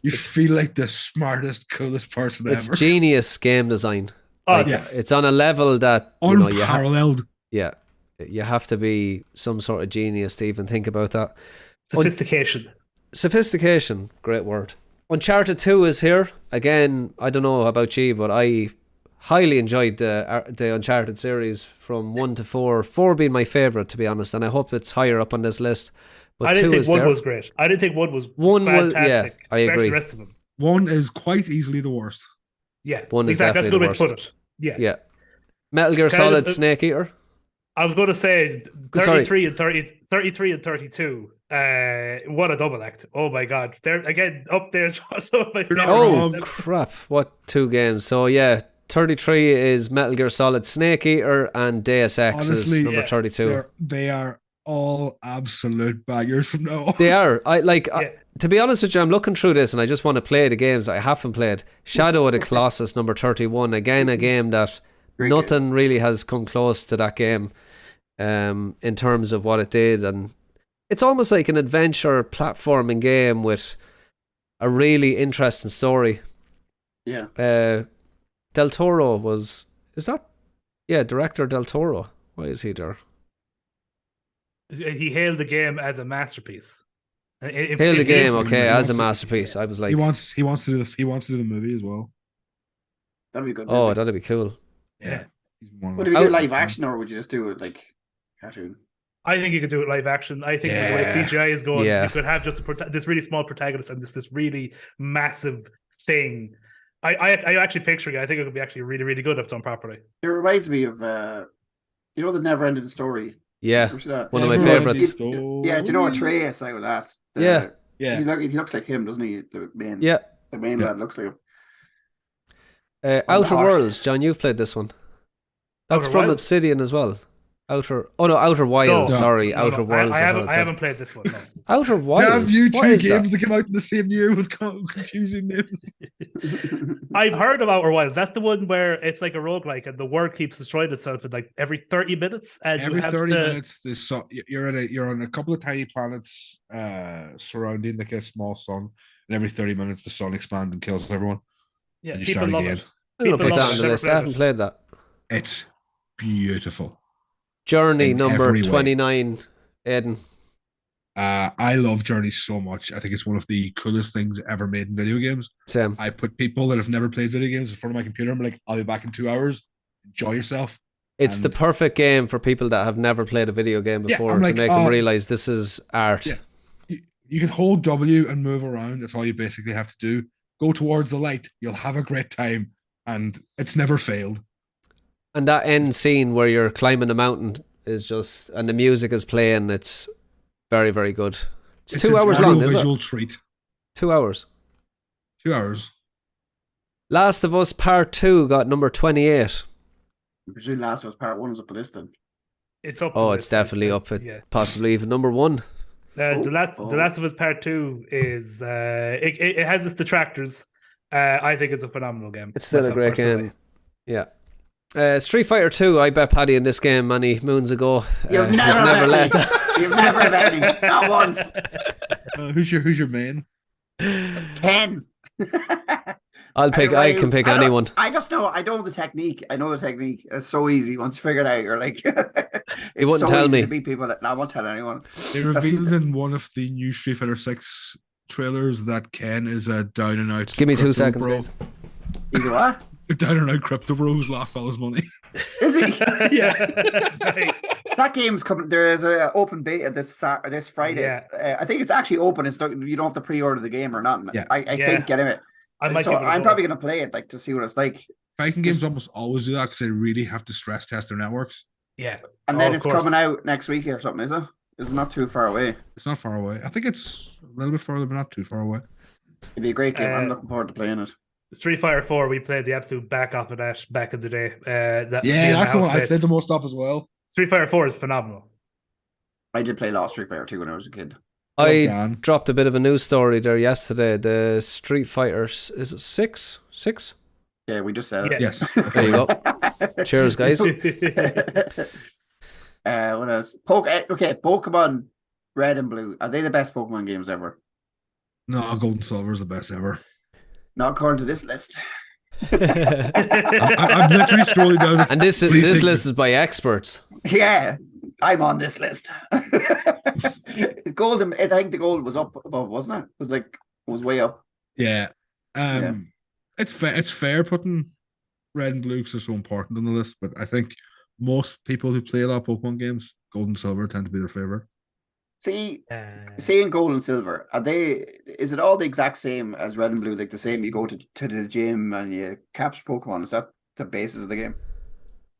[SPEAKER 4] You feel like the smartest, coolest person
[SPEAKER 1] It's
[SPEAKER 4] ever.
[SPEAKER 1] genius game design.
[SPEAKER 3] Oh,
[SPEAKER 1] Like,
[SPEAKER 3] it's-
[SPEAKER 1] it's on a level that you know
[SPEAKER 4] Unparalleled.
[SPEAKER 1] you have to be some sort of genius to even think about that.
[SPEAKER 3] sophistication.
[SPEAKER 1] Sophistication, great word. Uncharted 2 is here. Again, I don't know about you, but I highly enjoyed the Uncharted series from 1 to 4. 4 being my favourite, to be honest, and I hope it's higher up on this list. But
[SPEAKER 3] I didn't
[SPEAKER 1] 2
[SPEAKER 3] think
[SPEAKER 1] is
[SPEAKER 3] one
[SPEAKER 1] there.
[SPEAKER 3] was great. I didn't think one was
[SPEAKER 1] One was- yeah,
[SPEAKER 3] fantastic.
[SPEAKER 1] I
[SPEAKER 3] compared to
[SPEAKER 1] agree.
[SPEAKER 3] The rest of them.
[SPEAKER 4] One is quite easily the worst.
[SPEAKER 3] Yeah,
[SPEAKER 1] One is
[SPEAKER 3] exactly. That's a good way to
[SPEAKER 1] definitely
[SPEAKER 3] put it. Yeah.
[SPEAKER 1] Yeah. Metal Gear
[SPEAKER 3] Can I
[SPEAKER 1] Solid
[SPEAKER 3] just-
[SPEAKER 1] Snake Eater.
[SPEAKER 3] I was going to say
[SPEAKER 1] Sorry.
[SPEAKER 3] 33 and 30, 33 and 32. What a double act. Oh my God. They're again up there. So my
[SPEAKER 4] You're not
[SPEAKER 1] Oh,
[SPEAKER 4] wrong.
[SPEAKER 1] crap. What 2 games? So, yeah, 33 is Metal Gear Solid Snake Eater, and Deus Ex
[SPEAKER 4] Honestly,
[SPEAKER 1] is number
[SPEAKER 3] yeah.
[SPEAKER 1] 32.
[SPEAKER 4] They are all absolute baggers from now on.
[SPEAKER 1] They are.
[SPEAKER 3] Yeah.
[SPEAKER 1] To be honest with you, I'm looking through this and I just want to play the games I haven't played. Shadow of the Colossus, number 31. Again, a game that
[SPEAKER 2] Great
[SPEAKER 1] nothing really has come close to that game in terms of what it did. And it's almost like an adventure platforming game with a really interesting story.
[SPEAKER 2] Yeah.
[SPEAKER 1] Del Toro was... Is that... Yeah, director Del Toro. Why is he there?
[SPEAKER 3] He hailed the game as a masterpiece.
[SPEAKER 1] Hail the game, okay, as a
[SPEAKER 4] Yes.
[SPEAKER 1] masterpiece. I was like,
[SPEAKER 4] he wants to do the movie as well.
[SPEAKER 2] That'd be a good.
[SPEAKER 1] oh,
[SPEAKER 2] movie.
[SPEAKER 1] that'd be cool.
[SPEAKER 3] Yeah.
[SPEAKER 4] He's one
[SPEAKER 2] Would
[SPEAKER 4] of
[SPEAKER 2] we
[SPEAKER 1] Out-
[SPEAKER 2] do live action or would you just do it like cartoon?
[SPEAKER 3] I think you could do it live action. I think with the way
[SPEAKER 4] Yeah.
[SPEAKER 3] CGI is going,
[SPEAKER 1] Yeah.
[SPEAKER 3] you could have just this really small protagonist and just this really massive thing. I actually picturing it. I think it would be actually really, really good if done properly.
[SPEAKER 2] It reminds me of the never ending story.
[SPEAKER 1] Yeah,
[SPEAKER 2] Remember that?
[SPEAKER 1] one of my
[SPEAKER 4] Never
[SPEAKER 1] favourites.
[SPEAKER 4] ending
[SPEAKER 2] Yeah, do you know
[SPEAKER 4] story.
[SPEAKER 2] Atreus out of that?
[SPEAKER 1] Yeah.
[SPEAKER 4] Yeah.
[SPEAKER 2] He looks like him, doesn't he? The main
[SPEAKER 1] Yeah.
[SPEAKER 4] Yeah.
[SPEAKER 2] lad looks like him.
[SPEAKER 1] Outer
[SPEAKER 2] Outer
[SPEAKER 1] Worlds, John, you've played this one. That's
[SPEAKER 3] Outer
[SPEAKER 1] from
[SPEAKER 3] Wilds?
[SPEAKER 1] Obsidian as well. Outer Wilds,
[SPEAKER 3] No.
[SPEAKER 1] sorry.
[SPEAKER 3] No,
[SPEAKER 1] Outer
[SPEAKER 3] no,
[SPEAKER 1] Worlds.
[SPEAKER 3] I
[SPEAKER 1] thought
[SPEAKER 3] haven't.
[SPEAKER 1] it
[SPEAKER 3] I
[SPEAKER 1] said.
[SPEAKER 3] haven't played this one. No.
[SPEAKER 1] Outer
[SPEAKER 4] Damn
[SPEAKER 1] Wilds.
[SPEAKER 4] you
[SPEAKER 1] What
[SPEAKER 4] two
[SPEAKER 1] is
[SPEAKER 4] games
[SPEAKER 1] that?
[SPEAKER 4] that came out in the same year with confusing names.
[SPEAKER 3] I've heard of Outer Wilds. That's the one where it's like a roguelike and the world keeps destroying itself in like every 30 minutes. And
[SPEAKER 4] Every
[SPEAKER 3] you have
[SPEAKER 4] 30
[SPEAKER 3] to,
[SPEAKER 4] minutes, you're on a couple of tiny planets surrounding like a small sun, and every 30 minutes the sun expands and kills everyone.
[SPEAKER 3] Yeah,
[SPEAKER 4] and you
[SPEAKER 3] people
[SPEAKER 4] start
[SPEAKER 3] love
[SPEAKER 4] again.
[SPEAKER 3] it.
[SPEAKER 1] I'm gonna
[SPEAKER 3] people
[SPEAKER 1] put
[SPEAKER 3] love
[SPEAKER 1] that
[SPEAKER 3] it.
[SPEAKER 1] on the
[SPEAKER 3] Never
[SPEAKER 1] list. I
[SPEAKER 3] played
[SPEAKER 1] haven't
[SPEAKER 3] it.
[SPEAKER 1] played that.
[SPEAKER 4] It's beautiful.
[SPEAKER 1] Journey
[SPEAKER 4] In
[SPEAKER 1] number
[SPEAKER 4] every way.
[SPEAKER 1] 29, Aiden.
[SPEAKER 4] I love Journey so much. I think it's one of the coolest things ever made in video games.
[SPEAKER 1] Same.
[SPEAKER 4] I put people that have never played video games in front of my computer and be like, I'll be back in 2 hours. Enjoy yourself.
[SPEAKER 1] It's the
[SPEAKER 4] And-
[SPEAKER 1] perfect game for people that have never played a video game
[SPEAKER 4] Yeah,
[SPEAKER 1] before
[SPEAKER 4] I'm like,
[SPEAKER 1] to make them
[SPEAKER 4] oh,
[SPEAKER 1] realize this is art.
[SPEAKER 4] Yeah. You can hold W and move around. That's all you basically have to do. Go towards the light. You'll have a great time. And it's never failed.
[SPEAKER 1] And that end scene where you're climbing a mountain is just, and the music is playing. It's very, very good. It's 2
[SPEAKER 4] a
[SPEAKER 1] hours
[SPEAKER 4] audio
[SPEAKER 1] long, is it?
[SPEAKER 4] visual treat.
[SPEAKER 1] 2 hours.
[SPEAKER 4] 2 hours.
[SPEAKER 1] Last of Us Part 2 got number 28.
[SPEAKER 2] I presume Last of Us Part 1 is up the list then.
[SPEAKER 3] It's up.
[SPEAKER 1] Oh,
[SPEAKER 3] the
[SPEAKER 1] it's
[SPEAKER 3] list.
[SPEAKER 1] definitely up at
[SPEAKER 3] Yeah.
[SPEAKER 1] possibly even number 1.
[SPEAKER 3] The
[SPEAKER 2] Oh.
[SPEAKER 3] Last of Us Part 2 is it has its detractors. I think it's a phenomenal game.
[SPEAKER 1] It's still a
[SPEAKER 3] myself,
[SPEAKER 1] great
[SPEAKER 3] personally.
[SPEAKER 1] game. Yeah. Street Fighter 2, I bet Paddy in this game many moons ago.
[SPEAKER 2] You've
[SPEAKER 1] He's
[SPEAKER 2] never,
[SPEAKER 1] never
[SPEAKER 2] met
[SPEAKER 1] let.
[SPEAKER 2] me. You've never met me. Not once.
[SPEAKER 4] Who's your main?
[SPEAKER 2] Ken.
[SPEAKER 1] I can pick anyone.
[SPEAKER 2] I just know. I know the technique. It's so easy. Once you figure it out, you're like, it's
[SPEAKER 1] wouldn't
[SPEAKER 2] so
[SPEAKER 1] tell
[SPEAKER 2] easy
[SPEAKER 1] me.
[SPEAKER 2] to beat people. No, I won't tell anyone.
[SPEAKER 4] They revealed in one of the new Street Fighter 6 trailers that Ken is a down and out.
[SPEAKER 1] Give me 2
[SPEAKER 4] crypto
[SPEAKER 1] seconds,
[SPEAKER 4] bro.
[SPEAKER 1] guys.
[SPEAKER 2] He's a what?
[SPEAKER 4] Down and out crypto bro who's lost all his money.
[SPEAKER 2] Is he?
[SPEAKER 3] Yeah. Nice.
[SPEAKER 2] That game's coming. There is an open beta this Friday.
[SPEAKER 3] Yeah.
[SPEAKER 2] I think it's actually open. It's not, you don't have to pre-order the game or nothing.
[SPEAKER 4] Yeah.
[SPEAKER 2] I think getting it.
[SPEAKER 3] I might
[SPEAKER 2] So
[SPEAKER 3] give it a
[SPEAKER 2] I'm
[SPEAKER 3] go.
[SPEAKER 2] probably gonna play it like to see what it's like.
[SPEAKER 4] Fighting games almost always do that because they really have to stress test their networks.
[SPEAKER 3] Yeah.
[SPEAKER 2] And then
[SPEAKER 3] of
[SPEAKER 2] it's
[SPEAKER 3] course.
[SPEAKER 2] coming out next week or something, is it? It's not too far away.
[SPEAKER 4] It's not far away. I think it's a little bit further, but not too far away.
[SPEAKER 2] It'd be a great game. I'm
[SPEAKER 3] Uh,
[SPEAKER 2] looking forward to playing it.
[SPEAKER 3] Street Fighter 4, we played the absolute back off of that back in the day.
[SPEAKER 4] Yeah, that's the one I played the most of as well.
[SPEAKER 3] Street Fighter 4 is phenomenal.
[SPEAKER 2] I did play Lost Street Fighter 2 when I was a kid.
[SPEAKER 1] I
[SPEAKER 4] Dan.
[SPEAKER 1] dropped a bit of a news story there yesterday. The Street Fighter, is it 6? 6?
[SPEAKER 2] Yeah, we just said it.
[SPEAKER 3] Yeah.
[SPEAKER 4] Yes.
[SPEAKER 1] There you go. Cheers, guys.
[SPEAKER 2] What else? Pokemon Red and Blue. Are they the best Pokemon games ever?
[SPEAKER 4] No, Gold and Silver is the best ever.
[SPEAKER 2] Not according to this list.
[SPEAKER 4] I'm literally scrolling down.
[SPEAKER 1] And this
[SPEAKER 4] Please take
[SPEAKER 1] list is by experts.
[SPEAKER 2] Yeah, I'm on this list. Golden, I think the gold was up above, wasn't it? It was way up.
[SPEAKER 4] Yeah.
[SPEAKER 2] Yeah.
[SPEAKER 4] It's fair putting Red and Blue because they're so important on the list, but I think most people who play a lot of Pokemon games, Gold and Silver tend to be their favorite.
[SPEAKER 2] See, saying gold and silver, is it all the exact same as Red and Blue? Like the same, you go to the gym and you capture Pokemon. Is that the basis of the game?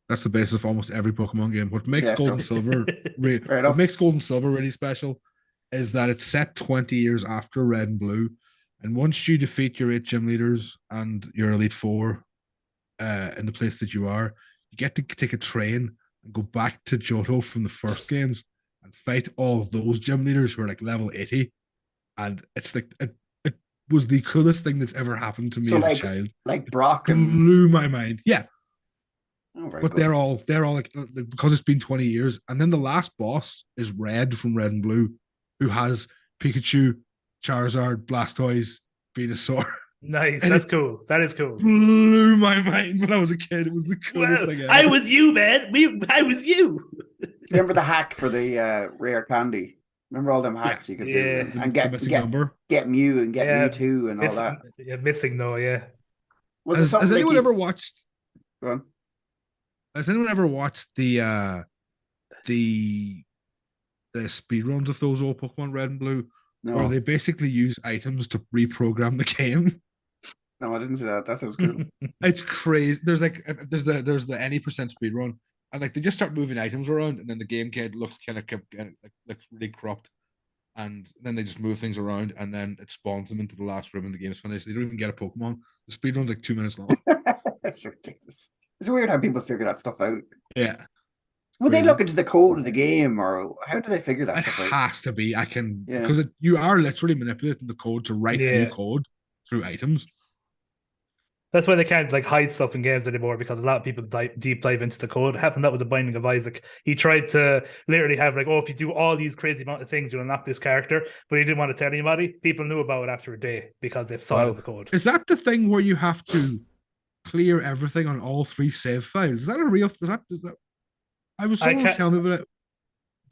[SPEAKER 4] That's the basis of almost every Pokemon game. What makes
[SPEAKER 2] Yeah,
[SPEAKER 4] Gold
[SPEAKER 2] so-
[SPEAKER 4] and Silver
[SPEAKER 2] Fair
[SPEAKER 4] what
[SPEAKER 2] enough.
[SPEAKER 4] makes Gold and Silver really special is that it's set 20 years after Red and Blue. And once you defeat your 8 gym leaders and your Elite Four in the place that you are, you get to take a train and go back to Johto from the first games and fight all of those gym leaders who are like level 80. And it's like it was the coolest thing that's ever happened to me
[SPEAKER 2] So
[SPEAKER 4] as a
[SPEAKER 2] like-
[SPEAKER 4] child.
[SPEAKER 2] Like Brock and
[SPEAKER 4] Blew my mind. Yeah.
[SPEAKER 2] very
[SPEAKER 4] But
[SPEAKER 2] good.
[SPEAKER 4] they're all like because it's been 20 years, and then the last boss is Red from Red and Blue, who has Pikachu, Charizard, Blastoise, Venusaur.
[SPEAKER 3] Nice.
[SPEAKER 4] And
[SPEAKER 3] That's cool. That is cool.
[SPEAKER 4] Blew my mind when I was a kid. It was the coolest
[SPEAKER 3] Well,
[SPEAKER 4] thing ever.
[SPEAKER 3] I was you, man. I was you.
[SPEAKER 2] Remember the hack for the rare candy? Remember all them hacks you could
[SPEAKER 3] Yeah.
[SPEAKER 2] do
[SPEAKER 4] The-
[SPEAKER 2] and
[SPEAKER 4] the missing
[SPEAKER 2] get
[SPEAKER 4] number.
[SPEAKER 2] Mew and get
[SPEAKER 3] Yeah.
[SPEAKER 2] Mewtwo and all that.
[SPEAKER 3] Missing though, yeah.
[SPEAKER 2] Was it
[SPEAKER 4] Has
[SPEAKER 2] something like
[SPEAKER 4] anyone
[SPEAKER 2] you-
[SPEAKER 4] ever watched?
[SPEAKER 2] Go on.
[SPEAKER 4] Has anyone ever watched the speed runs of those old Pokemon Red and Blue,
[SPEAKER 2] No,
[SPEAKER 4] where they basically use items to reprogram the game?
[SPEAKER 2] no, I didn't see that. That sounds cool.
[SPEAKER 4] It's crazy. There's the any percent speed run, and like they just start moving items around, and then the game kid looks kind of looks really corrupt, and then they just move things around, and then it spawns them into the last room, and the game's finished. They don't even get a Pokemon. The speed run's like 2 minutes long.
[SPEAKER 2] That's ridiculous. It's weird how people figure that stuff out.
[SPEAKER 4] Yeah,
[SPEAKER 2] Would they
[SPEAKER 4] Crazy.
[SPEAKER 2] look into the code of the game, or how do they figure that
[SPEAKER 4] it
[SPEAKER 2] stuff out?
[SPEAKER 4] has to be. I can
[SPEAKER 2] Yeah.
[SPEAKER 4] because you are literally manipulating the code to write a new
[SPEAKER 3] Yeah.
[SPEAKER 4] code through items.
[SPEAKER 3] That's why they can't like hide stuff in games anymore because a lot of people deep dive into the code. It happened that with the Binding of Isaac. He tried to literally have like, oh, if you do all these crazy amount of things, you'll unlock this character, but he didn't want to tell anybody. People knew about it after a day because they've saw it in the code.
[SPEAKER 4] Is that the thing where you have to clear everything on all 3 save files? Is that a real? Is that? I was someone was
[SPEAKER 3] can't-
[SPEAKER 4] telling me about it.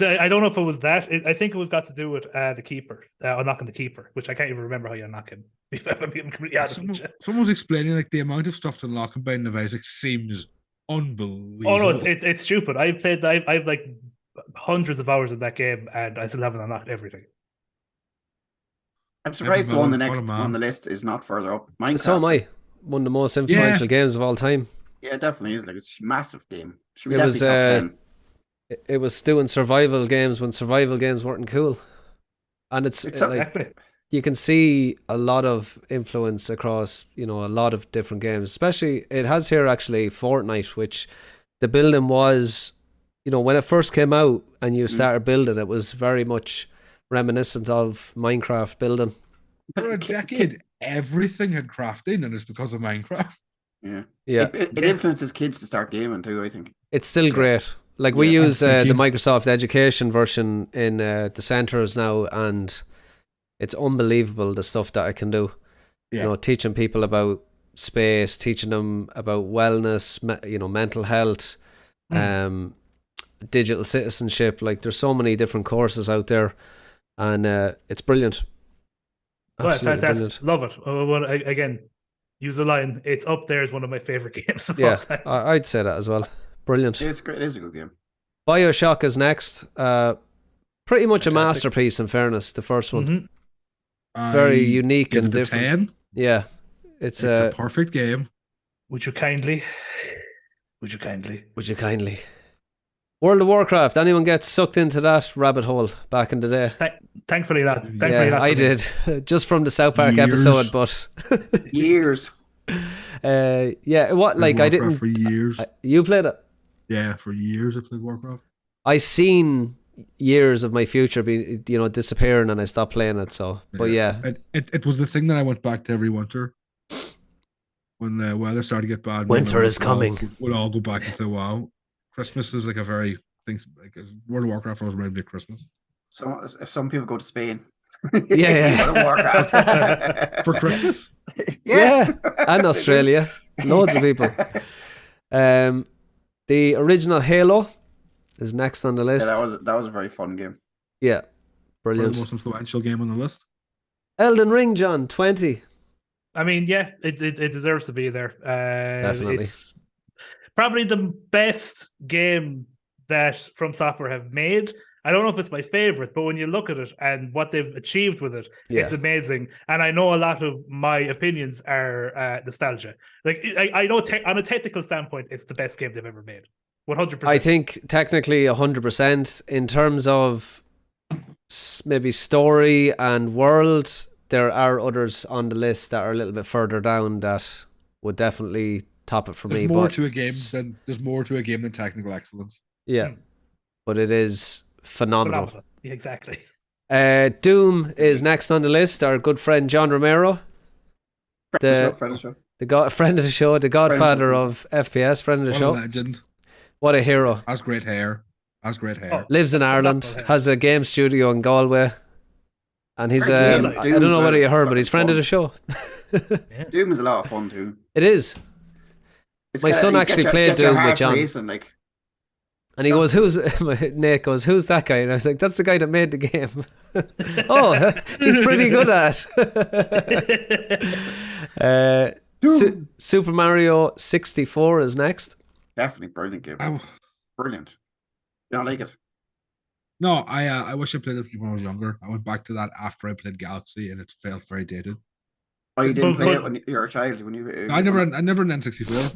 [SPEAKER 3] I don't know if it was that. I think it was got to do with the keeper, unlocking the keeper, which I can't even remember how you unlock him. If I'm being completely honest with you.
[SPEAKER 4] Someone was explaining like the amount of stuff to unlock in Binding of Isaac seems unbelievable.
[SPEAKER 3] Oh no, it's stupid. I've like hundreds of hours of that game and I still haven't unlocked everything.
[SPEAKER 2] I'm surprised the one the
[SPEAKER 4] What a
[SPEAKER 2] next
[SPEAKER 4] man.
[SPEAKER 2] on the list is not further up. Minecraft.
[SPEAKER 1] So am I. One of the most influential games of all time.
[SPEAKER 2] Yeah, it definitely is. Like it's a massive game. Should be
[SPEAKER 1] It was,
[SPEAKER 2] definitely top 10.
[SPEAKER 1] It was doing survival games when survival games weren't cool. And it's
[SPEAKER 2] It's
[SPEAKER 1] like
[SPEAKER 3] Exactly.
[SPEAKER 1] you can see a lot of influence across, a lot of different games. Especially it has here actually Fortnite, which the building was, when it first came out and you started building, it was very much reminiscent of Minecraft building.
[SPEAKER 2] But
[SPEAKER 4] For a
[SPEAKER 2] ki-
[SPEAKER 4] decade, everything had crafting, and it's because of Minecraft.
[SPEAKER 2] Yeah.
[SPEAKER 1] Yeah,
[SPEAKER 2] It influences kids to start gaming too, I think.
[SPEAKER 1] it's still great. Like we
[SPEAKER 2] Yeah.
[SPEAKER 1] use the
[SPEAKER 4] Thank you.
[SPEAKER 1] Microsoft Education version in the centers now, and it's unbelievable the stuff that I can do.
[SPEAKER 4] Yeah.
[SPEAKER 1] You know, teaching people about space, teaching them about wellness, mental health, digital citizenship. Like there's so many different courses out there, and it's brilliant.
[SPEAKER 3] Well,
[SPEAKER 1] Absolutely
[SPEAKER 3] fantastic.
[SPEAKER 1] brilliant.
[SPEAKER 3] Love it. Again, use the line. It's up there as one of my favorite games of all
[SPEAKER 1] Yeah,
[SPEAKER 3] time.
[SPEAKER 1] I'd say that as well. Brilliant.
[SPEAKER 2] It's great. It is a good game.
[SPEAKER 1] BioShock is next. Pretty much a
[SPEAKER 3] Fantastic.
[SPEAKER 1] masterpiece, in fairness. The first one,
[SPEAKER 3] Mhm.
[SPEAKER 1] very
[SPEAKER 4] I
[SPEAKER 1] unique
[SPEAKER 4] give
[SPEAKER 1] and
[SPEAKER 4] it a
[SPEAKER 1] different.
[SPEAKER 4] 10.
[SPEAKER 1] Yeah, it's
[SPEAKER 4] It's a perfect game.
[SPEAKER 3] Would you kindly? Would you kindly?
[SPEAKER 1] Would you kindly? World of Warcraft. Anyone get sucked into that rabbit hole back in the day?
[SPEAKER 3] Thankfully not. Thankfully
[SPEAKER 1] Yeah,
[SPEAKER 3] not.
[SPEAKER 1] I
[SPEAKER 3] for me.
[SPEAKER 1] did. Just from the South Park
[SPEAKER 4] Years.
[SPEAKER 1] episode, but
[SPEAKER 2] Years.
[SPEAKER 1] yeah, what like I
[SPEAKER 4] Warcraft
[SPEAKER 1] didn't.
[SPEAKER 4] for years.
[SPEAKER 1] You played it.
[SPEAKER 4] Yeah, for years I played Warcraft.
[SPEAKER 1] I seen years of my future be disappearing, and I stopped playing it. So, but yeah,
[SPEAKER 4] It was the thing that I went back to every winter when the weather started to get bad.
[SPEAKER 1] Winter is coming.
[SPEAKER 4] We'll all go back and play WoW. Christmas is like a very things like World of Warcraft was around big Christmas
[SPEAKER 2] So some people go to Spain.
[SPEAKER 1] Yeah.
[SPEAKER 2] World of Warcraft.
[SPEAKER 4] for Christmas.
[SPEAKER 1] yeah, and Australia, loads of people. The original Halo is next on the
[SPEAKER 2] Yeah,
[SPEAKER 1] list.
[SPEAKER 2] that was a very fun game.
[SPEAKER 1] Yeah,
[SPEAKER 4] Probably
[SPEAKER 1] brilliant.
[SPEAKER 4] the most influential game on the list.
[SPEAKER 1] Elden Ring, John, 20.
[SPEAKER 3] I mean, yeah, it deserves to be there.
[SPEAKER 1] Definitely.
[SPEAKER 3] It's probably the best game that From Software have made. I don't know if it's my favorite, but when you look at it and what they've achieved with it,
[SPEAKER 1] Yeah.
[SPEAKER 3] it's amazing. And I know a lot of my opinions are nostalgia. Like I know on a technical standpoint, it's the best game they've ever made. 100%.
[SPEAKER 1] I think technically 100%. In terms of maybe story and world, there are others on the list that are a little bit further down that would definitely top it for
[SPEAKER 4] There's
[SPEAKER 1] me.
[SPEAKER 4] more
[SPEAKER 1] But
[SPEAKER 4] to a game than technical excellence.
[SPEAKER 1] yeah, but it is phenomenal.
[SPEAKER 3] phenomenal. Yeah, exactly.
[SPEAKER 1] Doom is next on the list. Our good friend John Romero,
[SPEAKER 2] Friend of the show.
[SPEAKER 1] friend of the show, the godfather
[SPEAKER 2] the
[SPEAKER 1] of FPS, friend of the
[SPEAKER 4] What a
[SPEAKER 1] show.
[SPEAKER 4] legend.
[SPEAKER 1] What a hero.
[SPEAKER 4] Has great hair.
[SPEAKER 3] Oh,
[SPEAKER 1] Lives in Ireland,
[SPEAKER 3] Phenomenal.
[SPEAKER 1] has a game studio in Galway, and he's
[SPEAKER 2] Great game.
[SPEAKER 1] I don't know
[SPEAKER 2] Doom's
[SPEAKER 1] whether you
[SPEAKER 2] well
[SPEAKER 1] heard, but he's friend of
[SPEAKER 2] fun.
[SPEAKER 1] the show.
[SPEAKER 2] Doom is a lot of fun too.
[SPEAKER 1] It is.
[SPEAKER 2] It's
[SPEAKER 1] My son actually played Doom with John.
[SPEAKER 2] Racing, like,
[SPEAKER 1] And he goes, Nate goes, who's that guy? And I was like, that's the guy that made the game. Oh, he's pretty good at Super Mario 64 is next.
[SPEAKER 2] definitely brilliant game.
[SPEAKER 4] Oh,
[SPEAKER 2] Brilliant. You don't like it?
[SPEAKER 4] no, I wish I played it when I was younger. I went back to that after I played Galaxy, and it felt very dated.
[SPEAKER 2] Oh, you didn't
[SPEAKER 3] But-
[SPEAKER 2] play
[SPEAKER 3] but-
[SPEAKER 2] it when you were a child? When you?
[SPEAKER 4] I never an N64.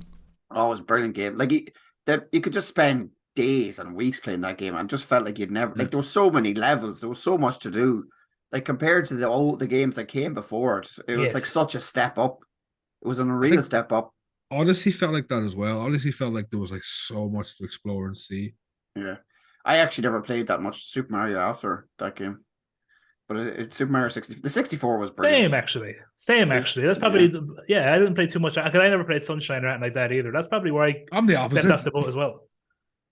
[SPEAKER 2] Oh, it was a brilliant game. Like you could just spend days and weeks playing that game, and just felt like you'd never. Like there was so many levels. There was so much to do. Like compared to the games that came before it, it was like
[SPEAKER 3] Yes.
[SPEAKER 2] such a step up. It was an unreal step up.
[SPEAKER 4] Odyssey felt like that as well. Odyssey felt like there was like so much to explore and see.
[SPEAKER 2] Yeah, I actually never played that much Super Mario after that game, but Super Mario 60. The 64 was brilliant.
[SPEAKER 3] Same actually. That's probably I didn't play too much because I never played Sunshine or anything like that either. That's probably where I
[SPEAKER 4] I'm the
[SPEAKER 3] stepped off
[SPEAKER 4] opposite.
[SPEAKER 3] the boat as well.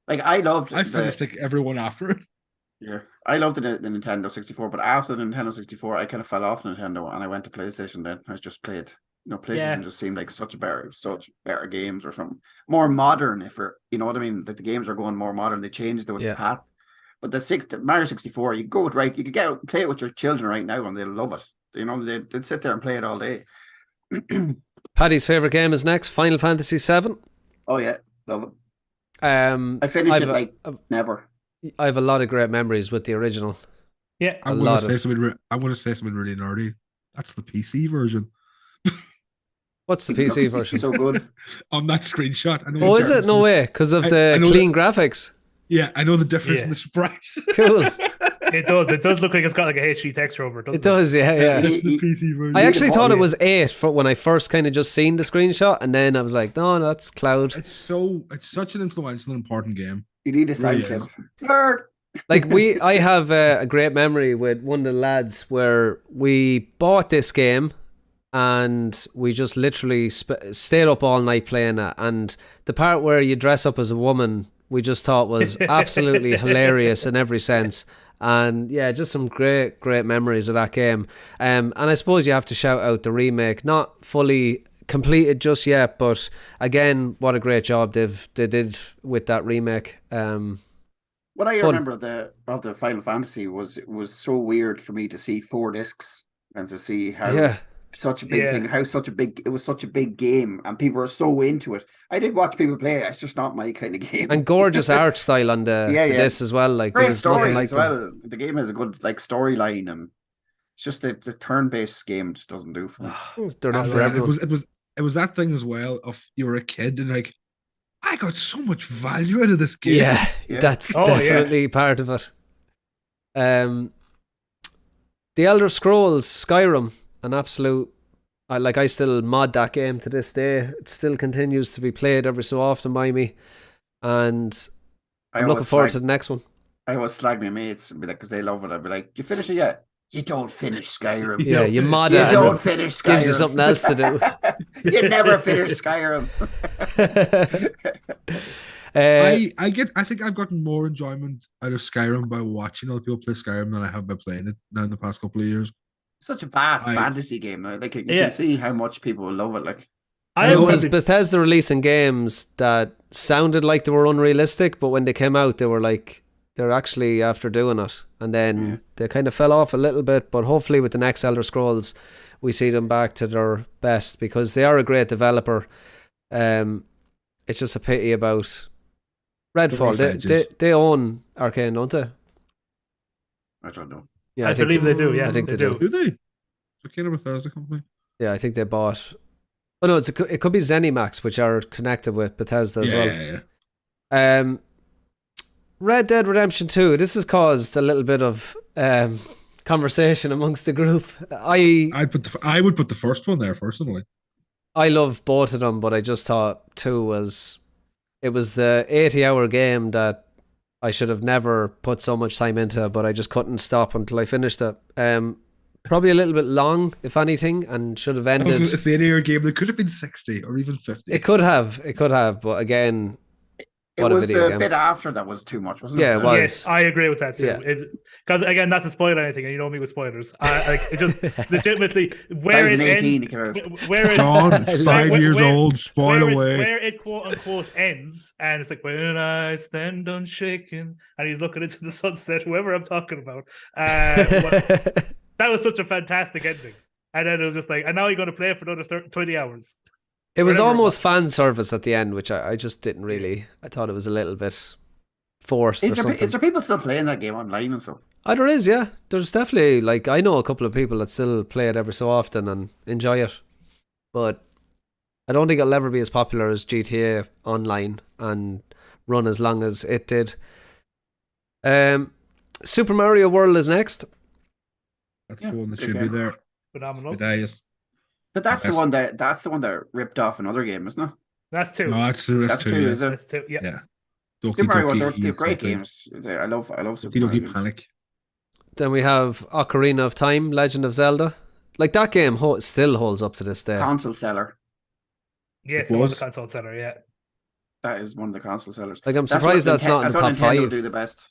[SPEAKER 2] Like I loved.
[SPEAKER 4] I finished like everyone after it.
[SPEAKER 2] Yeah, I loved the Nintendo 64, but after the Nintendo 64, I kind of fell off Nintendo and I went to PlayStation. Then I just played. PlayStation
[SPEAKER 3] Yeah.
[SPEAKER 2] just seemed like such better games or something more modern. If you're, you know what I mean, like the games are going more modern. They changed the
[SPEAKER 1] Yeah.
[SPEAKER 2] path. But the Mario 64, you go with right. You could play it with your children right now, and they'll love it. They'd sit there and play it all day.
[SPEAKER 1] Paddy's favourite game is next, Final Fantasy VII.
[SPEAKER 2] Oh yeah, love it.
[SPEAKER 1] I
[SPEAKER 2] finished it like never.
[SPEAKER 1] I have a lot of great memories with the original.
[SPEAKER 3] Yeah.
[SPEAKER 4] I'm
[SPEAKER 1] lot
[SPEAKER 4] going to say
[SPEAKER 1] of-
[SPEAKER 4] something. I'm going to say something really nerdy. That's the PC version
[SPEAKER 1] What's the PC version?
[SPEAKER 2] So good.
[SPEAKER 4] on that screenshot. I know
[SPEAKER 1] Oh,
[SPEAKER 4] the
[SPEAKER 1] is it?
[SPEAKER 4] difference
[SPEAKER 1] No
[SPEAKER 4] in the-
[SPEAKER 1] way, because of
[SPEAKER 4] I
[SPEAKER 1] the
[SPEAKER 4] know
[SPEAKER 1] clean graphics.
[SPEAKER 4] Yeah, I know the difference in
[SPEAKER 3] Yeah.
[SPEAKER 4] the sprites.
[SPEAKER 1] Cool.
[SPEAKER 3] It does. It does look like it's got like a HD texture over it.
[SPEAKER 1] It does, yeah.
[SPEAKER 4] That's the PC version.
[SPEAKER 1] I actually thought it
[SPEAKER 2] Yeah.
[SPEAKER 1] was 8 for when I first kind of just seen the screenshot, and then I was like, no, that's cloud.
[SPEAKER 4] It's such an influential and important game.
[SPEAKER 2] You need a sound
[SPEAKER 4] Really
[SPEAKER 2] clip.
[SPEAKER 4] is.
[SPEAKER 2] Nerd.
[SPEAKER 1] Like I have a great memory with one of the lads where we bought this game, and we just literally stayed up all night playing it. And the part where you dress up as a woman, we just thought was absolutely hilarious in every sense. And yeah, just some great memories of that game. And I suppose you have to shout out the remake, not fully completed just yet, but again, what a great job they did with that remake.
[SPEAKER 2] What I
[SPEAKER 1] Fun.
[SPEAKER 2] remember of the Final Fantasy was it was so weird for me to see 4 discs and to see how
[SPEAKER 1] Yeah,
[SPEAKER 2] such a big
[SPEAKER 3] Yeah.
[SPEAKER 2] thing, it was such a big game, and people were so into it. I did watch people play it. It's just not my kind of game.
[SPEAKER 1] and gorgeous art style on the
[SPEAKER 2] Yeah, yeah.
[SPEAKER 1] this as well. Like there
[SPEAKER 2] Great
[SPEAKER 1] was nothing
[SPEAKER 2] story
[SPEAKER 1] like
[SPEAKER 2] as
[SPEAKER 1] them.
[SPEAKER 2] well. The game has a good like storyline, and it's just the turn-based game just doesn't do for me.
[SPEAKER 1] They're not
[SPEAKER 2] And
[SPEAKER 1] for
[SPEAKER 2] then
[SPEAKER 1] everyone.
[SPEAKER 4] It was that thing as well of you were a kid and like I got so much value out of this game.
[SPEAKER 1] Yeah,
[SPEAKER 2] Yeah.
[SPEAKER 1] that's
[SPEAKER 3] Oh, yeah.
[SPEAKER 1] definitely part of it. The Elder Scrolls Skyrim, an absolute. I still mod that game to this day. It still continues to be played every so often by me, and I'm looking forward to the next one.
[SPEAKER 2] I always slag my mates and be like, because they love it. I'd be like, "You finish it yet? You don't finish Skyrim.
[SPEAKER 1] Yeah, you mod
[SPEAKER 2] You
[SPEAKER 1] it.
[SPEAKER 2] don't
[SPEAKER 1] and
[SPEAKER 2] finish Skyrim.
[SPEAKER 1] gives you something else to do.
[SPEAKER 2] You never finish Skyrim."
[SPEAKER 4] I think I've gotten more enjoyment out of Skyrim by watching other people play Skyrim than I have by playing it now in the past couple of years.
[SPEAKER 2] Such a vast
[SPEAKER 4] I-
[SPEAKER 2] fantasy game. Like you
[SPEAKER 3] Yeah.
[SPEAKER 2] can see how much people love it. Like
[SPEAKER 3] I
[SPEAKER 1] it
[SPEAKER 3] am
[SPEAKER 1] was
[SPEAKER 3] probably-
[SPEAKER 1] Bethesda releasing games that sounded like they were unrealistic, but when they came out, they were like they're actually after doing it, and then
[SPEAKER 2] Yeah.
[SPEAKER 1] they kind of fell off a little bit. But hopefully, with the next Elder Scrolls, we see them back to their best because they are a great developer. It's just a pity about Redfall.
[SPEAKER 4] rough edges.
[SPEAKER 1] They own Arcane, don't they?
[SPEAKER 2] I don't know.
[SPEAKER 1] Yeah,
[SPEAKER 3] I believe they do. Yeah,
[SPEAKER 1] I think they
[SPEAKER 3] do.
[SPEAKER 4] Do they? So kind of Bethesda company.
[SPEAKER 1] Yeah, I think they bought. Oh no, it could be ZeniMax, which are connected with Bethesda as well.
[SPEAKER 4] Yeah.
[SPEAKER 1] Red Dead Redemption 2. This has caused a little bit of conversation amongst the group. I
[SPEAKER 4] would put the first one there personally.
[SPEAKER 1] love both of them, but I just thought 2 was the 80-hour game that I should have never put so much time into, but I just couldn't stop until I finished it. Probably a little bit long, if anything, and should have ended.
[SPEAKER 4] It's the 80-hour game. There could have been 60 or even 50.
[SPEAKER 1] It could have, but again,
[SPEAKER 2] It
[SPEAKER 1] what a
[SPEAKER 2] was
[SPEAKER 1] video
[SPEAKER 2] the
[SPEAKER 1] game.
[SPEAKER 2] bit after that was too much, wasn't it?
[SPEAKER 1] Yeah, it was.
[SPEAKER 3] Yes, I agree with that too.
[SPEAKER 1] Yeah.
[SPEAKER 3] Because again, not to spoil anything, and you know me with spoilers. It just legitimately where it
[SPEAKER 2] 2018
[SPEAKER 3] ends,
[SPEAKER 2] it came out.
[SPEAKER 3] where it
[SPEAKER 4] John, it's 5
[SPEAKER 3] where-
[SPEAKER 4] years
[SPEAKER 3] where-
[SPEAKER 4] old. Spoil
[SPEAKER 3] where
[SPEAKER 4] away.
[SPEAKER 3] where it quote unquote ends, and it's like when I stand unshaken, and he's looking into the sunset. Whoever I'm talking about, that was such a fantastic ending. And then it was just like, and now you're going to play it for another 20 hours.
[SPEAKER 1] It was
[SPEAKER 3] Whatever it
[SPEAKER 1] almost
[SPEAKER 3] was.
[SPEAKER 1] fan service at the end, which I just didn't really. I thought it was a little bit forced or something.
[SPEAKER 2] Is there people still playing that game online and stuff?
[SPEAKER 1] There is, yeah. There's definitely, like, I know a couple of people that still play it every so often and enjoy it. But I don't think it'll ever be as popular as GTA Online and run as long as it did. Super Mario World is next.
[SPEAKER 4] That's
[SPEAKER 2] Yeah,
[SPEAKER 4] the one that
[SPEAKER 2] good
[SPEAKER 4] should be
[SPEAKER 2] game.
[SPEAKER 4] there.
[SPEAKER 3] Phenomenal.
[SPEAKER 4] But that is.
[SPEAKER 2] But that's the
[SPEAKER 4] Yes.
[SPEAKER 2] one that ripped off another game, isn't it?
[SPEAKER 3] That's two.
[SPEAKER 4] No, that's
[SPEAKER 2] That's
[SPEAKER 4] two.
[SPEAKER 2] two,
[SPEAKER 4] Yeah.
[SPEAKER 2] is it?
[SPEAKER 3] That's two. Yeah.
[SPEAKER 4] Yeah. Doki
[SPEAKER 2] Super Mario World,
[SPEAKER 4] Doki
[SPEAKER 2] they're great
[SPEAKER 4] something.
[SPEAKER 2] games. I love Super
[SPEAKER 4] Doki
[SPEAKER 2] Mario.
[SPEAKER 4] Doki
[SPEAKER 2] games.
[SPEAKER 4] Panic.
[SPEAKER 1] Then we have Ocarina of Time, Legend of Zelda. Like, that game still holds up to this day.
[SPEAKER 2] Console seller.
[SPEAKER 3] Yes,
[SPEAKER 4] It
[SPEAKER 3] it was
[SPEAKER 4] was.
[SPEAKER 3] the console center. Yeah.
[SPEAKER 2] That is one of the console sellers.
[SPEAKER 1] Like, I'm
[SPEAKER 2] That's
[SPEAKER 1] surprised
[SPEAKER 2] what
[SPEAKER 1] that's not in the
[SPEAKER 2] that's what
[SPEAKER 1] top
[SPEAKER 2] Nintendo
[SPEAKER 1] 5.
[SPEAKER 2] do the best.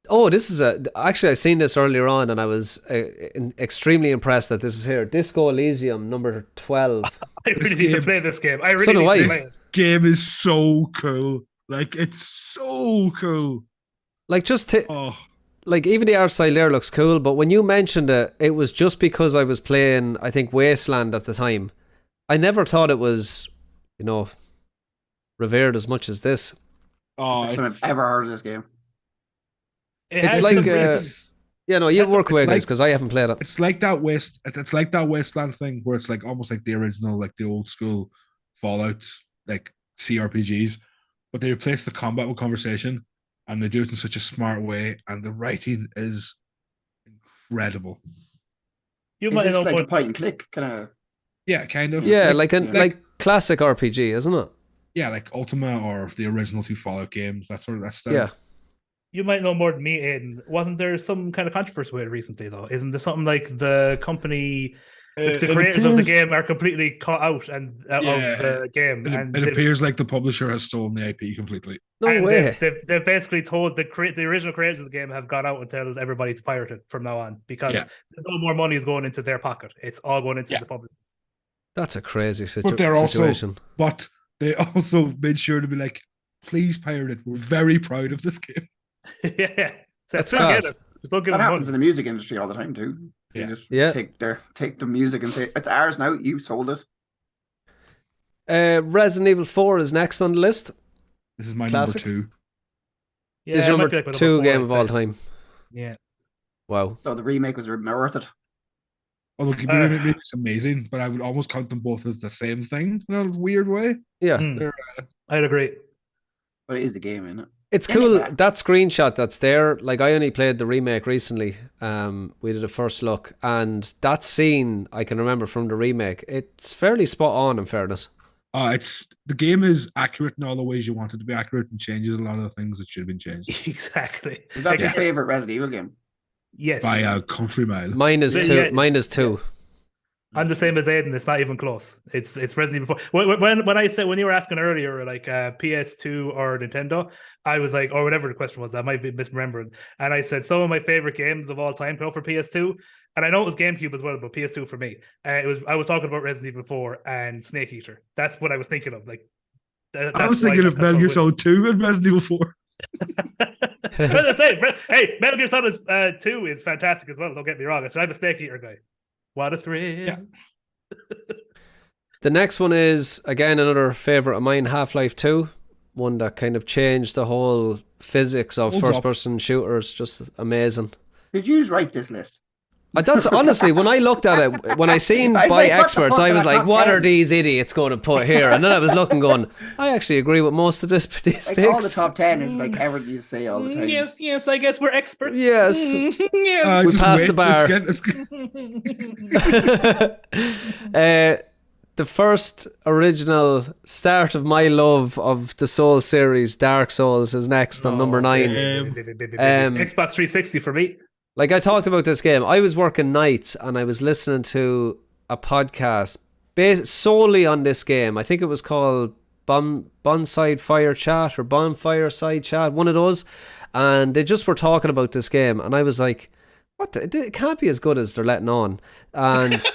[SPEAKER 1] Oh, this is actually, I seen this earlier on and I was extremely impressed that this is here. Disco Elysium, number 12.
[SPEAKER 3] I really
[SPEAKER 4] This
[SPEAKER 3] need to
[SPEAKER 4] game-
[SPEAKER 3] play this game. I
[SPEAKER 1] So
[SPEAKER 3] really
[SPEAKER 1] do
[SPEAKER 3] need to
[SPEAKER 1] I.
[SPEAKER 3] play it.
[SPEAKER 4] Game is so cool. Like, it's so cool.
[SPEAKER 1] Like,
[SPEAKER 4] Oh,
[SPEAKER 1] like, even the art style there looks cool, but when you mentioned it, it was just because I was playing, I think, Wasteland at the time. I never thought it was, revered as much as this.
[SPEAKER 2] First time I've ever heard of this game.
[SPEAKER 3] It
[SPEAKER 1] It's
[SPEAKER 3] has
[SPEAKER 1] like,
[SPEAKER 3] some reasons.
[SPEAKER 1] Yeah, no, you
[SPEAKER 3] That's
[SPEAKER 1] work
[SPEAKER 3] what
[SPEAKER 1] away,
[SPEAKER 4] it's
[SPEAKER 1] guys,
[SPEAKER 4] like.
[SPEAKER 1] because I haven't played it.
[SPEAKER 4] It's like that It's like that Wasteland thing where it's like almost like the original, like the old school Fallout, like CRPGs, but they replace the combat with conversation, and they do it in such a smart way, and the writing is incredible.
[SPEAKER 3] You
[SPEAKER 2] Is
[SPEAKER 3] might
[SPEAKER 2] this
[SPEAKER 3] know,
[SPEAKER 2] like a
[SPEAKER 3] but
[SPEAKER 2] point and click kind of?
[SPEAKER 4] Yeah, kind of.
[SPEAKER 1] Yeah, like
[SPEAKER 2] like-
[SPEAKER 1] classic RPG, isn't it?
[SPEAKER 4] yeah, like Ultima or the original two Fallout games, that sort of that stuff.
[SPEAKER 1] Yeah.
[SPEAKER 3] You might know more than me, Aiden. Wasn't there some kind of controversy with it recently, though? Isn't there something like the company, the
[SPEAKER 4] It
[SPEAKER 3] creators of the
[SPEAKER 4] appears-
[SPEAKER 3] game are completely caught out and of
[SPEAKER 4] Yeah,
[SPEAKER 3] the game? And
[SPEAKER 4] It
[SPEAKER 3] they've-
[SPEAKER 4] appears like the publisher has stolen the IP completely.
[SPEAKER 1] No
[SPEAKER 3] and
[SPEAKER 1] way.
[SPEAKER 3] they've basically told the original creators of the game have gone out and told everybody to pirate it from now on because
[SPEAKER 4] Yeah.
[SPEAKER 3] no more money is going into their pocket. It's all going into
[SPEAKER 4] Yeah.
[SPEAKER 3] the public.
[SPEAKER 1] That's a crazy
[SPEAKER 4] But they're also-
[SPEAKER 1] situation.
[SPEAKER 4] But they also made sure to be like, please pirate it. We're very proud of this game.
[SPEAKER 3] Yeah, so
[SPEAKER 1] That's
[SPEAKER 3] still get
[SPEAKER 1] class.
[SPEAKER 3] it. Still give
[SPEAKER 2] That
[SPEAKER 3] them
[SPEAKER 2] happens in
[SPEAKER 3] money.
[SPEAKER 2] the music industry all the time too. They
[SPEAKER 4] Yeah.
[SPEAKER 2] just
[SPEAKER 1] Yeah.
[SPEAKER 2] take the music and say it's ours now. You sold it.
[SPEAKER 1] Resident Evil 4 is next on the list.
[SPEAKER 4] This is my
[SPEAKER 1] Classic.
[SPEAKER 4] number 2.
[SPEAKER 3] Yeah,
[SPEAKER 1] This is
[SPEAKER 3] it might
[SPEAKER 1] number
[SPEAKER 3] be like my
[SPEAKER 1] 2
[SPEAKER 3] 4,
[SPEAKER 1] game
[SPEAKER 3] I'd
[SPEAKER 1] of all
[SPEAKER 3] say.
[SPEAKER 1] time.
[SPEAKER 3] Yeah.
[SPEAKER 1] Wow.
[SPEAKER 2] So the remake was worth it.
[SPEAKER 4] Although maybe it's amazing, but I would almost count them both as the same thing in a weird way.
[SPEAKER 1] Yeah.
[SPEAKER 3] I'd agree.
[SPEAKER 2] But it is the game, isn't it?
[SPEAKER 1] It's
[SPEAKER 2] Yeah,
[SPEAKER 1] cool.
[SPEAKER 2] but-
[SPEAKER 1] That screenshot that's there, like I only played the remake recently. We did a first look, and that scene I can remember from the remake. It's fairly spot on, in fairness.
[SPEAKER 4] It's the game is accurate in all the ways you want it to be accurate and changes a lot of the things that should have been changed
[SPEAKER 3] Exactly.
[SPEAKER 2] Is that your
[SPEAKER 3] Like,
[SPEAKER 2] favorite Resident Evil game?
[SPEAKER 3] Yes.
[SPEAKER 4] by a country mile.
[SPEAKER 1] Mine is
[SPEAKER 3] Yeah,
[SPEAKER 1] two.
[SPEAKER 3] yeah.
[SPEAKER 1] Mine is 2.
[SPEAKER 3] I'm the same as Aiden. It's not even close. It's Resident Evil 4. When I said when you were asking earlier, like PS2 or Nintendo, I was like, or whatever the question was, I might be misremembering. And I said some of my favorite games of all time go for PS2, and I know it was GameCube as well, but PS2 for me. I was talking about Resident Evil 4 and Snake Eater. That's what I was thinking of. Like,
[SPEAKER 4] I was thinking of Metal Gear Solid 2 and Resident Evil 4.
[SPEAKER 3] Well, I say, hey, Metal Gear Solid 2 is fantastic as well. Don't get me wrong. So I'm a Snake Eater guy. What a thrill!
[SPEAKER 4] Yeah.
[SPEAKER 1] The next one is again another favorite of mine, Half-Life 2. One that kind of changed the whole physics of
[SPEAKER 4] Holds up.
[SPEAKER 1] first-person shooters. Just amazing.
[SPEAKER 2] Did you write this list?
[SPEAKER 1] That's honestly, when I looked at it, when I seen
[SPEAKER 2] I was
[SPEAKER 1] by
[SPEAKER 2] like, what the
[SPEAKER 1] experts,
[SPEAKER 2] fuck
[SPEAKER 1] I
[SPEAKER 2] are
[SPEAKER 1] was
[SPEAKER 2] the
[SPEAKER 1] like,
[SPEAKER 2] top
[SPEAKER 1] what
[SPEAKER 2] 10?
[SPEAKER 1] are these idiots going to put here? And then I was looking going, I actually agree with most of these
[SPEAKER 2] Like all the
[SPEAKER 1] picks.
[SPEAKER 2] top 10 is like everything you say all the time.
[SPEAKER 3] Yes. I guess we're experts.
[SPEAKER 1] Yes.
[SPEAKER 3] yes.
[SPEAKER 1] We
[SPEAKER 4] Just
[SPEAKER 1] passed
[SPEAKER 4] wait,
[SPEAKER 1] the bar. The first original start of my love of the Soul series, Dark Souls, is next on number 9.
[SPEAKER 3] Xbox 360 for me.
[SPEAKER 1] Like I talked about this game, I was working nights and I was listening to a podcast based solely on this game. I think it was called Bonside Fire Chat or Bonfire Side Chat, one of those. And they just were talking about this game, and I was like, "What? It can't be as good as they're letting on." And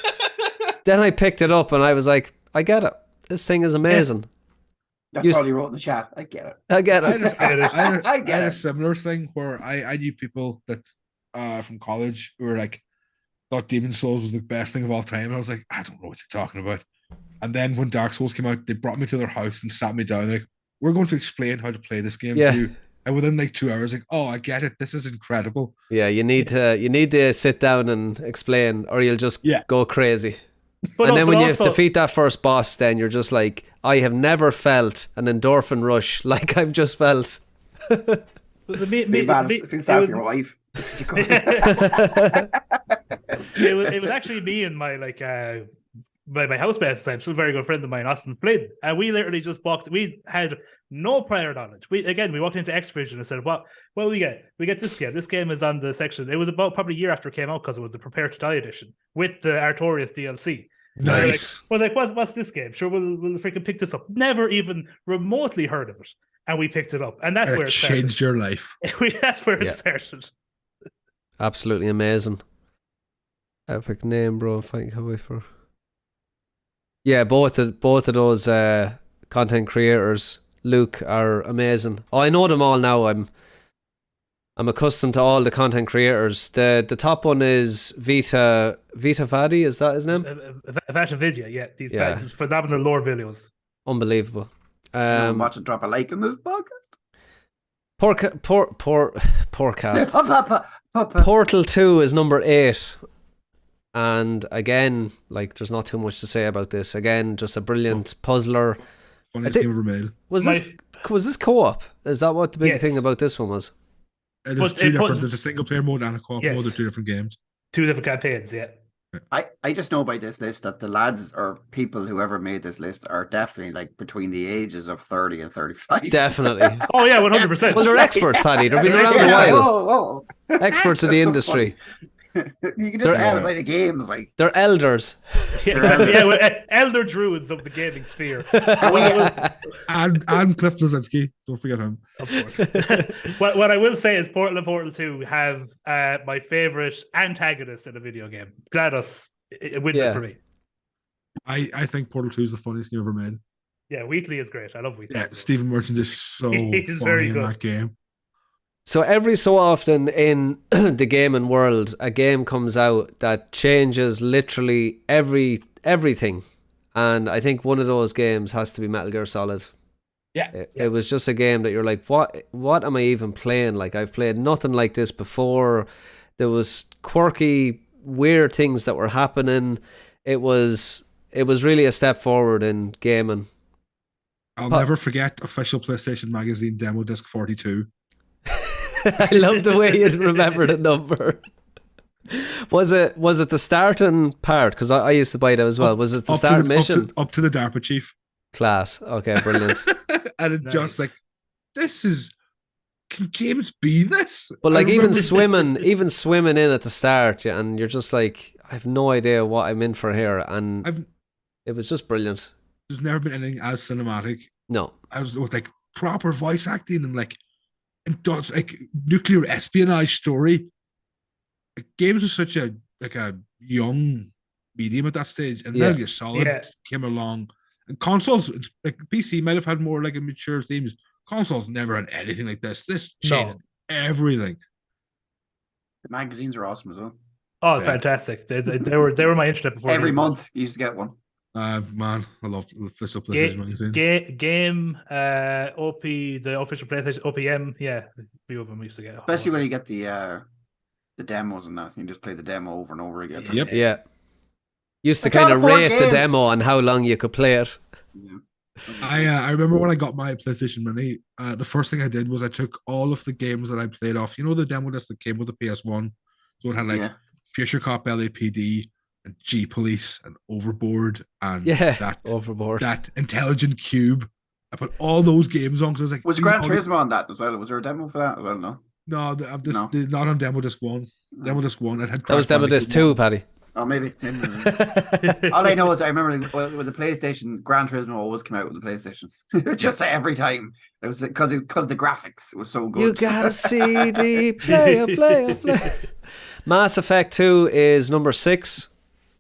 [SPEAKER 1] then I picked it up, and I was like, "I get it. This thing is amazing.
[SPEAKER 2] That's all you wrote in the chat. I get it.
[SPEAKER 1] I get
[SPEAKER 4] I
[SPEAKER 1] it."
[SPEAKER 4] had
[SPEAKER 2] I
[SPEAKER 4] I
[SPEAKER 2] get
[SPEAKER 4] had a
[SPEAKER 2] it.
[SPEAKER 4] similar thing where I knew people that from college who were like thought Demon's Souls was the best thing of all time. And I was like, I don't know what you're talking about. And then when Dark Souls came out, they brought me to their house and sat me down. Like, we're going to explain how to play this game
[SPEAKER 1] Yeah.
[SPEAKER 4] to you. And within like 2 hours, like, oh, I get it. This is incredible.
[SPEAKER 1] Yeah, you need to sit down and explain, or you'll just
[SPEAKER 4] Yeah.
[SPEAKER 1] go crazy.
[SPEAKER 3] But
[SPEAKER 1] And then when you
[SPEAKER 3] also,
[SPEAKER 1] defeat that first boss, then you're just like, I have never felt an endorphin rush like I've just felt.
[SPEAKER 3] the
[SPEAKER 2] Feel bad. Feel sad for your wife.
[SPEAKER 3] it was actually me and my my housemate at the time, still a very good friend of mine, Austin Flynn, and we literally just walked. We had no prior knowledge. We walked into Xvision and said, "What? Well, we get this game. This game is on the section." It was about probably a year after it came out because it was the Prepare to Die edition with the Artorias DLC. And we're
[SPEAKER 4] Nice.
[SPEAKER 3] like, what's this game? Sure, we'll freaking pick this up. Never even remotely heard of it, and we picked it up, and that's
[SPEAKER 4] And
[SPEAKER 3] where
[SPEAKER 4] it
[SPEAKER 3] it started.
[SPEAKER 4] changed your life.
[SPEAKER 3] That's where
[SPEAKER 1] Yeah.
[SPEAKER 3] it started.
[SPEAKER 1] Absolutely amazing. Epic name, bro. Fight Cowboy for. Yeah, both of those content creators, Luke, are amazing. Oh, I know them all now. I'm accustomed to all the content creators. The top one is Vita Vadi. Is that his name?
[SPEAKER 3] Vata Vidya, yeah. These
[SPEAKER 1] Yeah.
[SPEAKER 3] phenomenal lore videos.
[SPEAKER 1] Unbelievable.
[SPEAKER 2] Watch and drop a like in this podcast.
[SPEAKER 1] Podcast. Portal 2 is number 8. And again, like, there's not too much to say about this. Again, just a brilliant puzzler.
[SPEAKER 4] Funniest
[SPEAKER 1] think-
[SPEAKER 4] game ever made.
[SPEAKER 1] Was this co-op? Is that what the big
[SPEAKER 3] Yes.
[SPEAKER 1] thing about this one was?
[SPEAKER 4] There's
[SPEAKER 3] But
[SPEAKER 4] two
[SPEAKER 3] it
[SPEAKER 4] different.
[SPEAKER 3] was-
[SPEAKER 4] There's a single player mode and a co-op
[SPEAKER 3] Yes.
[SPEAKER 4] mode. There's 2 different games.
[SPEAKER 3] 2 different campaigns, yeah.
[SPEAKER 2] I just know by this list that the lads or people whoever made this list are definitely like between the ages of 30 and 35.
[SPEAKER 1] Definitely.
[SPEAKER 3] Oh yeah, 100%.
[SPEAKER 1] Well, they're experts, Paddy. They've been around a
[SPEAKER 2] Yeah,
[SPEAKER 1] while.
[SPEAKER 2] oh.
[SPEAKER 1] Experts in the
[SPEAKER 2] That's so
[SPEAKER 1] industry.
[SPEAKER 2] funny. You can
[SPEAKER 1] They're-
[SPEAKER 2] just tell by the games, like
[SPEAKER 1] They're elders.
[SPEAKER 3] Elder druids of the gaming sphere.
[SPEAKER 4] And Cliff Bleszinski, don't forget him.
[SPEAKER 3] Of course. what I will say is Portal 2 have my favorite antagonist in a video game. GLaDOS, it wins it for me.
[SPEAKER 4] I think Portal 2 is the funniest game ever made.
[SPEAKER 3] Yeah, Wheatley is great. I love Wheatley.
[SPEAKER 4] Yeah, Stephen Merchant is so
[SPEAKER 3] He's
[SPEAKER 4] funny
[SPEAKER 3] very
[SPEAKER 4] in
[SPEAKER 3] good.
[SPEAKER 4] that game.
[SPEAKER 1] So every so often in the gaming world, a game comes out that changes literally everything. And I think one of those games has to be Metal Gear Solid.
[SPEAKER 4] Yeah.
[SPEAKER 1] It was just a game that you're like, what am I even playing? Like, I've played nothing like this before. There was quirky, weird things that were happening. It was really a step forward in gaming.
[SPEAKER 4] I'll never forget official PlayStation Magazine demo disc 42.
[SPEAKER 1] I love the way you remember the number. Was it the starting part? Because I used to buy that as well. Was it the start mission?
[SPEAKER 4] Up to the DARPA chief.
[SPEAKER 1] Class. Okay, brilliant.
[SPEAKER 4] And it just
[SPEAKER 3] Nice.
[SPEAKER 4] like, can games be this?
[SPEAKER 1] But like
[SPEAKER 4] I
[SPEAKER 1] even
[SPEAKER 4] remember-
[SPEAKER 1] swimming in at the start, yeah, and you're just like, I have no idea what I'm in for here, and it was just brilliant.
[SPEAKER 4] There's never been anything as cinematic.
[SPEAKER 1] No,
[SPEAKER 4] I was with like proper voice acting and like nuclear espionage story. Like, games are such a young medium at that stage, and
[SPEAKER 1] Yeah.
[SPEAKER 4] Metal Gear Solid came along. And consoles, like PC, might have had more like a mature themes. Consoles never had anything like this. This changed everything.
[SPEAKER 2] the magazines are awesome as well.
[SPEAKER 3] Oh,
[SPEAKER 4] Yeah.
[SPEAKER 3] fantastic! They were my internet before.
[SPEAKER 2] Every
[SPEAKER 3] the-
[SPEAKER 2] month you used to get one.
[SPEAKER 4] Man, I love the official PlayStation magazine.
[SPEAKER 3] Game, OP, the official PlayStation OPM. Yeah, a few of them used to get.
[SPEAKER 2] Especially when you get the demos and that. You just play the demo over and over again.
[SPEAKER 4] Yep.
[SPEAKER 1] yeah. Used to
[SPEAKER 2] I can't
[SPEAKER 1] kind of
[SPEAKER 2] afford
[SPEAKER 1] rate the
[SPEAKER 2] games.
[SPEAKER 1] demo and how long you could play it.
[SPEAKER 2] Yeah.
[SPEAKER 4] I remember when I got my PlayStation Mini, the first thing I did was I took all of the games that I played off. You know the demo disc that came with the PS1? So it had like
[SPEAKER 2] Yeah.
[SPEAKER 4] Future Cop LAPD and G Police and Overboard and
[SPEAKER 1] Yeah, overboard.
[SPEAKER 4] that Intelligent Cube. I put all those games on because I was like,
[SPEAKER 2] Was
[SPEAKER 4] these
[SPEAKER 2] Gran
[SPEAKER 4] are all the-
[SPEAKER 2] Turismo on that as well? Was there a demo for that as well? No.
[SPEAKER 4] No,
[SPEAKER 2] No.
[SPEAKER 4] not on Demo Disc 1. Demo Disc 1. It had
[SPEAKER 1] That was
[SPEAKER 4] Crash
[SPEAKER 1] Demo Disc
[SPEAKER 4] Bandicoot
[SPEAKER 1] 2, Paddy.
[SPEAKER 2] Oh, maybe. All I know is I remember with the PlayStation, Gran Turismo always came out with the PlayStation. Just every time. It was because the graphics was so good.
[SPEAKER 1] You got a CD player. Mass Effect 2 is number 6.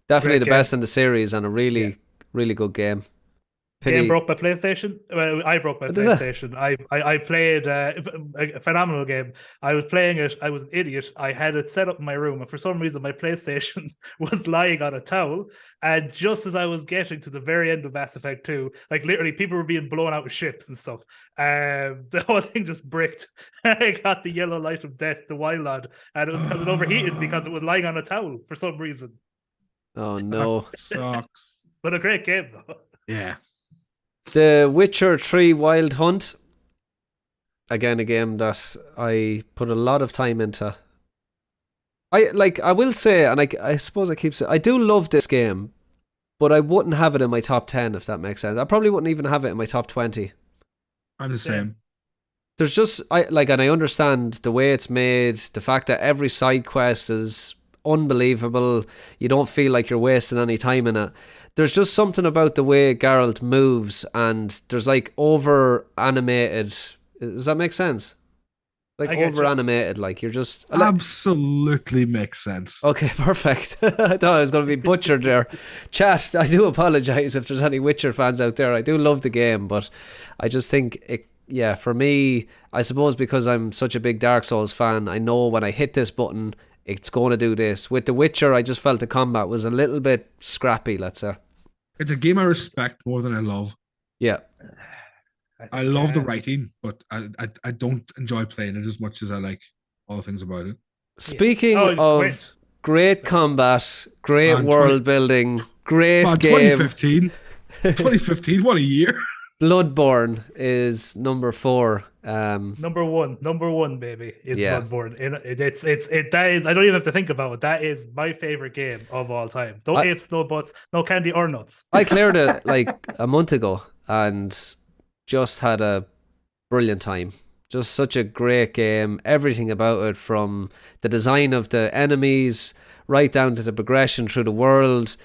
[SPEAKER 1] Definitely
[SPEAKER 3] Great
[SPEAKER 1] the best in the series and a really good game.
[SPEAKER 3] Game broke my PlayStation. Well, I broke my
[SPEAKER 1] What is that?
[SPEAKER 3] PlayStation. I played a phenomenal game. I was playing it. I was an idiot. I had it set up in my room, and for some reason, my PlayStation was lying on a towel. And just as I was getting to the very end of Mass Effect 2, like literally, people were being blown out of ships and stuff. The whole thing just bricked. I got the yellow light of death, the Wylod, and it was because it overheated because it was lying on a towel for some reason.
[SPEAKER 1] Oh no.
[SPEAKER 4] sucks.
[SPEAKER 3] But a great game though.
[SPEAKER 4] Yeah.
[SPEAKER 1] The Witcher 3 Wild Hunt. Again, a game that I put a lot of time into. I will say, and I suppose I keep saying, I do love this game, but I wouldn't have it in my top 10 if that makes sense. I probably wouldn't even have it in my top 20.
[SPEAKER 4] I'm the same.
[SPEAKER 1] There's just and I understand the way it's made, the fact that every side quest is unbelievable. You don't feel like you're wasting any time in it. There's just something about the way Geralt moves, and there's like over animated. Does that make sense? Like
[SPEAKER 3] I get
[SPEAKER 1] over
[SPEAKER 3] you.
[SPEAKER 1] animated, like you're just
[SPEAKER 4] Absolutely makes sense.
[SPEAKER 1] okay, perfect. I thought I was going to be butchered there. Chat, I do apologize if there's any Witcher fans out there. I do love the game, but I just think it. Yeah, for me, I suppose because I'm such a big Dark Souls fan, I know when I hit this button, it's going to do this. With The Witcher, I just felt the combat was a little bit scrappy, let's say.
[SPEAKER 4] It's a game I respect more than I love.
[SPEAKER 1] Yeah.
[SPEAKER 4] I love the writing, but I don't enjoy playing it as much as I like all the things about it.
[SPEAKER 1] Speaking
[SPEAKER 3] Oh,
[SPEAKER 1] of
[SPEAKER 3] great.
[SPEAKER 1] great combat, great
[SPEAKER 4] Man,
[SPEAKER 1] world building, great
[SPEAKER 4] Man,
[SPEAKER 1] game.
[SPEAKER 4] 2015. 2015, what a year.
[SPEAKER 1] Bloodborne is number 4.
[SPEAKER 3] Number one, baby, is
[SPEAKER 1] Yeah.
[SPEAKER 3] Bloodborne. That is. I don't even have to think about it. That is my favorite game of all time. No ifs, no buts, no candy or nuts.
[SPEAKER 1] I cleared it like a month ago and just had a brilliant time. Just such a great game. Everything about it, from the design of the enemies right down to the progression through the world.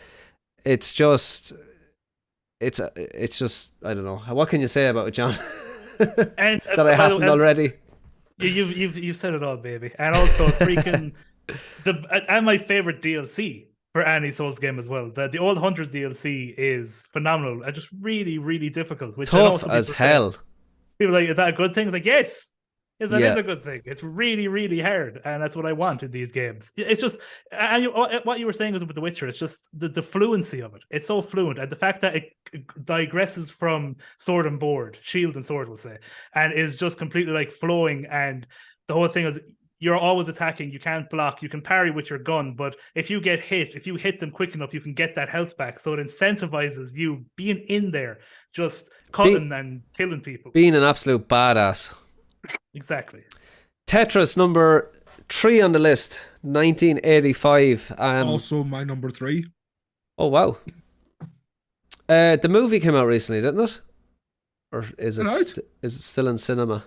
[SPEAKER 1] It's just I don't know. What can you say about it, John?
[SPEAKER 3] And
[SPEAKER 1] that I haven't already.
[SPEAKER 3] You've said it all, baby. And also freaking and my favorite DLC for any Souls game as well. The Old Hunters DLC is phenomenal and just really, really difficult. Which
[SPEAKER 1] Tough as hell.
[SPEAKER 3] People are like, is that a good thing? It's like, yes. Yes, that
[SPEAKER 1] Yeah.
[SPEAKER 3] is a good thing. It's really, really hard, and that's what I want in these games. It's just, and what you were saying was with The Witcher. It's just the fluency of it. It's so fluent, and the fact that it digresses from sword and board, shield and sword, we'll say, and is just completely like flowing. And the whole thing is, you're always attacking. You can't block. You can parry with your gun, but if you hit them quick enough, you can get that health back. So it incentivizes you being in there, just cutting and killing people.
[SPEAKER 1] Being an absolute badass.
[SPEAKER 3] Exactly.
[SPEAKER 1] Tetris number 3 on the list, 1985.
[SPEAKER 4] Also my number 3.
[SPEAKER 1] Oh wow! The movie came out recently, didn't it? Or is it is it still in cinema?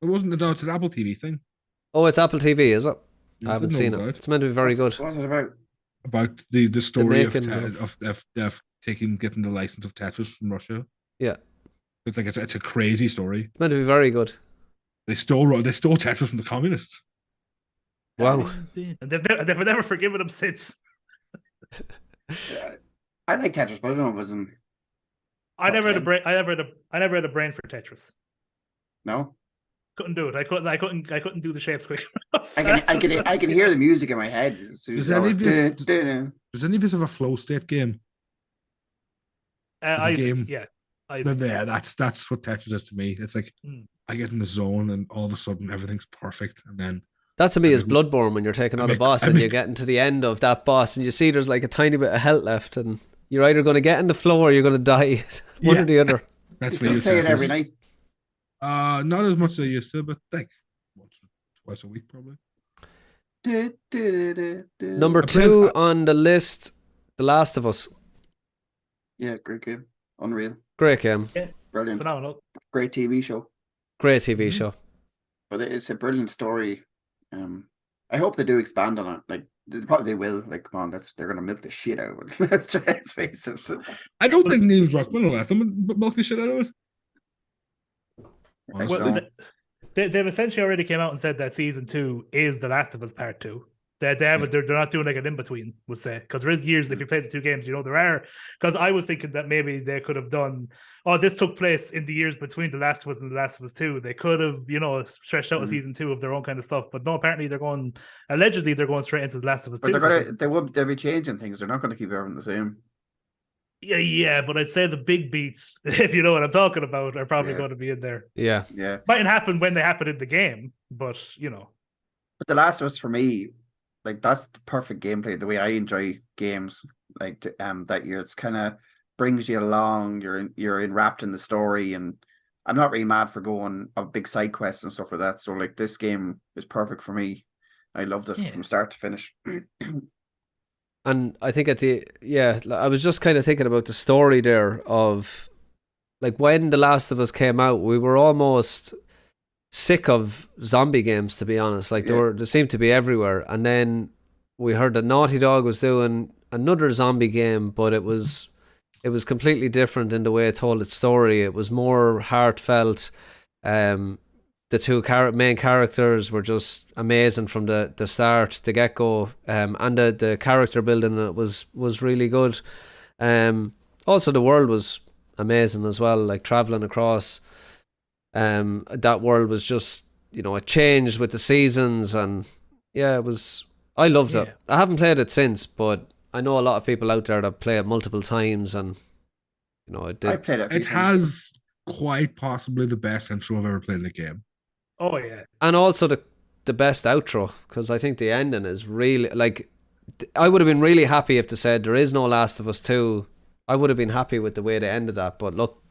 [SPEAKER 4] It wasn't. No, it's an Apple TV thing.
[SPEAKER 1] Oh, it's Apple TV, is it? I haven't
[SPEAKER 4] didn't
[SPEAKER 1] seen
[SPEAKER 4] know
[SPEAKER 1] it.
[SPEAKER 4] that.
[SPEAKER 1] It's meant to be very good.
[SPEAKER 2] What's it about?
[SPEAKER 4] About the story of
[SPEAKER 1] making of-
[SPEAKER 4] getting the license of Tetris from Russia.
[SPEAKER 1] Yeah,
[SPEAKER 4] It's like it's a crazy story.
[SPEAKER 1] it's meant to be very good.
[SPEAKER 4] They stole Tetris from the communists.
[SPEAKER 1] Wow.
[SPEAKER 3] And they've never forgiven them since.
[SPEAKER 2] Yeah. I like Tetris, but I don't know if it was in.
[SPEAKER 3] I never had a
[SPEAKER 2] Okay.
[SPEAKER 3] brain. I never had a brain for Tetris.
[SPEAKER 2] No,
[SPEAKER 3] Couldn't do it. I couldn't do the shapes quick enough.
[SPEAKER 2] I can hear the music in my head. As soon as
[SPEAKER 4] Does any
[SPEAKER 2] I
[SPEAKER 4] of
[SPEAKER 2] go,
[SPEAKER 4] this-
[SPEAKER 2] "Dun, dun, dun."
[SPEAKER 4] Does any of us have a flow state game? game.
[SPEAKER 3] Yeah.
[SPEAKER 4] Then yeah, that's what Tetris is to me. It's like
[SPEAKER 3] Mm.
[SPEAKER 4] I get in the zone and all of a sudden everything's perfect, and then
[SPEAKER 1] That to me
[SPEAKER 4] I
[SPEAKER 1] is
[SPEAKER 4] make-
[SPEAKER 1] Bloodborne, when you're taking on a
[SPEAKER 4] make-
[SPEAKER 1] boss
[SPEAKER 4] I
[SPEAKER 1] and
[SPEAKER 4] make-
[SPEAKER 1] you're getting to the end of that boss and you see there's like a tiny bit of health left and you're either going to get in the floor or you're going to die. One
[SPEAKER 4] Yeah.
[SPEAKER 1] or the other.
[SPEAKER 2] You
[SPEAKER 4] that's me
[SPEAKER 2] still
[SPEAKER 4] with
[SPEAKER 2] play it every
[SPEAKER 4] Tetris.
[SPEAKER 2] night.
[SPEAKER 4] Not as much as I used to, but like once or twice a week probably.
[SPEAKER 2] Dun, dun, dun, dun.
[SPEAKER 1] Number
[SPEAKER 4] I played-
[SPEAKER 1] 2 on the list, The Last of Us.
[SPEAKER 2] Yeah, great game. Unreal.
[SPEAKER 1] Great game.
[SPEAKER 2] Brilliant.
[SPEAKER 3] Phenomenal.
[SPEAKER 2] Great TV show.
[SPEAKER 1] Great TV
[SPEAKER 3] Mhm.
[SPEAKER 1] show.
[SPEAKER 2] But it's a brilliant story. I hope they do expand on it. Like they will. Like, come on, they're gonna milk the shit out of it. Let's face it.
[SPEAKER 4] I don't think Neil Druckmann will let them milk the shit out of it.
[SPEAKER 2] Well,
[SPEAKER 3] Well,
[SPEAKER 2] so-
[SPEAKER 3] they've essentially already came out and said that season 2 is The Last of Us Part 2. They're not doing like an in between, we'll say, because there is years if you play the 2 games, there are. Because I was thinking that maybe they could have done. Oh, this took place in the years between The Last of Us and The Last of Us 2. They could have, stretched out a
[SPEAKER 2] Mhm.
[SPEAKER 3] season 2 of their own kind of stuff. But no, apparently allegedly they're going straight into The Last of Us 2.
[SPEAKER 2] But they'll be changing things. They're not gonna keep everything the same.
[SPEAKER 3] Yeah, but I'd say the big beats, if you know what I'm talking about, are probably
[SPEAKER 2] Yeah.
[SPEAKER 3] going to be in there.
[SPEAKER 1] Yeah.
[SPEAKER 2] Yeah.
[SPEAKER 3] Mightn't happen when they happen in the game, but
[SPEAKER 2] But The Last of Us for me, like that's the perfect gameplay. The way I enjoy games, like that year, it's kind of brings you along. You're enwrapped in the story, and I'm not really mad for going of big side quests and stuff like that. So like this game is perfect for me. I loved it
[SPEAKER 3] Yeah.
[SPEAKER 2] from start to finish.
[SPEAKER 1] And I think I was just kind of thinking about the story there of like when The Last of Us came out, we were almost sick of zombie games, to be honest. Like
[SPEAKER 2] Yeah.
[SPEAKER 1] they seemed to be everywhere. And then we heard that Naughty Dog was doing another zombie game, but it was completely different in the way it told its story. It was more heartfelt. The two main characters were just amazing from the start, the get go, and the character building in it was really good. Also, the world was amazing as well. Like traveling across, that world was just it changed with the seasons, and yeah, it was. I loved it.
[SPEAKER 3] Yeah.
[SPEAKER 1] I haven't played it since, but I know a lot of people out there that play it multiple times, and it
[SPEAKER 2] I
[SPEAKER 1] did.
[SPEAKER 2] played it. A few
[SPEAKER 4] It
[SPEAKER 2] times.
[SPEAKER 4] has quite possibly the best intro I've ever played in a game.
[SPEAKER 3] oh yeah.
[SPEAKER 1] And also the best outro, because I think the ending is really like. I would have been really happy if they said there is no Last of Us 2. I would have been happy with the way they ended that, but look,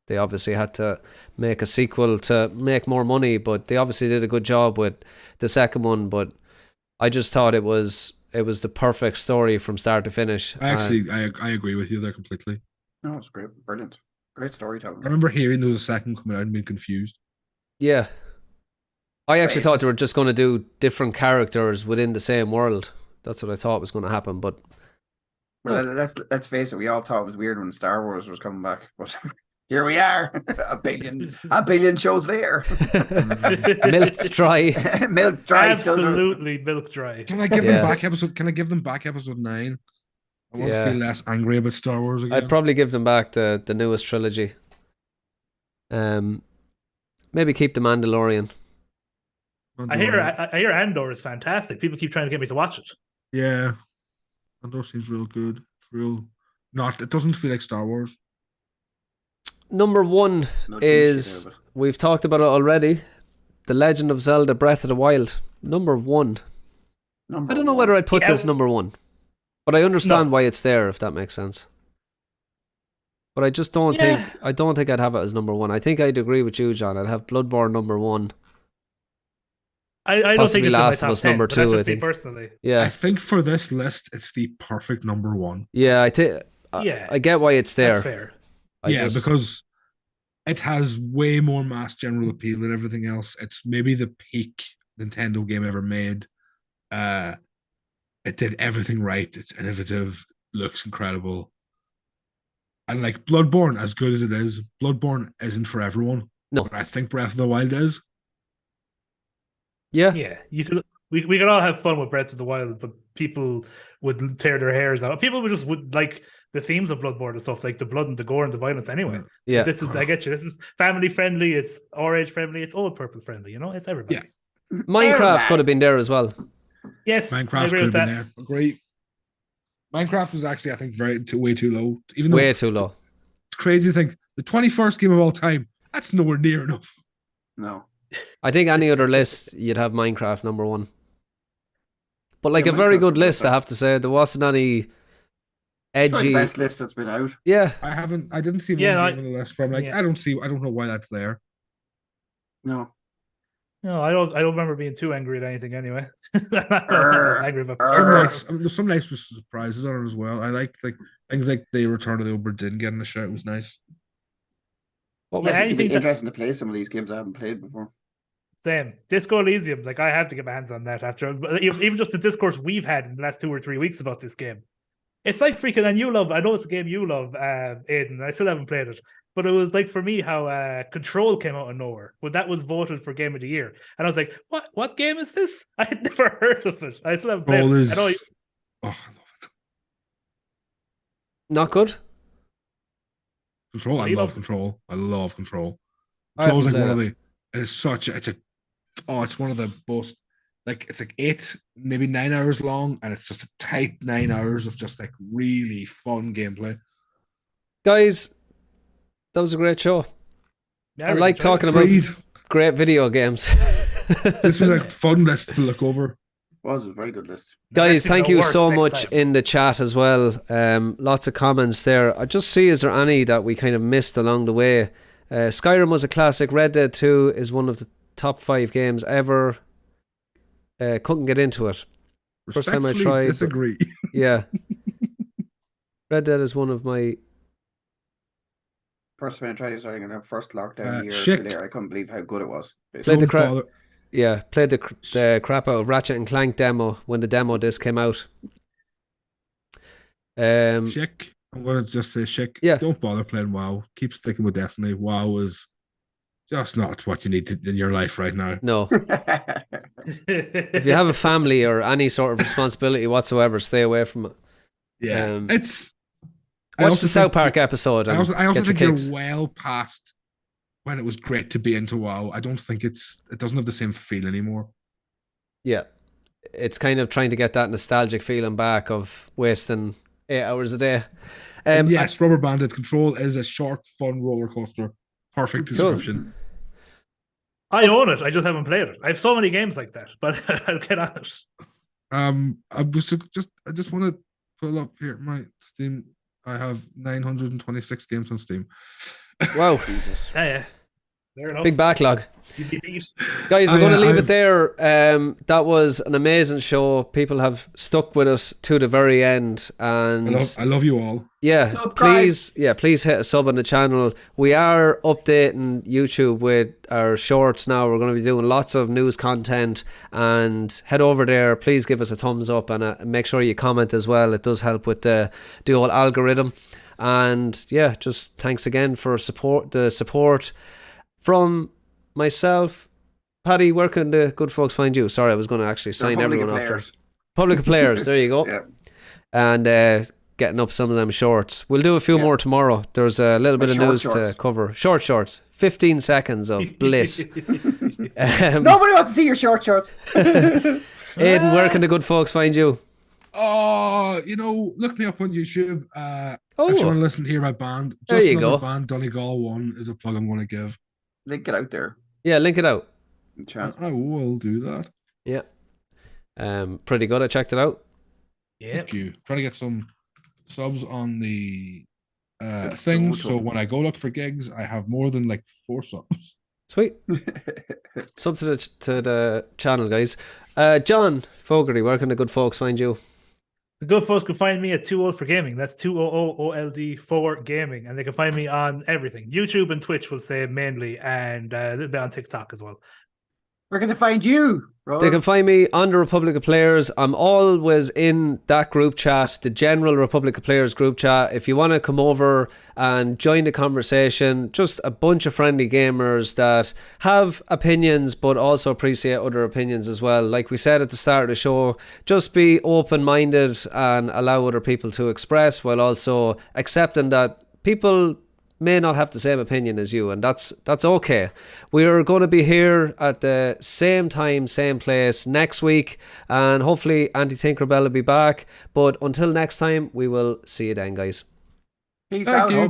[SPEAKER 1] They obviously had to make a sequel to make more money, but they obviously did a good job with the second one. But I just thought it was the perfect story from start to finish.
[SPEAKER 4] I agree with you there completely.
[SPEAKER 2] No, it's great, brilliant, great
[SPEAKER 4] I
[SPEAKER 2] storytelling.
[SPEAKER 4] remember hearing there was a second coming out and being confused.
[SPEAKER 1] Yeah. I actually thought they
[SPEAKER 2] Racist.
[SPEAKER 1] were just going to do different characters within the same world. That's what I thought was going to happen. But
[SPEAKER 2] Well, let's face it. We all thought it was weird when Star Wars was coming back, but here we are, a billion shows later.
[SPEAKER 1] milked dry.
[SPEAKER 2] Milk dry, still
[SPEAKER 3] Absolutely milk dry.
[SPEAKER 4] Can I give
[SPEAKER 1] Yeah.
[SPEAKER 4] them back episode? Can I give them back episode 9? I want
[SPEAKER 1] Yeah.
[SPEAKER 4] to feel less angry about Star Wars again.
[SPEAKER 1] I'd probably give them back the newest trilogy. Maybe keep the Mandalorian.
[SPEAKER 3] I hear Andor is fantastic. People keep trying to get me to watch it.
[SPEAKER 4] Yeah, Andor seems real good. Real, not. It doesn't feel like Star Wars.
[SPEAKER 1] Number 1
[SPEAKER 2] Not
[SPEAKER 1] is,
[SPEAKER 2] doing shit
[SPEAKER 1] we've talked about it already, The Legend of Zelda Breath of the Wild. Number 1.
[SPEAKER 2] Number
[SPEAKER 1] I don't know
[SPEAKER 2] one.
[SPEAKER 1] whether I'd put
[SPEAKER 3] Yeah.
[SPEAKER 1] this number 1. But I understand
[SPEAKER 3] No.
[SPEAKER 1] why it's there, if that makes sense. But I just don't
[SPEAKER 3] Yeah.
[SPEAKER 1] think I'd have it as number 1. I think I'd agree with you, John. I'd have Bloodborne number 1.
[SPEAKER 3] I don't
[SPEAKER 1] Possibly
[SPEAKER 3] think it's
[SPEAKER 1] Last
[SPEAKER 3] in
[SPEAKER 1] of
[SPEAKER 3] my
[SPEAKER 1] Us
[SPEAKER 3] top 10,
[SPEAKER 1] number
[SPEAKER 3] but that's
[SPEAKER 1] 2, I
[SPEAKER 3] just me
[SPEAKER 1] think.
[SPEAKER 3] personally.
[SPEAKER 4] I
[SPEAKER 1] Yeah.
[SPEAKER 4] think for this list, it's the perfect number 1.
[SPEAKER 1] Yeah, I think
[SPEAKER 3] Yeah.
[SPEAKER 1] I get why it's there.
[SPEAKER 3] That's fair.
[SPEAKER 4] Because it has way more mass general appeal than everything else. It's maybe the peak Nintendo game ever made. It did everything right. It's innovative, looks incredible. And like Bloodborne, as good as it is, Bloodborne isn't for everyone.
[SPEAKER 1] No.
[SPEAKER 4] But I think Breath of the Wild is.
[SPEAKER 1] Yeah.
[SPEAKER 3] Yeah, we could all have fun with Breath of the Wild, but people would tear their hairs out. People would like the themes of Bloodborne and stuff, like the blood and the gore and the violence. Anyway,
[SPEAKER 1] Yeah.
[SPEAKER 3] this is I get you. This is family friendly. It's RH friendly. It's old purple friendly. You know, it's everybody.
[SPEAKER 4] Yeah.
[SPEAKER 1] Minecraft could have been there as well.
[SPEAKER 3] Yes, I
[SPEAKER 4] Minecraft
[SPEAKER 3] agree
[SPEAKER 4] could
[SPEAKER 3] with
[SPEAKER 4] have been
[SPEAKER 3] that.
[SPEAKER 4] there. Agree. Minecraft was actually, I think, way too low. Even though
[SPEAKER 1] Way too low.
[SPEAKER 4] it's crazy to think the 21st game of all time, that's nowhere near enough.
[SPEAKER 2] No.
[SPEAKER 1] I think any other list, you'd have Minecraft number 1. But like
[SPEAKER 2] Yeah,
[SPEAKER 1] a very
[SPEAKER 2] Minecraft
[SPEAKER 1] good
[SPEAKER 2] would be
[SPEAKER 1] list,
[SPEAKER 2] up
[SPEAKER 1] I have to say. There wasn't any
[SPEAKER 2] It's probably
[SPEAKER 1] edgy.
[SPEAKER 2] the best list that's been out.
[SPEAKER 1] Yeah.
[SPEAKER 4] I didn't see
[SPEAKER 3] Yeah,
[SPEAKER 4] one game on the list from like,
[SPEAKER 3] yeah.
[SPEAKER 4] I don't know why that's there.
[SPEAKER 2] No.
[SPEAKER 3] No, I don't remember being too angry at anything. Anyway, I'm not
[SPEAKER 2] Err.
[SPEAKER 3] angry about
[SPEAKER 2] Err.
[SPEAKER 4] There's some nice surprises on it as well. I like things like the Return of the Obra Dinn getting a shout was nice.
[SPEAKER 1] What
[SPEAKER 3] Yeah,
[SPEAKER 1] was
[SPEAKER 2] It'd be
[SPEAKER 3] anything that-
[SPEAKER 2] interesting to play some of these games I haven't played before.
[SPEAKER 3] Same. Disco Elysium, like I have to get my hands on that after even just the discourse we've had in the last 2 or 3 weeks about this game. It's like freaking, and you love, I know it's a game you love, Aiden. I still haven't played it. But it was like for me how Control came out of nowhere. But that was voted for Game of the Year. And I was like, what game is this? I had never heard of it. I still haven't played
[SPEAKER 4] Control
[SPEAKER 3] it.
[SPEAKER 4] is
[SPEAKER 3] I know
[SPEAKER 4] I love it.
[SPEAKER 1] not good?
[SPEAKER 4] Control. I
[SPEAKER 3] You
[SPEAKER 4] love
[SPEAKER 3] love-
[SPEAKER 4] Control. I love Control.
[SPEAKER 1] I
[SPEAKER 4] Control's like
[SPEAKER 1] haven't
[SPEAKER 4] one of
[SPEAKER 1] played
[SPEAKER 4] the. It's one of the most like it's like 8, maybe 9 hours long, and it's just a tight 9 hours of just like really fun gameplay.
[SPEAKER 1] Guys, that was a great show.
[SPEAKER 3] Yeah,
[SPEAKER 1] I
[SPEAKER 3] really
[SPEAKER 1] like
[SPEAKER 3] enjoyed
[SPEAKER 1] talking
[SPEAKER 3] it.
[SPEAKER 1] about
[SPEAKER 4] Agreed.
[SPEAKER 1] great video games.
[SPEAKER 4] This was a fun list to look over.
[SPEAKER 2] Was a very good list.
[SPEAKER 1] Guys,
[SPEAKER 3] Next thing
[SPEAKER 1] thank
[SPEAKER 3] the
[SPEAKER 1] you
[SPEAKER 3] worst
[SPEAKER 1] so
[SPEAKER 3] next
[SPEAKER 1] much
[SPEAKER 3] time.
[SPEAKER 1] in the chat as well. Lots of comments there. I just see, is there any that we kind of missed along the way? Skyrim was a classic. Red Dead 2 is one of the top 5 games ever. Couldn't get into it. First time I
[SPEAKER 4] Respectfully
[SPEAKER 1] tried, but-
[SPEAKER 4] disagree.
[SPEAKER 1] Yeah. Red Dead is one of my...
[SPEAKER 2] First time I tried it, starting in the first lockdown a year or
[SPEAKER 4] Schick.
[SPEAKER 2] two later, I couldn't believe how good it was.
[SPEAKER 1] Played the
[SPEAKER 4] Don't
[SPEAKER 1] crap.
[SPEAKER 4] bother-
[SPEAKER 1] Yeah, played the crap out of Ratchet and Clank demo when the demo disc came out.
[SPEAKER 4] Schick. I'm gonna just say Schick.
[SPEAKER 1] Yeah.
[SPEAKER 4] Don't bother playing WoW. Keep sticking with Destiny. WoW is just not what you need in your life right now.
[SPEAKER 1] No. If you have a family or any sort of responsibility whatsoever, stay away from it.
[SPEAKER 4] Yeah,
[SPEAKER 1] It's
[SPEAKER 4] I
[SPEAKER 1] Watch
[SPEAKER 4] also
[SPEAKER 1] the South
[SPEAKER 4] think-
[SPEAKER 1] Park episode.
[SPEAKER 4] I
[SPEAKER 1] And
[SPEAKER 4] also
[SPEAKER 1] get your
[SPEAKER 4] think
[SPEAKER 1] kicks.
[SPEAKER 4] you're well past when it was great to be into WoW. I don't think it doesn't have the same feel anymore.
[SPEAKER 1] Yeah. It's kind of trying to get that nostalgic feeling back of wasting 8 hours a day.
[SPEAKER 4] And yes, Rubber Banded Control is a short, fun roller coaster. Perfect
[SPEAKER 1] Cool.
[SPEAKER 4] description.
[SPEAKER 3] I own it. I just haven't played it. I have so many games like that, but I'll get on it.
[SPEAKER 4] I just want to pull up here my Steam. I have 926 games on Steam.
[SPEAKER 1] Wow,
[SPEAKER 2] Jesus.
[SPEAKER 3] Yeah. Fair enough.
[SPEAKER 1] big backlog.
[SPEAKER 3] You'd be beat.
[SPEAKER 1] Guys, we're
[SPEAKER 4] I-
[SPEAKER 1] going to leave
[SPEAKER 4] I've-
[SPEAKER 1] it there. That was an amazing show. People have stuck with us to the very end, and
[SPEAKER 4] I love you all.
[SPEAKER 1] yeah,
[SPEAKER 2] Sub,
[SPEAKER 1] please hit a sub on the channel. We are updating YouTube with our shorts now. We're going to be doing lots of news content, and head over there. Please give us a thumbs up, and make sure you comment as well. It does help with the whole algorithm. And yeah, just thanks again for the support from myself. Paddy, where can the good folks find you? Sorry, I was going to actually sign
[SPEAKER 2] Republic
[SPEAKER 1] everyone
[SPEAKER 2] of
[SPEAKER 1] off there.
[SPEAKER 2] Players.
[SPEAKER 1] Public Players, there you go.
[SPEAKER 2] Yeah.
[SPEAKER 1] And getting up some of them shorts. We'll do a few
[SPEAKER 2] Yeah.
[SPEAKER 1] more tomorrow. There's a little
[SPEAKER 2] My
[SPEAKER 1] bit of
[SPEAKER 2] short
[SPEAKER 1] news
[SPEAKER 2] shorts.
[SPEAKER 1] to cover. Short shorts. 15 seconds of bliss.
[SPEAKER 2] Nobody wants to see your short shorts.
[SPEAKER 1] Aidan, where can the good folks find you?
[SPEAKER 4] Oh, look me up on YouTube. If you
[SPEAKER 1] Oh,
[SPEAKER 4] want to listen to hear my band,
[SPEAKER 1] There
[SPEAKER 4] just
[SPEAKER 1] you
[SPEAKER 4] another
[SPEAKER 1] go.
[SPEAKER 4] band, Donegal 1 is a plug I'm going to give.
[SPEAKER 2] Link it out there.
[SPEAKER 1] yeah, link it out.
[SPEAKER 2] In chat.
[SPEAKER 4] I will do that.
[SPEAKER 1] Yeah. Pretty good. I checked it out.
[SPEAKER 3] Yeah.
[SPEAKER 4] Thank you. Trying to get some subs on the
[SPEAKER 2] That's
[SPEAKER 4] thing,
[SPEAKER 2] so
[SPEAKER 4] so
[SPEAKER 2] cool.
[SPEAKER 4] when I go look for gigs, I have more than like 4 subs.
[SPEAKER 1] Sweet. Sub to the channel, guys. John Fogarty, where can the good folks find you?
[SPEAKER 3] The good folks can find me at 2 Old for Gaming. That's 2OOOLD for Gaming. And they can find me on everything. YouTube and Twitch will say mainly, and a little bit on TikTok as well.
[SPEAKER 2] Where can they find you, brother?
[SPEAKER 1] They can find me on the Republic of Players. I'm always in that group chat, the general Republic of Players group chat. If you want to come over and join the conversation, just a bunch of friendly gamers that have opinions but also appreciate other opinions as well. Like we said at the start of the show, just be open-minded and allow other people to express, while also accepting that people may not have the same opinion as you, and that's okay. We're going to be here at the same time, same place next week, and hopefully Andy Tinkerbell will be back. But until next time, we will see you then, guys.
[SPEAKER 2] Peace
[SPEAKER 4] Thank
[SPEAKER 2] out.
[SPEAKER 4] you.
[SPEAKER 2] Hope